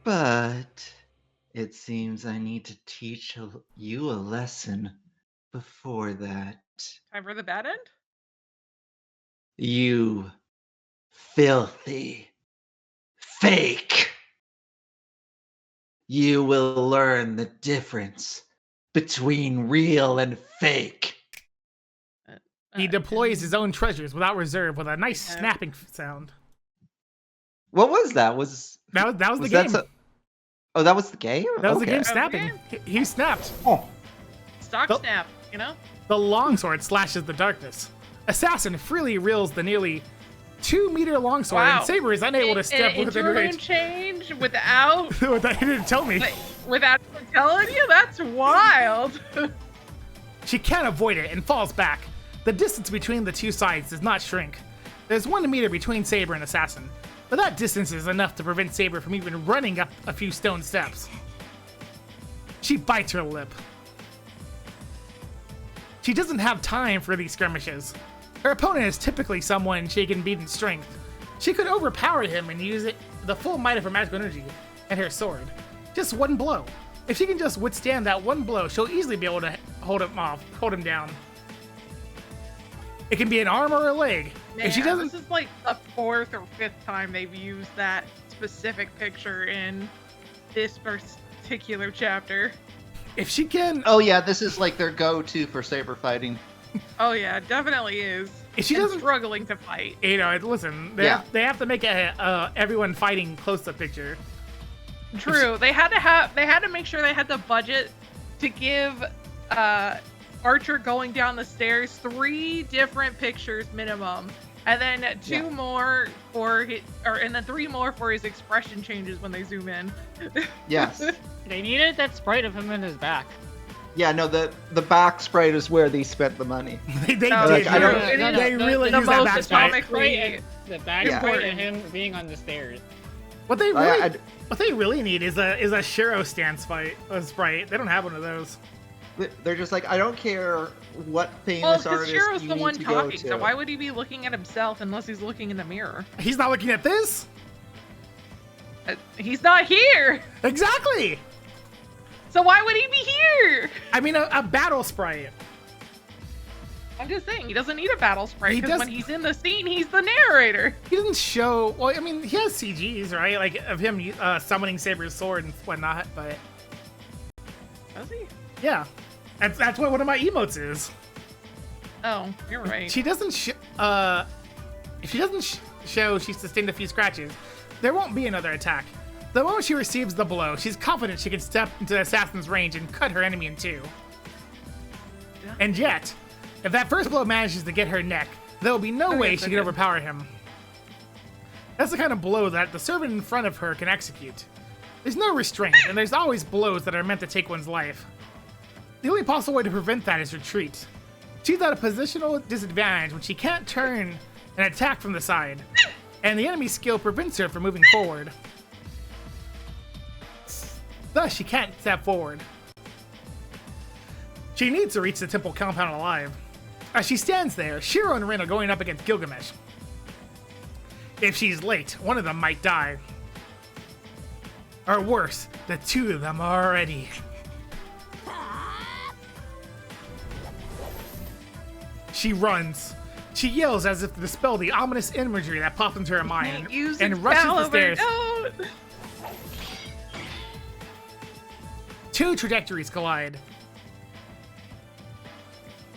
But it seems I need to teach you a lesson before that. Time for the bad end? You filthy fake. You will learn the difference between real and fake. He deploys his own treasures without reserve with a nice snapping sound. What was that? That was the that game. Oh, that was the game? That was the Okay. game snapping. He snapped. Oh. Stock The- snap, you know? The longsword slashes the darkness. Assassin freely wields the nearly 2-meter longsword, and Saber is unable to step within An range. change without That he didn't tell me. without telling you? That's wild. She can't avoid it and falls back. The distance between the two sides does not shrink. There's 1 meter between Saber and Assassin, but that distance is enough to prevent Saber from even running up a few stone steps. She bites her lip. She doesn't have time for these skirmishes. Her opponent is typically someone she can beat in strength. She could overpower him and use the full might of her magical energy and her sword. Just one blow. If she can just withstand that one blow, she'll easily be able to hold him down. It can be an arm or a leg. Man, If she doesn't, this is like the 4th or 5th time they've used that specific picture in this particular chapter. if she can, Oh yeah, this is like their go-to for saber fighting. Oh yeah, it definitely is. if she And doesn't, struggling to fight. you know, listen, they have to make a everyone fighting close-up picture. True. They had to make sure they had the budget to give Archer going down the stairs 3 different pictures minimum, and then 2 more for his, and then 3 more for his expression changes when they zoom in. Yes. They needed that sprite of him in his back. Yeah, no, the back sprite is where they spent the money. They Oh, did. I don't- It is They really the use that most back sprite. atomically. The back Yeah. sprite and him being on the stairs. What they really, I- what they really need is a Shiro stance sprite. They don't have one of those. They're just like, I don't care what famous Well, because artist Shiro's you the need one to go talking, to. so why would he be looking at himself unless he's looking in the mirror? He's not looking at this. He's not here! Exactly. So why would he be here? I mean, a battle sprite. I'm just saying, he doesn't need a battle sprite, He because does- when he's in the scene, he's the narrator. He doesn't show. Well, I mean, he has CGs, right? Like of him summoning Saber's sword and whatnot. But Does he? yeah, that's what one of my emotes is. Oh, you're right. She doesn't. If she doesn't show she sustained a few scratches, there won't be another attack. The moment she receives the blow, she's confident she can step into the assassin's range and cut her enemy in 2. Yeah. And yet, if that first blow manages to get her neck, there will be no way yes, she I can did. overpower him. That's the kind of blow that the servant in front of her can execute. There's no restraint, and there's always blows that are meant to take one's life. The only possible way to prevent that is retreat. She's at a positional disadvantage when she can't turn and attack from the side, and the enemy's skill prevents her from moving forward. Thus, she can't step forward. She needs to reach the temple compound alive. As she stands there, Shiro and Rin are going up against Gilgamesh. If she's late, one of them might die. Or worse, the 2 of them are already. She runs. She yells as if to dispel the ominous imagery that popped into her mind Use and rushes the Excalibur, stairs. don't! 2 trajectories collide.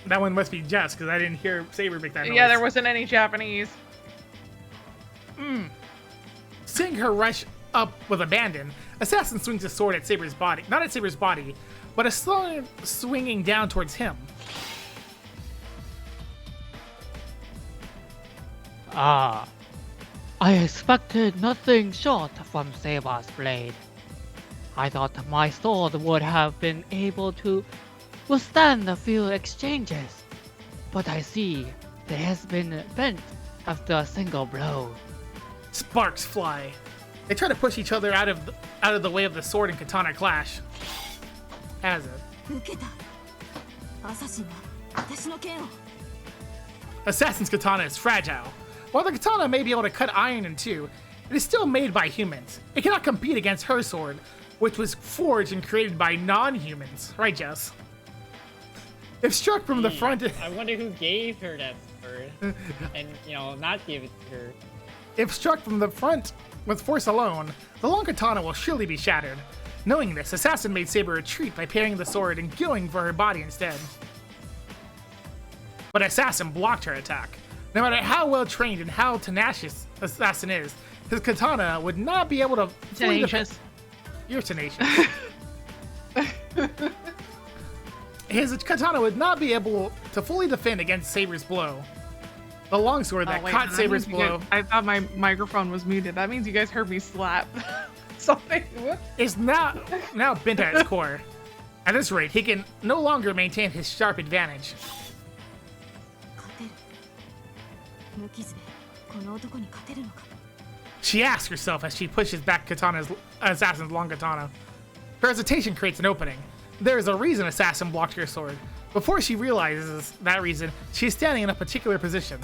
That one must be Jess, because I didn't hear Saber make that noise. Yeah, there wasn't any Japanese. Seeing her rush up with abandon, Assassin swings his sword at Saber's body. Not at Saber's body, but a sword swinging down towards him. Ah, I expected nothing short from Saber's blade. I thought my sword would have been able to withstand a few exchanges, but I see it has been bent after a single blow. Sparks fly. They try to push each other out of the way of the sword and katana clash. As it. 受けたアサシンが私の剣を Assassin's katana is fragile. While the katana may be able to cut iron in 2, it is still made by humans. It cannot compete against her sword, which was forged and created by non-humans. Right, Jess? If struck from the front... I wonder who gave her that sword, and not give it to her. If struck from the front with force alone, the long katana will surely be shattered. Knowing this, Assassin made Saber retreat by parrying the sword and going for her body instead. But Assassin blocked her attack. No matter how well trained and how tenacious Assassin is, his katana would not be able to fully defend. Tenacious. You're tenacious. His katana would not be able to fully defend against Saber's blow. The longsword that wait, caught that Saber's means you blow guys- I thought my microphone was muted. That means you guys heard me slap something. What? is now bent at its core. At this rate, he can no longer maintain his sharp advantage. 勝てる無傷でこの男に勝てるのか She asks herself as she pushes back Assassin's long katana. Her hesitation creates an opening. There is a reason Assassin blocked her sword. Before she realizes that reason, she is standing in a particular position.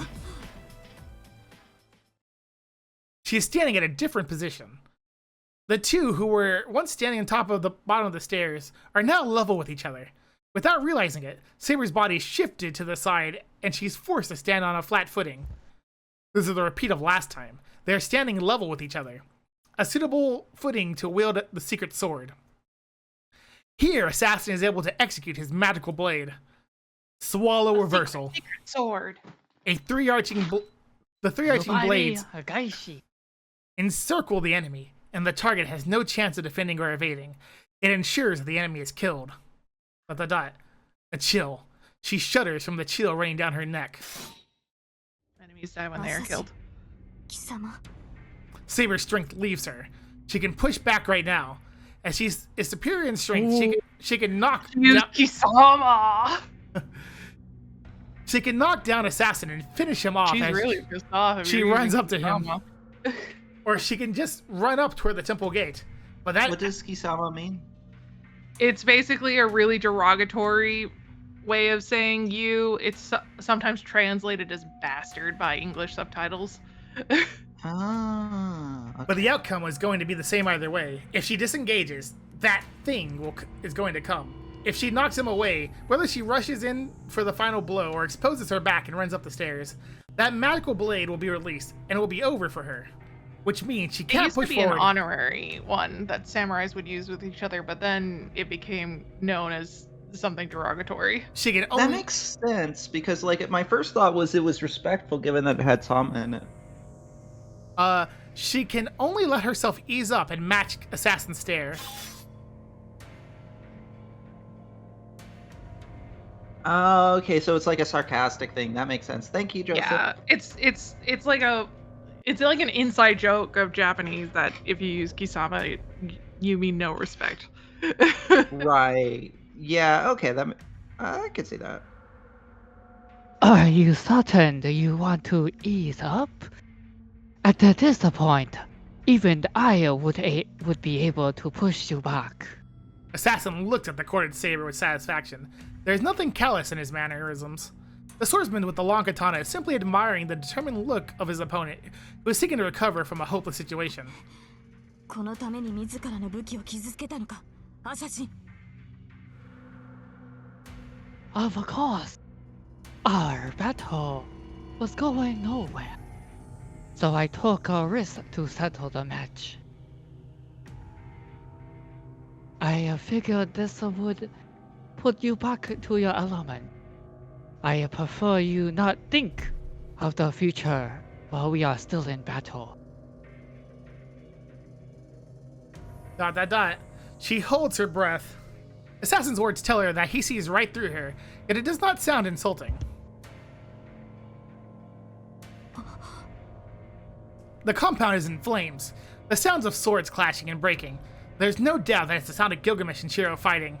She is standing at a different position. The 2 who were once standing on top of the bottom of the stairs are now level with each other. Without realizing it, Saber's body shifted to the side and she's forced to stand on a flat footing. This is a repeat of last time. They are standing level with each other, a suitable footing to wield the secret sword. Here, Assassin is able to execute his magical blade. Swallow reversal. Secret sword. The three arching blades Gaishi. encircle the enemy, and the target has no chance of defending or evading. It ensures that the enemy is killed. A chill. She shudders from the chill running down her neck. Enemies die when they are killed. 貴様 Saber's strength leaves her. She can push back right now. As is superior in strength, she can knock Use down, Kisama. she can knock down Assassin and finish him off. She's as really pissed off. if she you're runs using up to him. Kisama. Or she can just run up toward the temple gate. But that What does Kisama mean? It's basically a really derogatory way of saying you. It's sometimes translated as bastard by English subtitles. Ah. But the outcome was going to be the same either way. If she disengages, that thing is going to come. If she knocks him away, whether she rushes in for the final blow or exposes her back and runs up the stairs, that magical blade will be released and it will be over for her. Which means she It can't used to push be forward. an honorary one that samurais would use with each other, but then it became known as something derogatory. She can That only makes sense because, like, my first thought was it was respectful given that it had Tama in it. she can only let herself ease up and match Assassin's stare. Oh, okay, so it's like a sarcastic thing. That makes sense. Thank you, Joseph. Yeah, it's like an inside joke of Japanese that if you use Kisama, you mean no respect. Right. Yeah. Okay. I could see that. Are you certain that you want to ease up? At this point, even I would be able to push you back. Assassin looked at the corded saber with satisfaction. There's nothing callous in his mannerisms. The swordsman with the long katana is simply admiring the determined look of his opponent, who is seeking to recover from a hopeless situation. このために自らの武器を傷つけたのかアサシン Of course, our battle was going nowhere, so I took a risk to settle the match. I figured this would put you back to your element. I prefer you not think of the future while we are still in battle. ... She holds her breath. Assassin's words tell her that he sees right through her, yet it does not sound insulting. The compound is in flames, the sounds of swords clashing and breaking. There's no doubt that it's the sound of Gilgamesh and Shiro fighting.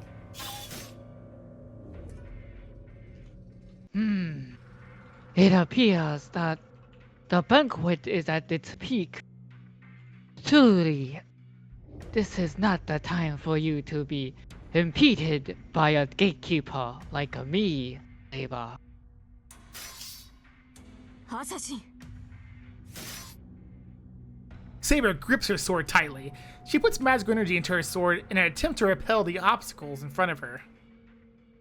It appears that the banquet is at its peak. Truly, this is not the time for you to be impeded by a gatekeeper like me, Saber. アサシン Saber grips her sword tightly. She puts magical energy into her sword in an attempt to repel the obstacles in front of her.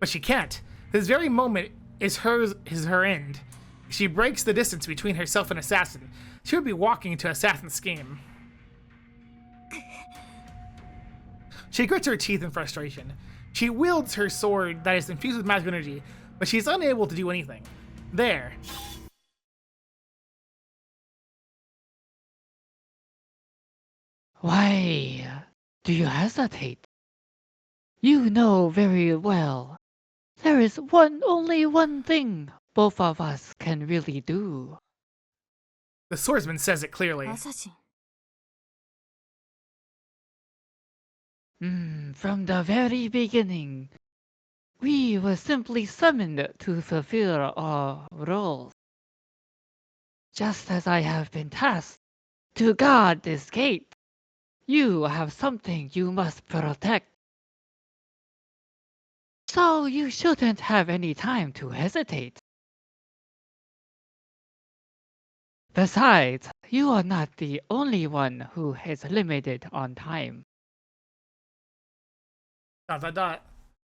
But she can't. This very moment is her end. If she breaks the distance between herself and Assassin, she would be walking into Assassin's scheme. She grits her teeth in frustration. She wields her sword that is infused with magical energy, but she is unable to do anything. There. Why do you hesitate? You know very well there is only one thing both of us can really do. The swordsman says it clearly. アサシン From the very beginning, we were simply summoned to fulfill our roles. Just as I have been tasked to guard this gate, you have something you must protect. So you shouldn't have any time to hesitate. Besides, you are not the only one who is limited on time. ...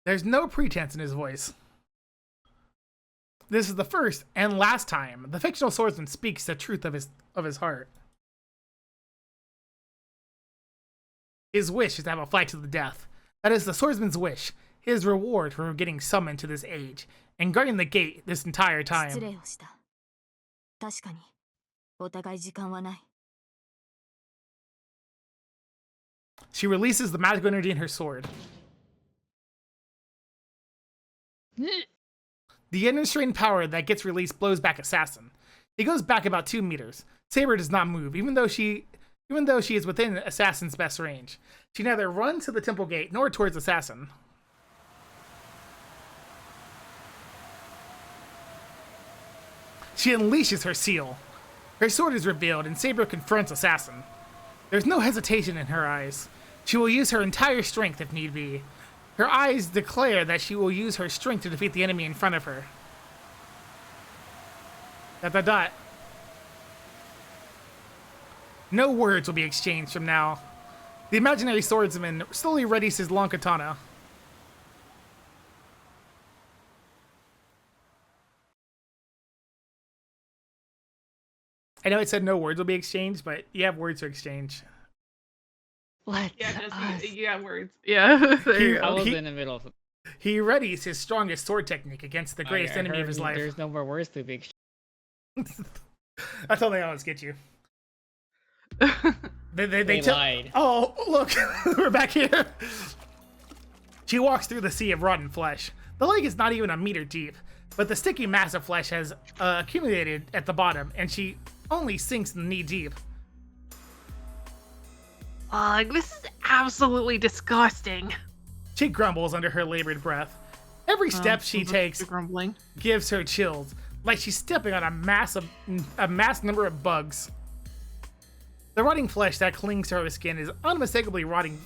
There's no pretense in his voice. this is the first and last time the fictional swordsman speaks the truth of his heart. His wish is to have a fight to the death. That is the swordsman's wish, his reward for getting summoned to this age and guarding the gate this entire 失 time. 礼をした。確かに、お互い時間はない。 She releases the magical energy in her sword. The unrestrained power that gets released blows back Assassin. He goes back about 2 meters. Saber does not move, even though she is within Assassin's best range. She neither runs to the temple gate nor towards Assassin. She unleashes her seal. Her sword is revealed and Saber confronts Assassin. There's no hesitation in her eyes. She will use her entire strength if need be. Her eyes declare that she will use her strength to defeat the enemy in front of her. ... No words will be exchanged from now. The imaginary swordsman slowly readies his long katana. I know it said no words will be exchanged, but you have words to exchange. Let Yeah, words. Yeah. There you I go. was in the middle of it. He readies his strongest sword technique against the greatest I enemy of heard his life. There's no more words to be exchanged. That's how they always get you. They lied. Oh, look, we're back here. She walks through the sea of rotten flesh. The lake is not even a meter deep, but the sticky mass of flesh has accumulated at the bottom, and she only sinks knee deep. This is absolutely disgusting. She grumbles under her labored breath. Every step she takes Grumbling. gives her chills, like she's stepping on a mass number of bugs. The rotting flesh that clings to her skin is unmistakably rotting.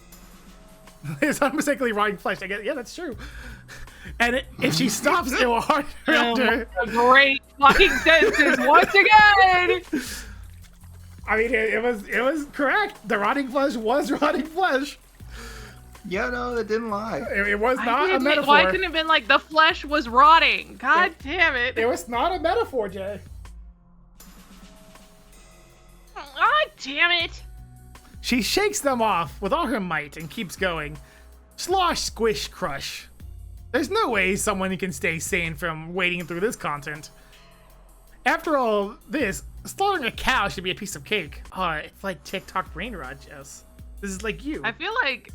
It's unmistakably rotting flesh. I guess, yeah, that's true. And if she stops, it will hurt her under. Great fucking sentences once again. I mean, it was correct. The rotting flesh was rotting flesh. Yeah, no, that didn't lie. It was not a metaphor. Why couldn't it have been like the flesh was rotting? God damn it. It was not a metaphor, Jay. God damn it. She shakes them off with all her might and keeps going. Slosh, squish, crush. There's no way someone can stay sane from wading through this content. After all this, slaughtering a cow should be a piece of cake. It's like TikTok brain rot, Jess. This is like you. I feel like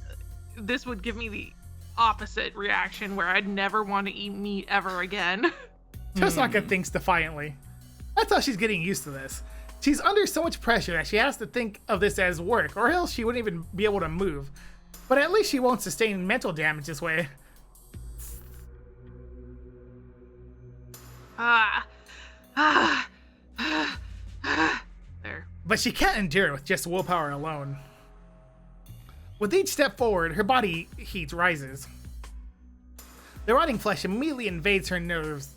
this would give me the opposite reaction where I'd never want to eat meat ever again. Tosaka thinks defiantly. That's how she's getting used to this. She's under so much pressure that she has to think of this as work, or else she wouldn't even be able to move. But at least she won't sustain mental damage this way. There. But she can't endure it with just willpower alone. With each step forward, her body heat rises. The rotting flesh immediately invades her nerves.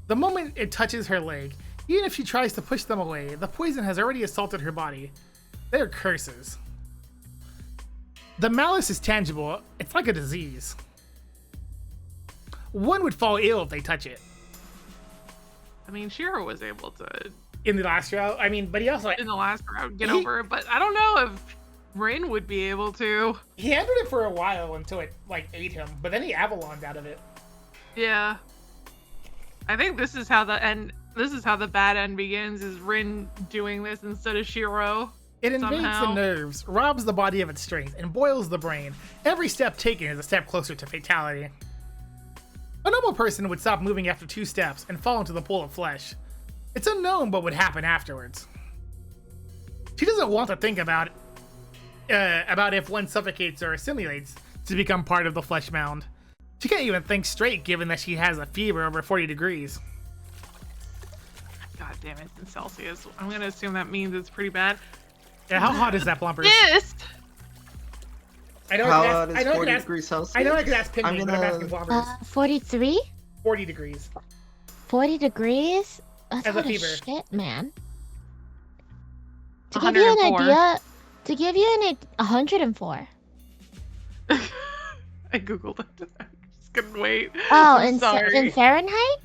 The moment it touches her leg, even if she tries to push them away, the poison has already assaulted her body. They are curses. The malice is tangible. It's like a disease. One would fall ill if they touch it. I mean, Shiro was able to, In the last round, I mean, but he also in the last round, get over it, but I don't know if Rin would be able to. he handled it for a while until it like ate him, but then he avaloned out of it. Yeah. I think this is how the end. This is how the bad end begins. Is Rin doing this instead of Shiro? It invades Somehow. the nerves, robs the body of its strength, and boils the brain. Every step taken is a step closer to fatality. A normal person would stop moving after 2 steps and fall into the pool of flesh. It's unknown what would happen afterwards. She doesn't want to think about if one suffocates or assimilates to become part of the flesh mound. She can't even think straight given that she has a fever over 40 degrees. God damn it, it's in Celsius. I'm gonna assume that means it's pretty bad. Yeah, how hot is that, Plompers? This. I know How I hot can is ask, 40 degrees Celsius? I know I can ask Pinwin, I'm but I'm gonna- asking Plompers. 43? 40 degrees. 40 degrees? That's As a hot as fever. shit, man. To give you an 104. idea, 104. I googled it. I just couldn't wait. Oh, I'm in sorry. Fahrenheit?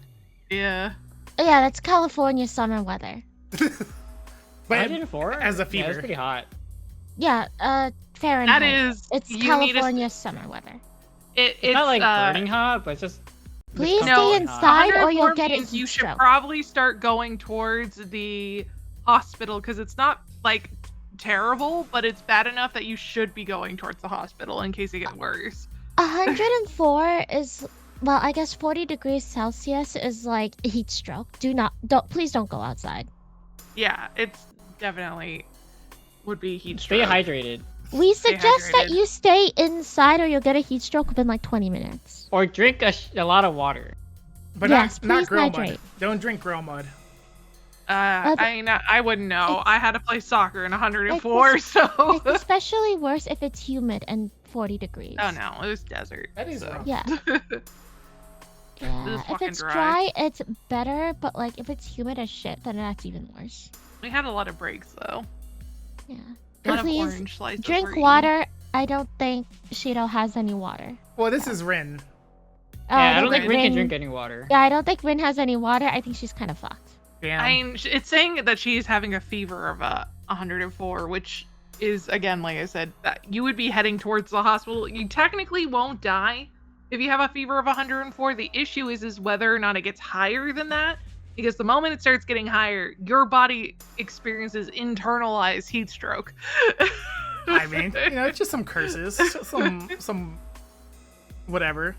Yeah. Oh, yeah, that's California summer weather. But 104? as a Yeah, fever. it's pretty hot. Yeah, Fahrenheit. That is. It's you need to California summer weather. It's not like burning hot, but it's just. Please disgusting stay hot. inside or you'll 104 get a means heat you should stroke. probably start going towards the hospital because it's not like terrible, but it's bad enough that you should be going towards the hospital in case it gets worse. 104 is, well, I guess 40 degrees Celsius is like a heat stroke. Please don't go outside. Yeah, it's definitely would be heat Stay stroke. hydrated. We suggest that hydrated. you stay inside or you'll get a heat stroke within like 20 minutes. Or drink a lot of water. But Yes, not please grill mud. hydrate. Don't drink grill mud. I wouldn't know. it's- I had to play soccer in 104, so. It's especially worse if it's humid and 40 degrees. Oh no, it was desert. That is so. rough. Yeah. Yeah. is If fucking it's dry. dry, it's better, but like if it's humid as shit, then that's even worse. We had a lot of breaks though. Yeah. A lot of Please orange slices. drink were eaten. water. I don't think Shido has any water. Well, this is Rin. Yeah, I don't think Rin- Rin can drink any water. Yeah, I don't think Rin has any water. I think she's kind of fucked. Damn. I mean, it's saying that she's having a fever of 104, which is again, like I said, that you would be heading towards the hospital. You technically won't die if you have a fever of 104. The issue is whether or not it gets higher than that. Because the moment it starts getting higher, your body experiences internalized heat stroke. I mean, it's just some curses. It's just some whatever.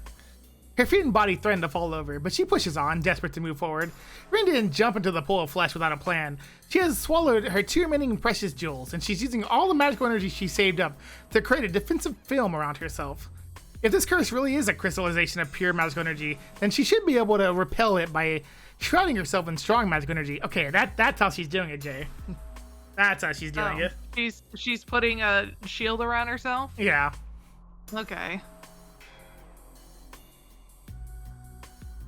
Her feet and body threaten to fall over, but she pushes on, desperate to move forward. Rin didn't jump into the pool of flesh without a plan. She has swallowed her 2 remaining precious jewels, and she's using all the magical energy she saved up to create a defensive film around herself. If this curse really is a crystallization of pure magical energy, then she should be able to repel it by shrouding herself in strong magical energy. Okay, that's how she's doing it, Jay. That's how she's doing it. She's putting a shield around herself. Yeah. Okay.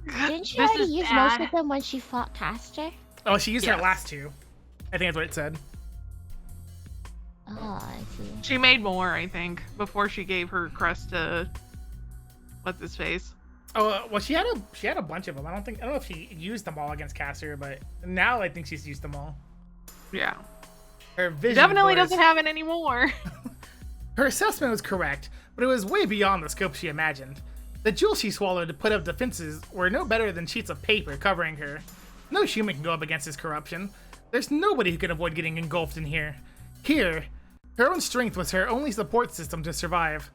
Didn't she This already is use bad. most of them when she fought Caster? Oh, she used her Yes. last 2. I think that's what it said. Oh, I see. She made more, I think, before she gave her crest to what's his face. Oh, well, she had a bunch of them. I don't know if she used them all against Caster, but now I think she's used them all. Yeah. Her vision Definitely was- doesn't have it anymore. Her assessment was correct, but it was way beyond the scope she imagined. The jewels she swallowed to put up defenses were no better than sheets of paper covering her. No human can go up against this corruption. There's nobody who can avoid getting engulfed in here. Here, her own strength was her only support system to survive.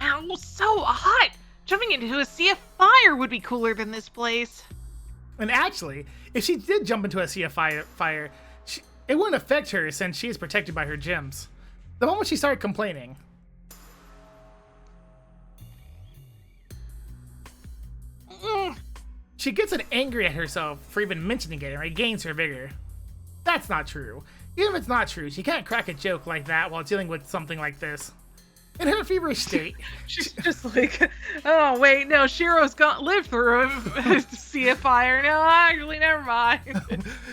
Ow, so hot! Jumping into a sea of fire would be cooler than this place. And actually, if she did jump into a sea of fire, it wouldn't affect her since she is protected by her gems. The moment she started complaining, she gets angry at herself for even mentioning it and regains her vigor. That's not true. Even if it's not true, she can't crack a joke like that while dealing with something like this. In her feverish state, She's just like, oh wait, no, Shiro's lived through a sea of fire. No, actually, never mind.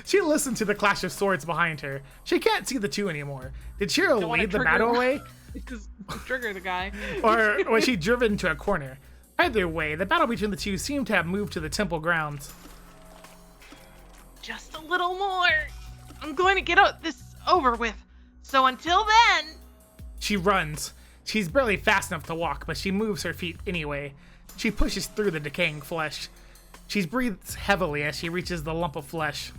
she listened to the clash of swords behind her. She can't see the two anymore. Did Shiro Don't wanna lead the trigger- battle away? Just trigger the guy. Or was she driven into a corner? Either way, the battle between the two seemed to have moved to the temple grounds. Just a little more. I'm going to get this over with. So until then, She runs. She's barely fast enough to walk, but she moves her feet anyway. She pushes through the decaying flesh. She breathes heavily as she reaches the lump of flesh.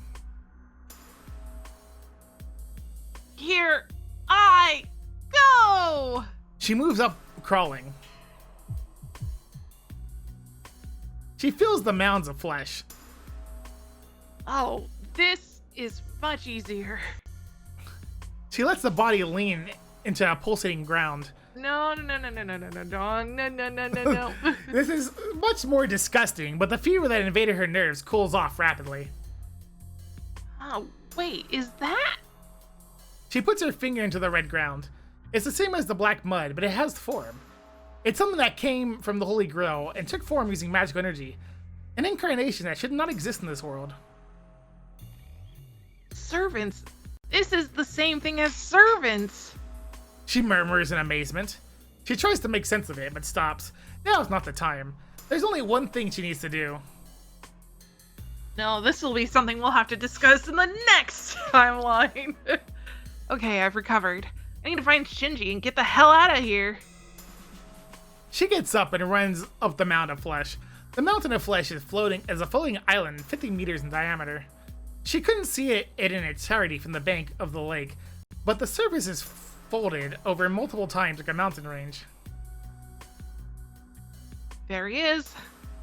here I go. She moves up, crawling. She feels the mounds of flesh. Oh, this is much easier. She lets the body lean into a pulsating ground. No. This is much more disgusting, but the fever that invaded her nerves cools off rapidly. Oh, wait, is that? She puts her finger into the red ground. It's the same as the black mud, but it has form. It's something that came from the Holy Grail and took form using magical energy. An incarnation that should not exist in this world. Servants? This is the same thing as servants. She murmurs in amazement. She tries to make sense of it, but stops. Now is not the time. There's only one thing she needs to do. No, this will be something we'll have to discuss in the next timeline. Okay, I've recovered. I need to find Shinji and get the hell out of here. She gets up and runs up the mountain of flesh. The mountain of flesh is a floating island 50 meters in diameter. She couldn't see it in its entirety from the bank of the lake, but the surface is folded over multiple times like a mountain range. There he is.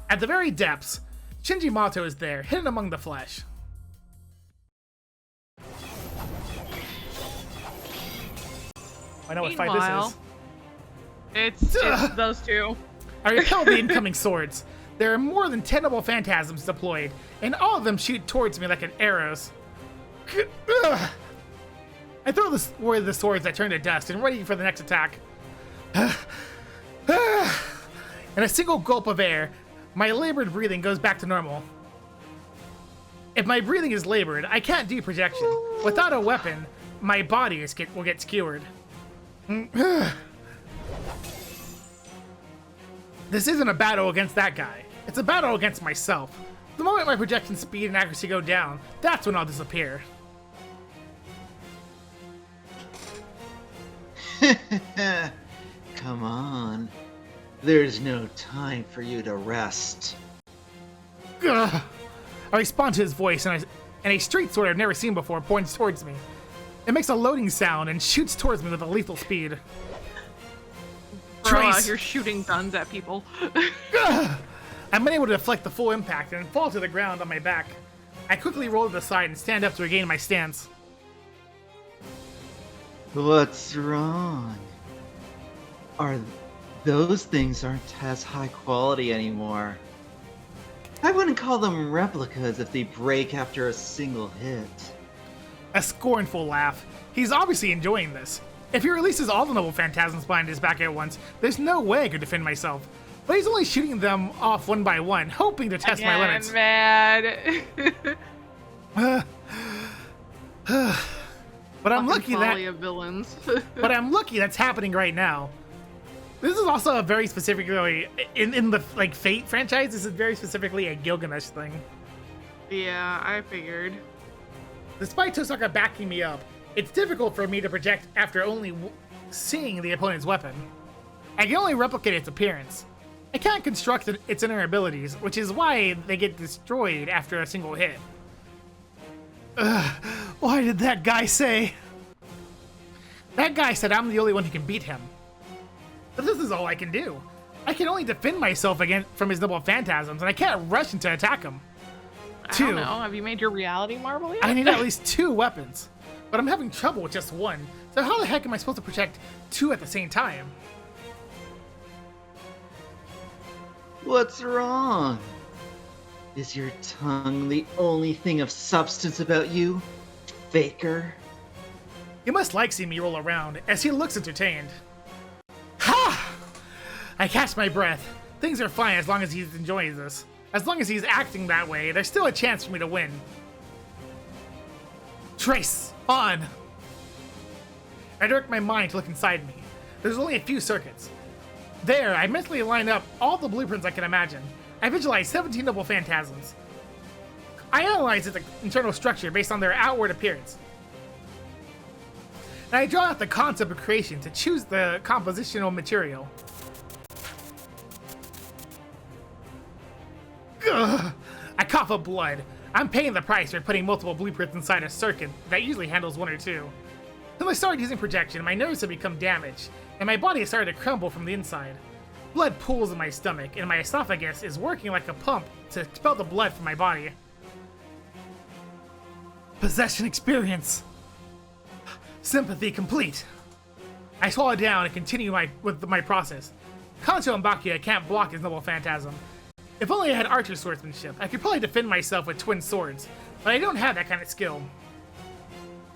At the very depths, Shinji Mato is there, hidden among the flesh. I know what fight Meanwhile, this is. It's those two. I repel the incoming swords. There are more than 10 noble phantasms deployed, and all of them shoot towards me like an arrows. I throw away the swords that turn to dust and ready for the next attack. In a single gulp of air, my labored breathing goes back to normal. If my breathing is labored, I can't do projection. Without a weapon, my body will get skewered. This isn't a battle against that guy. It's a battle against myself. The moment my projection speed and accuracy go down, that's when I'll disappear. Come on. There's no time for you to rest. Ugh. I respond to his voice, and a straight sword I've never seen before points towards me. It makes a loading sound and shoots towards me with a lethal speed. Trace! You're shooting guns at people. I'm unable to deflect the full impact and fall to the ground on my back. I quickly roll to the side and stand up to regain my stance. What's wrong? Those things aren't as high quality anymore. I wouldn't call them replicas if they break after a single hit. A scornful laugh. He's obviously enjoying this. If he releases all the noble phantasms behind his back at once, there's no way I could defend myself. But he's only shooting them off one by one, hoping to test my limits. Mad. But I'm lucky folly of villains. But I'm lucky that's happening right now. This is also a very specifically in the Fate franchise. This is very specifically a Gilgamesh thing. Yeah, I figured. Despite Tosaka backing me up, it's difficult for me to project after only seeing the opponent's weapon. I can only replicate its appearance. I can't construct its inner abilities, which is why they get destroyed after a single hit. Why did that guy say? That guy said I'm the only one who can beat him. But this is all I can do. I can only defend myself from his noble phantasms, and I can't rush into attack him. I don't know. Have you made your reality marble yet? I need at least 2 weapons, but I'm having trouble with just one. So how the heck am I supposed to protect 2 at the same time? What's wrong? Is your tongue the only thing of substance about you, faker? He must like seeing me roll around, as he looks entertained. Ha! I catch my breath. Things are fine as long as he's enjoying this. As long as he's acting that way, there's still a chance for me to win. Trace, on! I direct my mind to look inside me. There's only a few circuits. There, I mentally line up all the blueprints I can imagine. I visualize 17 noble phantasms. I analyze the internal structure based on their outward appearance. And I draw out the concept of creation to choose the compositional material. Ugh. I cough up blood. I'm paying the price for putting multiple blueprints inside a circuit that usually handles 1 or 2. Since I started using projection, my nerves have become damaged, and my body has started to crumble from the inside. Blood pools in my stomach, and my esophagus is working like a pump to expel the blood from my body. Possession experience. Sympathy complete. I swallow down and continue with my process. Kancho and Bakuya can't block his noble phantasm. If only I had archer swordsmanship, I could probably defend myself with twin swords, but I don't have that kind of skill.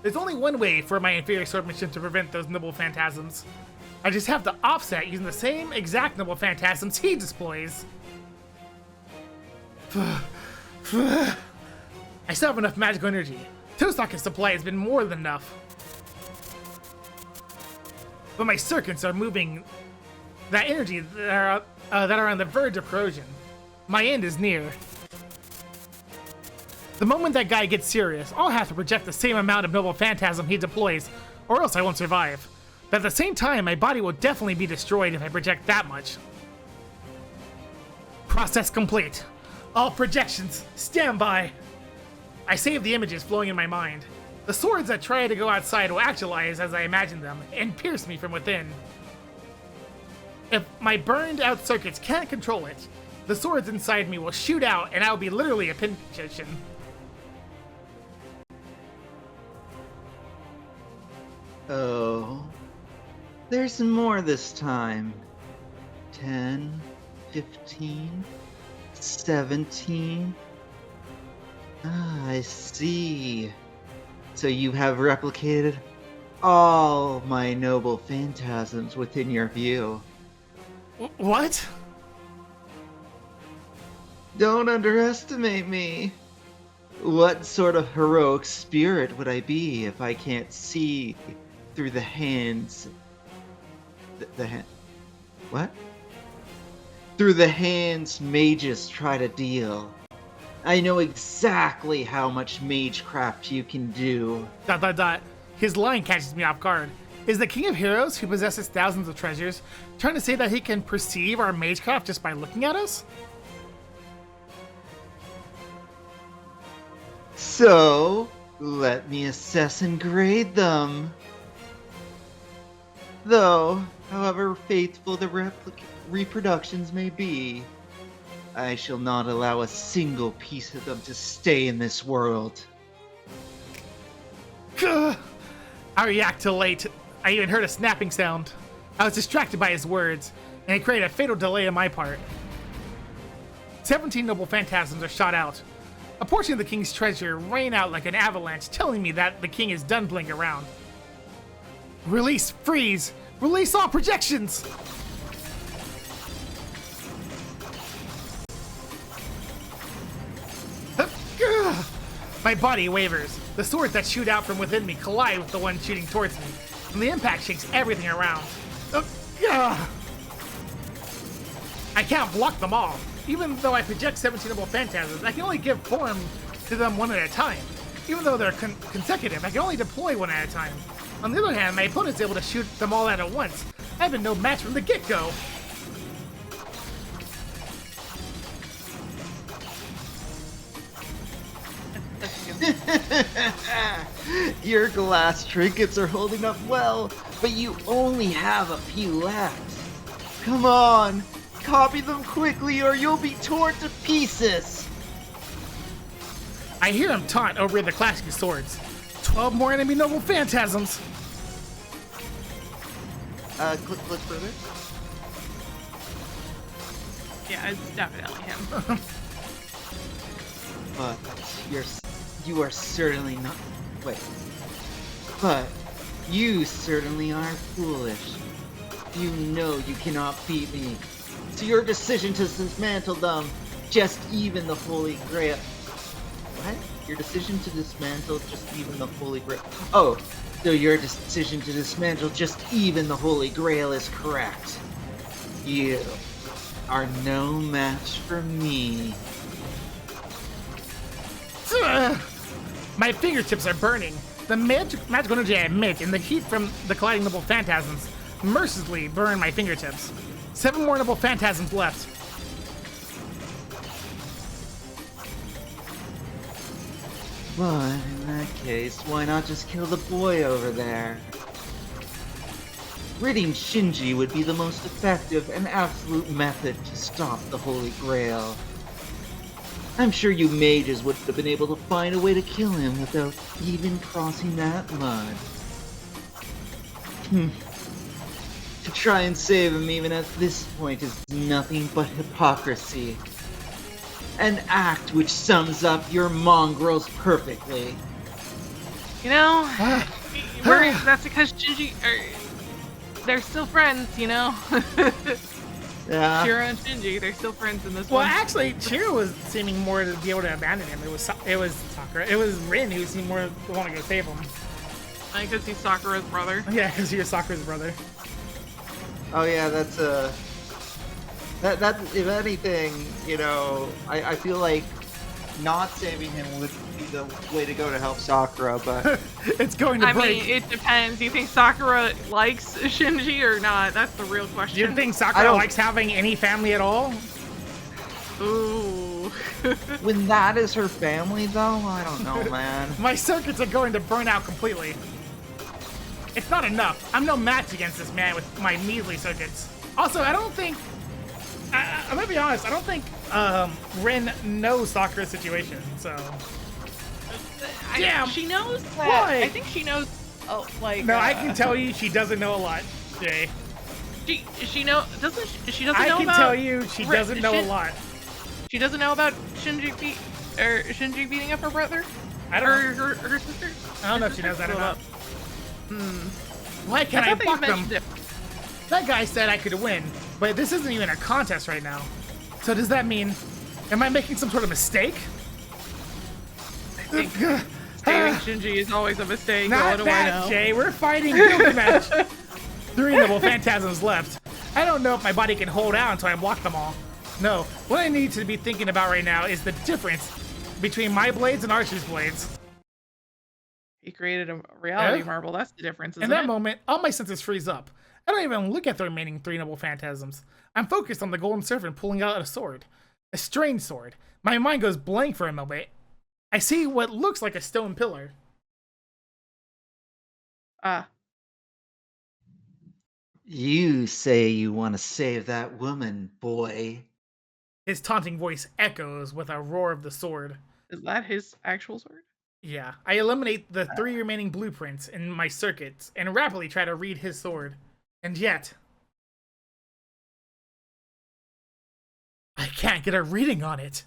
There's only one way for my inferior swordsmanship to prevent those noble phantasms. I just have to offset using the same exact noble phantasms he displays. I still have enough magical energy. Tosaka's supply has been more than enough. But my circuits are moving that energy that are on the verge of corrosion. My end is near. The moment that guy gets serious, I'll have to project the same amount of noble phantasm he deploys, or else I won't survive. But at the same time, my body will definitely be destroyed if I project that much. Process complete. All projections, stand by. I save the images flowing in my mind. The swords that try to go outside will actualize as I imagine them, and pierce me from within. If my burned out circuits can't control it, the swords inside me will shoot out and I'll be literally a pinch kitchen. Oh, there's more this time. 10, 15, 17. Ah, I see. So you have replicated all my noble phantasms within your view. What? Don't underestimate me. What sort of heroic spirit would I be if I can't see through the hands... What? Through the hands mages try to deal. I know exactly how much magecraft you can do. ... His line catches me off guard. Is the King of Heroes, who possesses thousands of treasures, trying to say that he can perceive our magecraft just by looking at us? So, let me assess and grade them. Though, however faithful the reproductions may be, I shall not allow a single piece of them to stay in this world. Gah! I react too late. I even heard a snapping sound. I was distracted by his words, and it created a fatal delay on my part. 17 noble phantasms are shot out. A portion of the king's treasure rain out like an avalanche, telling me that the king is done playing around. Release, freeze! Release all projections! My body wavers. The swords that shoot out from within me collide with the one shooting towards me, and the impact shakes everything around. I can't block them all. Even though I project 17 noble phantasms, I can only give form to them one at a time. Even though they're consecutive, I can only deploy one at a time. On the other hand, my opponent's able to shoot them all at once. I've been no match from the get-go. Your glass trinkets are holding up well, but you only have a few left. Come on, copy them quickly or you'll be torn to pieces. I hear him taunt over the clashing swords. 12 more enemy noble phantasms. Click further. Yeah, it's definitely him. But you are certainly not. Wait. But you certainly are foolish. You know you cannot beat me. So your decision to dismantle them, just even the Holy Grail. What? Your decision to dismantle just even the Holy Grail. Oh, so your decision to dismantle just even the Holy Grail is correct. You are no match for me. My fingertips are burning. The magical energy I emit and the heat from the colliding noble phantasms mercilessly burn my fingertips. 7 more noble phantasms left. But in that case, why not just kill the boy over there? Ridding Shinji would be the most effective and absolute method to stop the Holy Grail. I'm sure you mages would have been able to find a way to kill him without even crossing that mud. To try and save him even at this point is nothing but hypocrisy. An act which sums up your mongrels perfectly. You know, that's because Shinji, they're still friends, you know? Yeah. Shiro and Shinji, they're still friends in this Well, one. actually, Shiro was seeming more to be able to abandon him. It was Sakura. It was Rin who seemed more to want to go save him. I think because he's Sakura's brother. Yeah, because you're Sakura's brother. Oh yeah, that's that if anything, you know, I feel like not saving him would be the way to go to help Sakura, but It's going to I break. mean, it depends. Do you think Sakura likes Shinji or not? That's the real question. Do you think I Sakura don't- likes having any family at all? Ooh. when that is her family, though, I don't know, man. My circuits are going to burn out completely. It's not enough. I'm no match against this man with my measly circuits. Also, I don't think... I'm gonna be honest, I don't think Rin knows Sakura's situation, so... Damn! She knows that. Why? I think she knows, like... No, I can tell you she doesn't know a lot, Jay. She know doesn't she doesn't I know can about tell you she doesn't know a lot. She doesn't know about Shinji beating up her brother? I don't know. Her sister? I don't know if she knows that or not. Why Hmm. can't I thought that you fuck them? mentioned it. That guy said I could win, but this isn't even a contest right now. So does that mean, am I making some sort of mistake? Saving Shinji is always a mistake. Not what do I that, know? Jay. We're fighting Gilgamesh. 3 noble phantasms left. I don't know if my body can hold out until I block them all. No, what I need to be thinking about right now is the difference between my blades and Archer's blades. He created a reality Yeah. marble. That's the difference, isn't In that it? moment, all my senses freeze up. I don't even look at the remaining 3 noble phantasms. I'm focused on the golden serpent pulling out a sword. A strange sword. My mind goes blank for a moment. I see what looks like a stone pillar. Ah. You say you want to save that woman, boy. His taunting voice echoes with a roar of the sword. Is that his actual sword? Yeah, I eliminate the 3 remaining blueprints in my circuits and rapidly try to read his sword. And yet... I can't get a reading on it.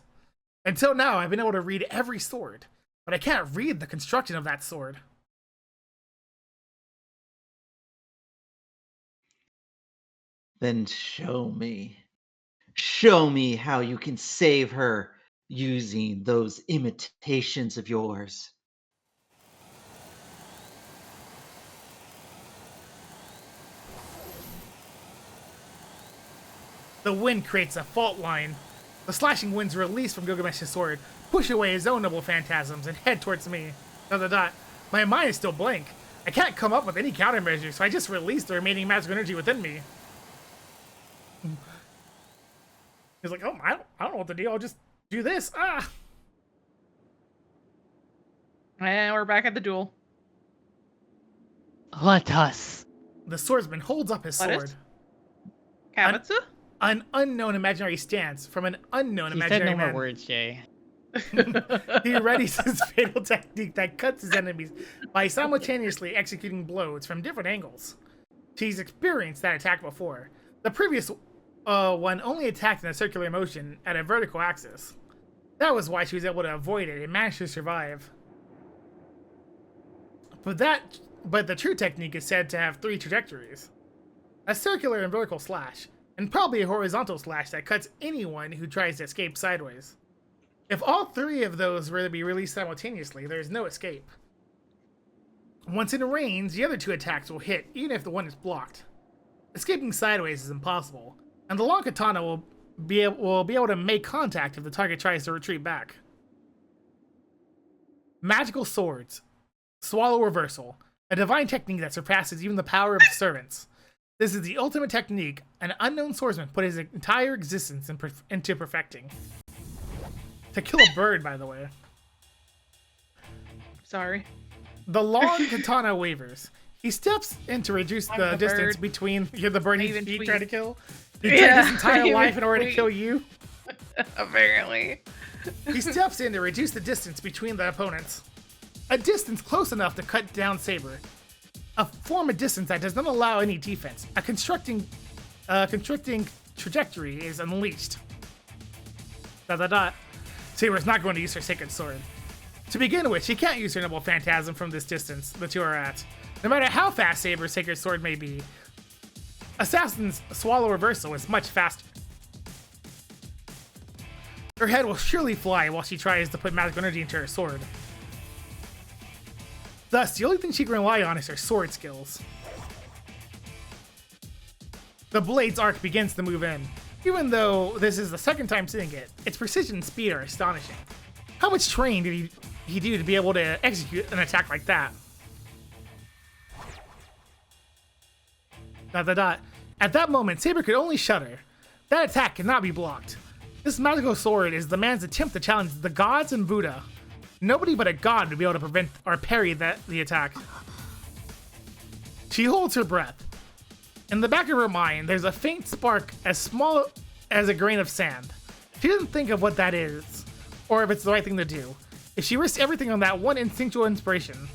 Until now, I've been able to read every sword, but I can't read the construction of that sword. Then show me. Show me how you can save her using those imitations of yours. The wind creates a fault line. The slashing winds release from Gilgamesh's sword, push away his own noble phantasms, and head towards me. ... My mind is still blank. I can't come up with any countermeasures, so I just release the remaining magical energy within me. He's like, oh, I don't know what to do. I'll just do this. Ah! And we're back at the duel. Let us. The swordsman holds up his What sword. is? Kamatsu? An unknown imaginary stance from an unknown He said imaginary no more man. words, Jay. He readies his fatal technique that cuts his enemies by simultaneously executing blows from different angles. She's experienced that attack before. The previous one only attacked in a circular motion at a vertical axis. That was why she was able to avoid it and managed to survive. But the true technique is said to have 3 trajectories. A circular and vertical slash, and probably a horizontal slash that cuts anyone who tries to escape sideways. If all 3 of those were to be released simultaneously, there is no escape. Once in range, the other 2 attacks will hit, even if the one is blocked. Escaping sideways is impossible, and the long katana will be able to make contact if the target tries to retreat back. Magical swords. Swallow reversal. A divine technique that surpasses even the power of servants. This is the ultimate technique an unknown swordsman put his entire existence into perfecting. To kill a bird, by the way. Sorry. The long katana wavers. He steps in to reduce the the distance bird. between the bird he's even trying to tweet. kill. He Yeah, tried his entire I life even in order to tweet. kill you. Apparently. He steps in to reduce the distance between the opponents. A distance close enough to cut down Saber. A form of distance that does not allow any defense. A constricting trajectory is unleashed. ... Saber is not going to use her sacred sword. To begin with, she can't use her noble phantasm from this distance the 2 are at. No matter how fast Saber's sacred sword may be, Assassin's swallow reversal is much faster. Her head will surely fly while she tries to put magical energy into her sword. Thus, the only thing she can rely on is her sword skills. The blade's arc begins to move in. Even though this is the second time seeing it, its precision and speed are astonishing. How much training he do to be able to execute an attack like that? Dot, dot, dot. At that moment, Saber could only shudder. That attack cannot be blocked. This magical sword is the man's attempt to challenge the gods and Buddha. Nobody but a god would be able to prevent or parry the attack. She holds her breath. In the back of her mind, there's a faint spark as small as a grain of sand. She doesn't think of what that is, or if it's the right thing to do. If she risks everything on that one instinctual inspiration,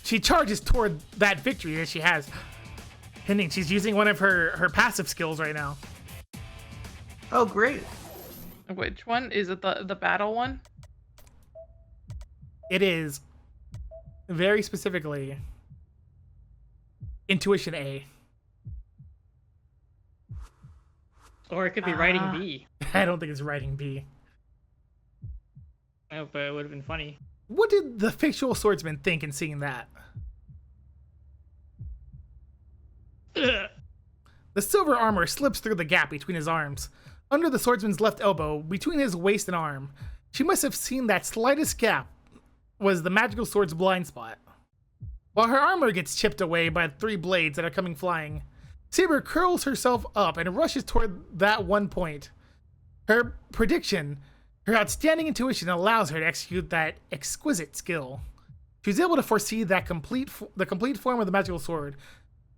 she charges toward that victory that she has. Pending, she's using one of her passive skills right now. Oh, great. Which one? Is it the battle one? It is very specifically Intuition A. Or it could be writing B. I don't think it's writing B. Oh, but it would have been funny. What did the fictional swordsman think in seeing that? The silver armor slips through the gap between his arms. Under the swordsman's left elbow, between his waist and arm, she must have seen that slightest gap was the magical sword's blind spot. While her armor gets chipped away by 3 blades that are coming flying, Saber curls herself up and rushes toward that one point. Her prediction, her outstanding intuition allows her to execute that exquisite skill. She was able to foresee that the complete form of the magical sword,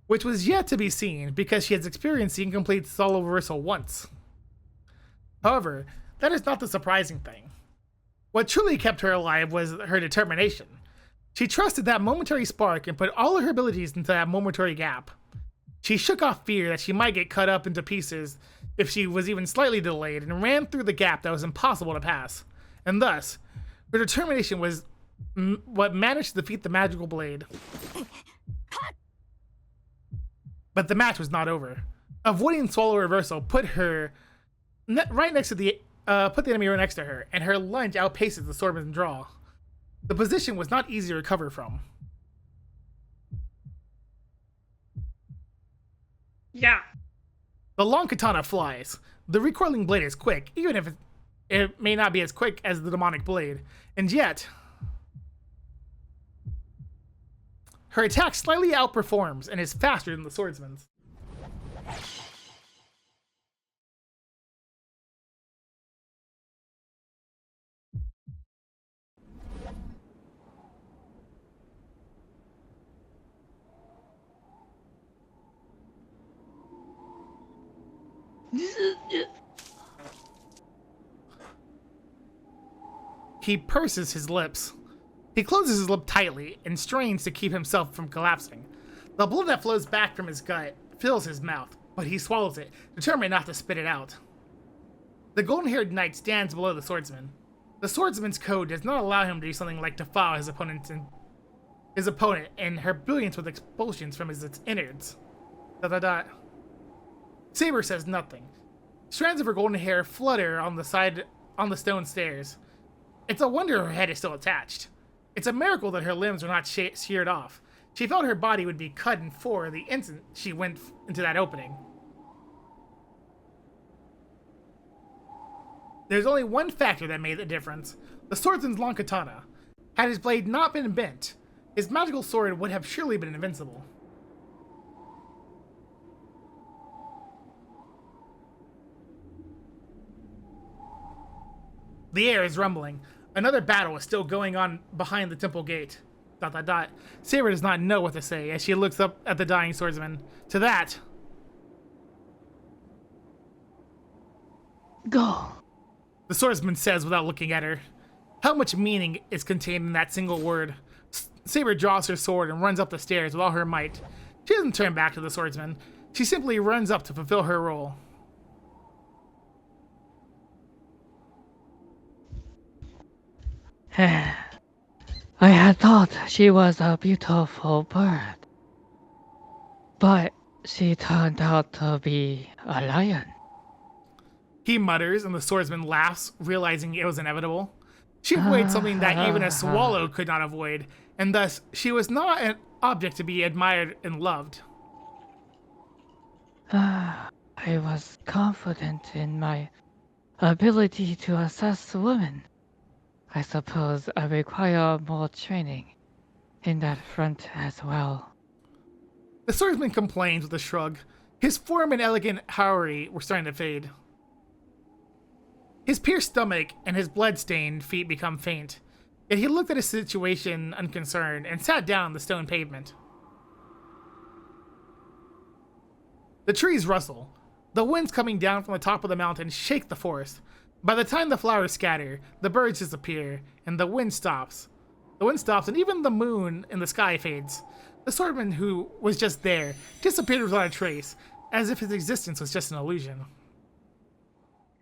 which was yet to be seen because she has experienced the incomplete solo reversal once. However, that is not the surprising thing. What truly kept her alive was her determination. She trusted that momentary spark and put all of her abilities into that momentary gap. She shook off fear that she might get cut up into pieces if she was even slightly delayed and ran through the gap that was impossible to pass. And thus, her determination was what managed to defeat the magical blade. But the match was not over. Avoiding swallow reversal put her right next to the enemy right next to her, and her lunge outpaces the swordsman's draw. The position was not easy to recover from. Yeah. The long katana flies. The recoiling blade is quick, even if it may not be as quick as the demonic blade. And yet, her attack slightly outperforms and is faster than the swordsman's. He purses his lips. He closes his lip tightly and strains to keep himself from collapsing. The blood that flows back from his gut fills his mouth, but he swallows it, determined not to spit it out. The golden-haired knight stands below the swordsman. The swordsman's code does not allow him to do something like defile his opponent and her brilliance with expulsions from his innards. ... Saber says nothing. Strands of her golden hair flutter on the stone stairs. It's a wonder her head is still attached. It's a miracle that her limbs were not sheared off. She felt her body would be cut in 4 the instant she went into that opening. There's only one factor that made the difference. The swordsman's long katana. Had his blade not been bent, his magical sword would have surely been invincible. The air is rumbling. Another battle is still going on behind the temple gate. ... Saber does not know what to say as she looks up at the dying swordsman. To that, Go. the swordsman says without looking at her. How much meaning is contained in that single word? Saber draws her sword and runs up the stairs with all her might. She doesn't turn back to the swordsman. She simply runs up to fulfill her role. I had thought she was a beautiful bird, but she turned out to be a lion. He mutters, and the swordsman laughs, realizing it was inevitable. She avoided something that even a swallow could not avoid, and thus she was not an object to be admired and loved. I was confident in my ability to assess women. I suppose I require more training in that front as well. The swordsman complains with a shrug. His form and elegant Haori were starting to fade. His pierced stomach and his blood-stained feet become faint. Yet he looked at his situation unconcerned and sat down on the stone pavement. The trees rustle. The winds coming down from the top of the mountain shake the forest. By the time the flowers scatter, the birds disappear, and the wind stops. The wind stops, and even the moon in the sky fades. The swordman who was just there disappeared without a trace, as if his existence was just an illusion.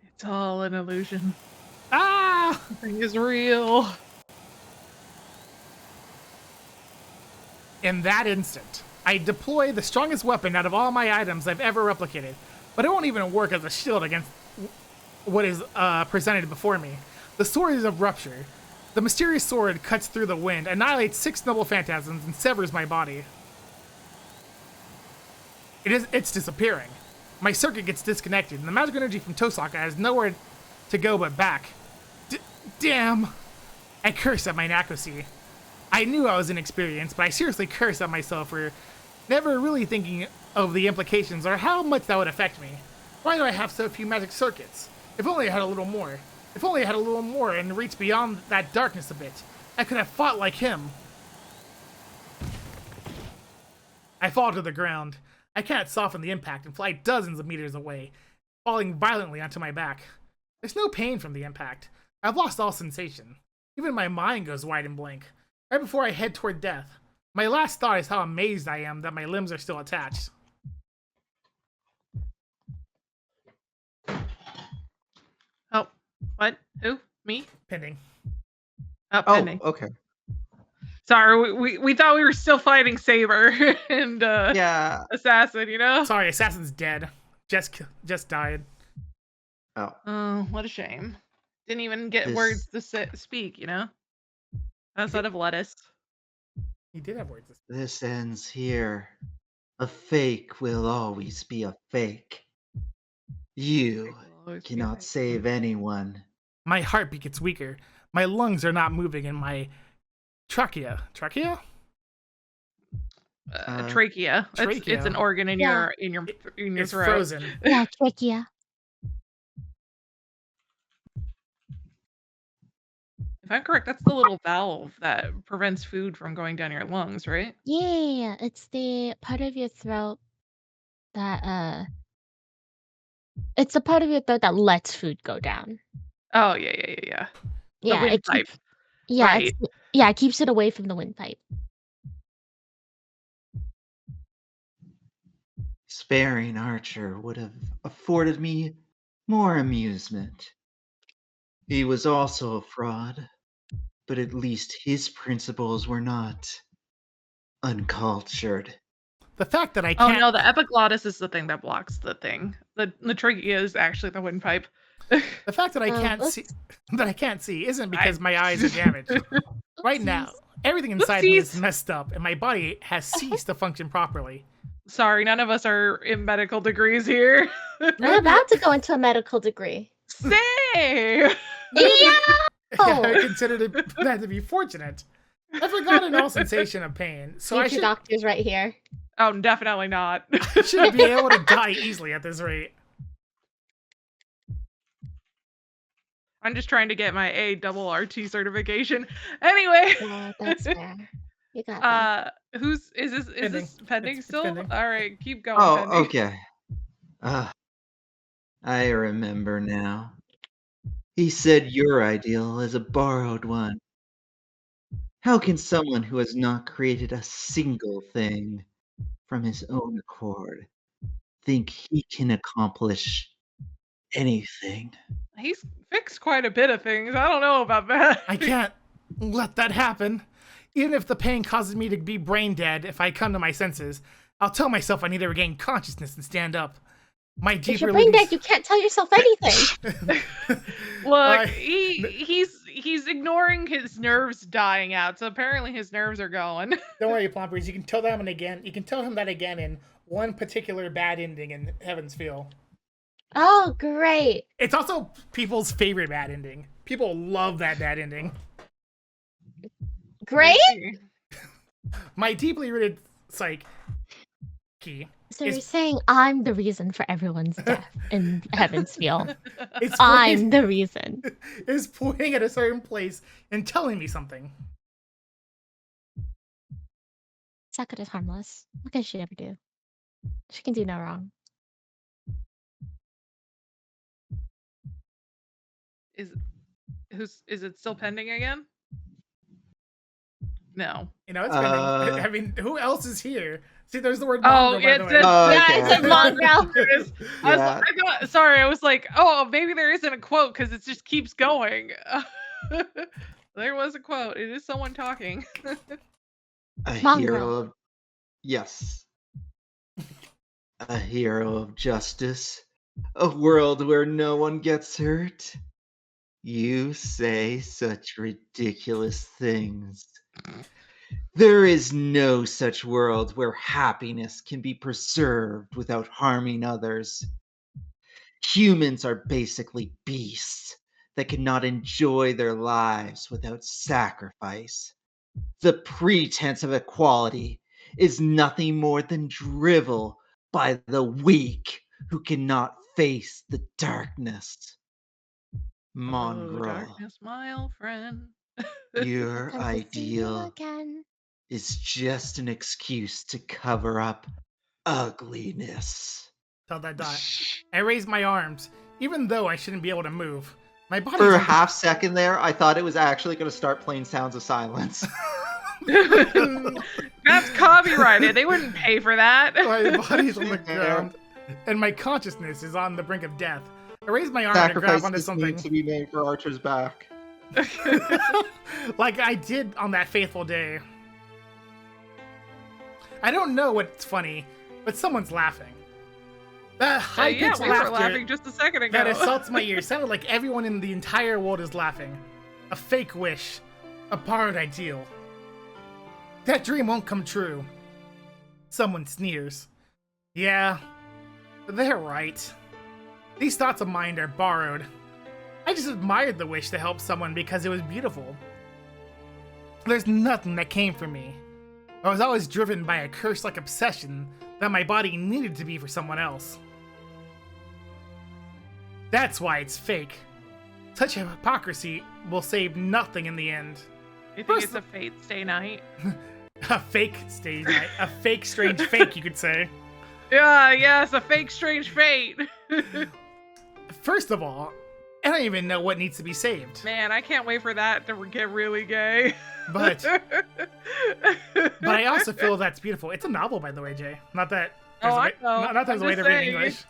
It's all an illusion. Ah! Nothing is real. In that instant, I deploy the strongest weapon out of all my items I've ever replicated, but it won't even work as a shield against what is presented before me. The sword is of rupture. The mysterious sword cuts through the wind, annihilates 6 noble phantasms, and severs my body. It's disappearing. My circuit gets disconnected, and the magical energy from Tosaka has nowhere to go but back. Damn! I curse at my inaccuracy. I knew I was inexperienced, but I seriously cursed at myself for never really thinking of the implications or how much that would affect me. Why do I have so few magic circuits? If only I had a little more. If only I had a little more and reached beyond that darkness a bit. I could have fought like him. I fall to the ground. I can't soften the impact and fly dozens of meters away, falling violently onto my back. There's no pain from the impact. I've lost all sensation. Even my mind goes wide and blank. Right before I head toward death, my last thought is how amazed I am that my limbs are still attached. Oh, what? Who? Me? Pending. Oh, Oh, pending. okay. Sorry, we thought we were still fighting Saber and Yeah. Assassin, you know? Sorry, Assassin's dead. Just died. Oh. Oh, what a shame. Didn't even get This- words to speak, you know? Outside of lettuce. He did have words. This ends here. A fake will always be a fake. You cannot save anyone. My heartbeat gets weaker. My lungs are not moving, and my trachea. Trachea? Trachea. Trachea. It's an organ in Yeah. your It's throat. frozen. Yeah, trachea. If I'm correct, that's the little valve that prevents food from going down your lungs, right? Yeah, it's the part of your throat that it's the part of your throat that lets food go down. Oh yeah. The Yeah, windpipe. yeah, Right. it keeps it away from the windpipe. Sparing Archer would have afforded me more amusement. He was also a fraud, but at least his principles were not uncultured. The fact that I Oh can't. no, the epiglottis is the thing that blocks the thing. The trachea is actually the windpipe. The fact that I can't see. That I can't see isn't because my eyes are damaged. Right now, everything inside me is Oopsies. messed up, and my body has ceased to function properly. Sorry, none of us are in medical degrees here. I'm about to go into a medical degree. Say. Yeah. I consider that to be fortunate. I've forgotten all sensation of pain, so I Future should doctors right here. Oh, definitely not. should be able to die easily at this rate. I'm just trying to get my ARRT certification. Anyway. Yeah, that's fair. You got that. Is this pending It's still? pending. All right, keep going. Oh, pending. okay. I remember now. He said your ideal is a borrowed one. How can someone who has not created a single thing from his own accord think he can accomplish anything? He's fixed quite a bit of things. I don't know about that. I can't let that happen. Even if the pain causes me to be brain dead if I come to my senses, I'll tell myself I need to regain consciousness and stand up. My If deep you're brain release. dead, you can't tell yourself anything. Look, he's ignoring his nerves dying out, so apparently his nerves are going. Don't worry, Plompers. You can tell that one again. You can tell him that again in one particular bad ending in Heaven's Feel. Oh, great. It's also people's favorite bad ending. People love that bad ending. Great? My deeply rooted psyche. So you're saying I'm the reason for everyone's death in Heaven's Feel. It's I'm the reason. Is pointing at a certain place and telling me something. Sakura's harmless. What can she ever do? She can do no wrong. Is it still pending again? No. You know, it's pending. I mean, who else is here? See, there's the word Oh, mongrel, by the way. It's a mongrel. I was like, oh, maybe there isn't a quote because it just keeps going. There was a quote. It is someone talking. A Mongrel. hero of... Yes. A hero of justice. A world where no one gets hurt. You say such ridiculous things. There is no such world where happiness can be preserved without harming others. Humans are basically beasts that cannot enjoy their lives without sacrifice. The pretense of equality is nothing more than drivel by the weak who cannot face the darkness. Mongrel, Darkness, my old friend. your Because I see you ideal again. is just an excuse to cover up ugliness. Tell that dot. I raised my arms, even though I shouldn't be able to move. My body. For a half second there, I thought it was actually going to start playing Sounds of Silence. That's copyrighted. They wouldn't pay for that. My body's on the ground, and my consciousness is on the brink of death. I raise my arm to grab Sacrifice onto this something, need to be made for Archer's back. like I did on that fateful day. I don't know what's funny, but someone's laughing. That high-pitched we were laughter laughing just a second ago. that assaults my ears sounded like everyone in the entire world is laughing. A fake wish, a borrowed ideal. That dream won't come true. Someone sneers. Yeah, they're right. These thoughts of mine are borrowed. I just admired the wish to help someone because it was beautiful. There's nothing that came from me. I was always driven by a curse-like obsession that my body needed to be for someone else. That's why it's fake. Such hypocrisy will save nothing in the end. You think it's a fate stay night? A fake stay night. A fake strange fake, you could say. Yeah, yes, a fake strange fate. First of all, I don't even know what needs to be saved. Man, I can't wait for that to get really gay. But I also feel that's beautiful. It's a novel, by the way, Jay. Not that there's not there's a way to read English.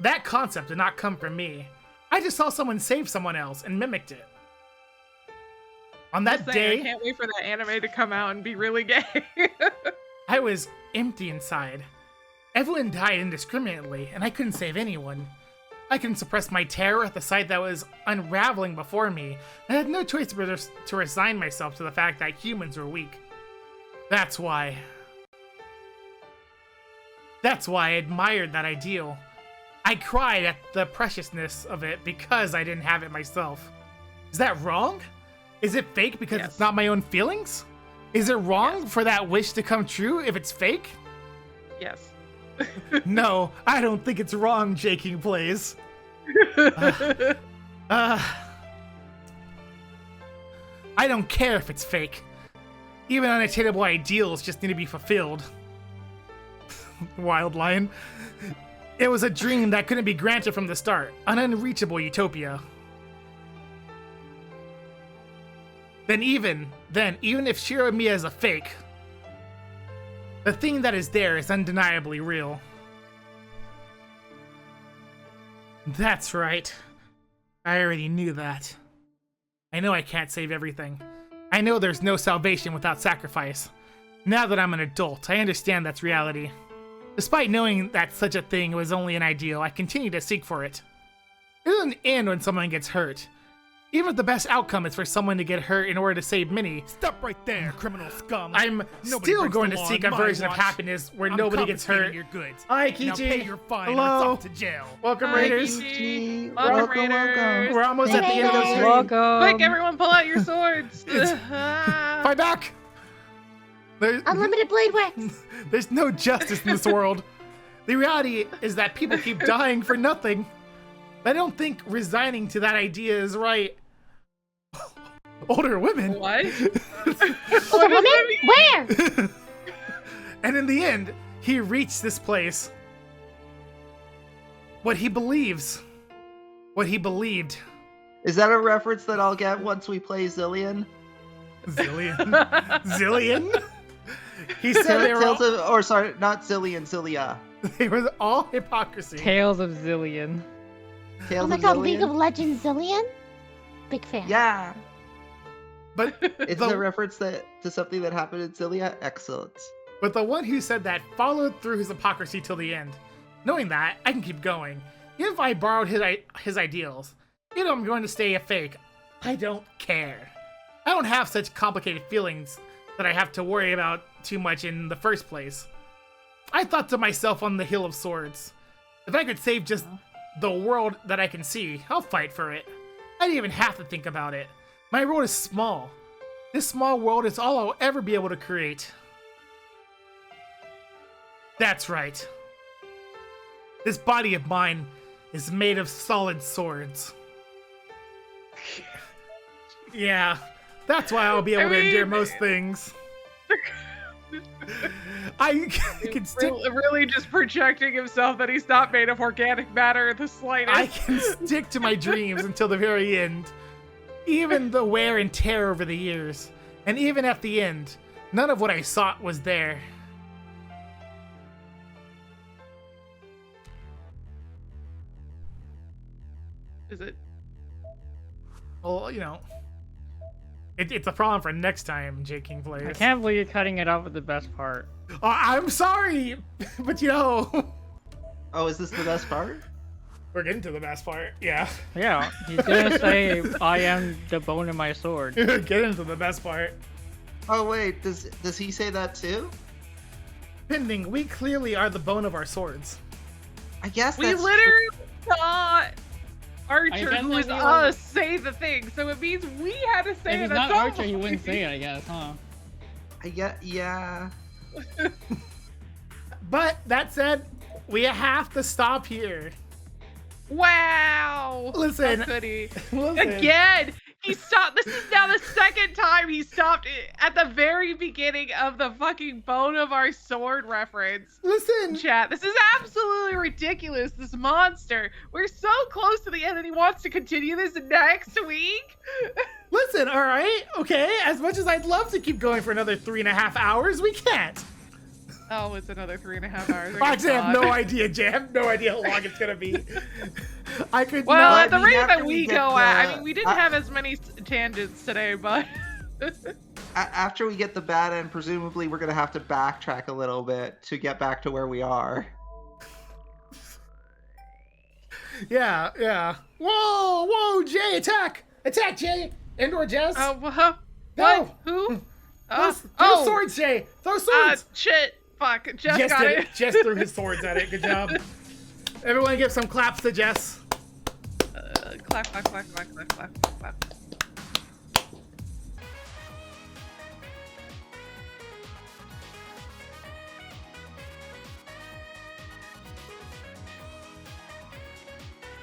That concept did not come from me. I just saw someone save someone else and mimicked it. On that day, I can't wait for that anime to come out and be really gay. I was empty inside. Everyone died indiscriminately, and I couldn't save anyone. I couldn't suppress my terror at the sight that was unraveling before me. I had no choice but to resign myself to the fact that humans were weak. That's why I admired that ideal. I cried at the preciousness of it because I didn't have it myself. Is that wrong? Is it fake because it's not my own feelings? Is it wrong for that wish to come true if it's fake? Yes. No, I don't think it's wrong, JayKingPlays. I don't care if it's fake. Even unattainable ideals just need to be fulfilled. Wild Lion. It was a dream that couldn't be granted from the start. An unreachable utopia. Even if Shiro Mia is a fake, the thing that is there is undeniably real. That's right. I already knew that. I know I can't save everything. I know there's no salvation without sacrifice. Now that I'm an adult, I understand that's reality. Despite knowing that such a thing was only an ideal, I continue to seek for it. It doesn't end when someone gets hurt. Even if the best outcome is for someone to get hurt in order to save Minnie, Stop right there, criminal scum. I'm Nobody still breaks going the to law seek on a my version of watch. happiness where I'm nobody gets confiscating hurt. your goods. Hi, Now Kichi. pay your fine or it's Hello. off to jail. Welcome, Hi, Raiders. Kichi. Welcome, welcome. We're almost at the end of the stream. Welcome. Quick, everyone, pull out your swords. Fight back! Unlimited blade wax. There's no justice in this world. The reality is that people keep dying for nothing. I don't think resigning to that idea is right. Older women. What? Older women? Where? And in the end, he reached this place. What he believes. What he believed. Is that a reference that I'll get once we play Zillion? Zillion? Zillion? He said they were, Tales all, of, or sorry, not Zillion, Zillia. they were all hypocrisy. Tales of Zillion. Tales Oh my of god, Zillion? League of Legends Zillion? Big fan. Yeah. But It's the, a reference to something that happened in Zillia. Excellent. but the one who said that followed through his hypocrisy till the end. Knowing that, I can keep going. Even if I borrowed his ideals, even if I'm going to stay a fake, I don't care. I don't have such complicated feelings that I have to worry about too much in the first place. I thought to myself on the Hill of Swords, if I could save just the world that I can see, I'll fight for it. I didn't even have to think about it. My world is small. This small world is all I'll ever be able to create. That's right. This body of mine is made of solid swords. Yeah, that's why I'll be able to endure most things. I can stick. Really just projecting himself that he's not made of organic matter the slightest. I can stick to my dreams until the very end. Even the wear and tear over the years. And even at the end, none of what I sought was there. Is it? Well, you know, it's a problem for next time, JayKingPlays. I can't believe you're cutting it off at the best part. I'm sorry, but you know, Oh, is this the best part? we're getting to the best part. Yeah, Yeah, he's gonna say, I am the bone in my sword. get into the best part. Oh wait, does he say that too? Pending, we clearly are the bone of our swords. I guess We that's literally saw Archer, guess who is that we us, say the thing, so it means we had to say If it. he's as not well. Archer, he wouldn't say it, I guess, huh? Yeah. But that said, we have to stop here. Wow. Listen, How could he? listen. Again, he stopped. This is now the second time he stopped at the very beginning of the fucking bone of our sword reference. Listen, Chat, this is absolutely ridiculous. This monster. We're so close to the end, and he wants to continue this next week. listen, all right, okay. As much as I'd love to keep going for another 3.5 hours, we can't. Oh, it's another 3.5 hours. I actually have no idea, Jay. I have no idea how long it's gonna be. I could. Well, not- at the rate after that we we get go the- at, I mean, we didn't have as many tangents today, but After we get the bad end, presumably we're gonna have to backtrack a little bit to get back to where we are. Yeah. Whoa, Jay, attack! Attack, Jay! Indoor Jess! what? Go! Who? Throw swords, Jay! Throw swords! Shit! Fuck! Jess Jess got did it. it. Jess threw his swords at it. Good job. Everyone give some claps to Jess. Clap, clap, clap, clap, clap, clap, clap.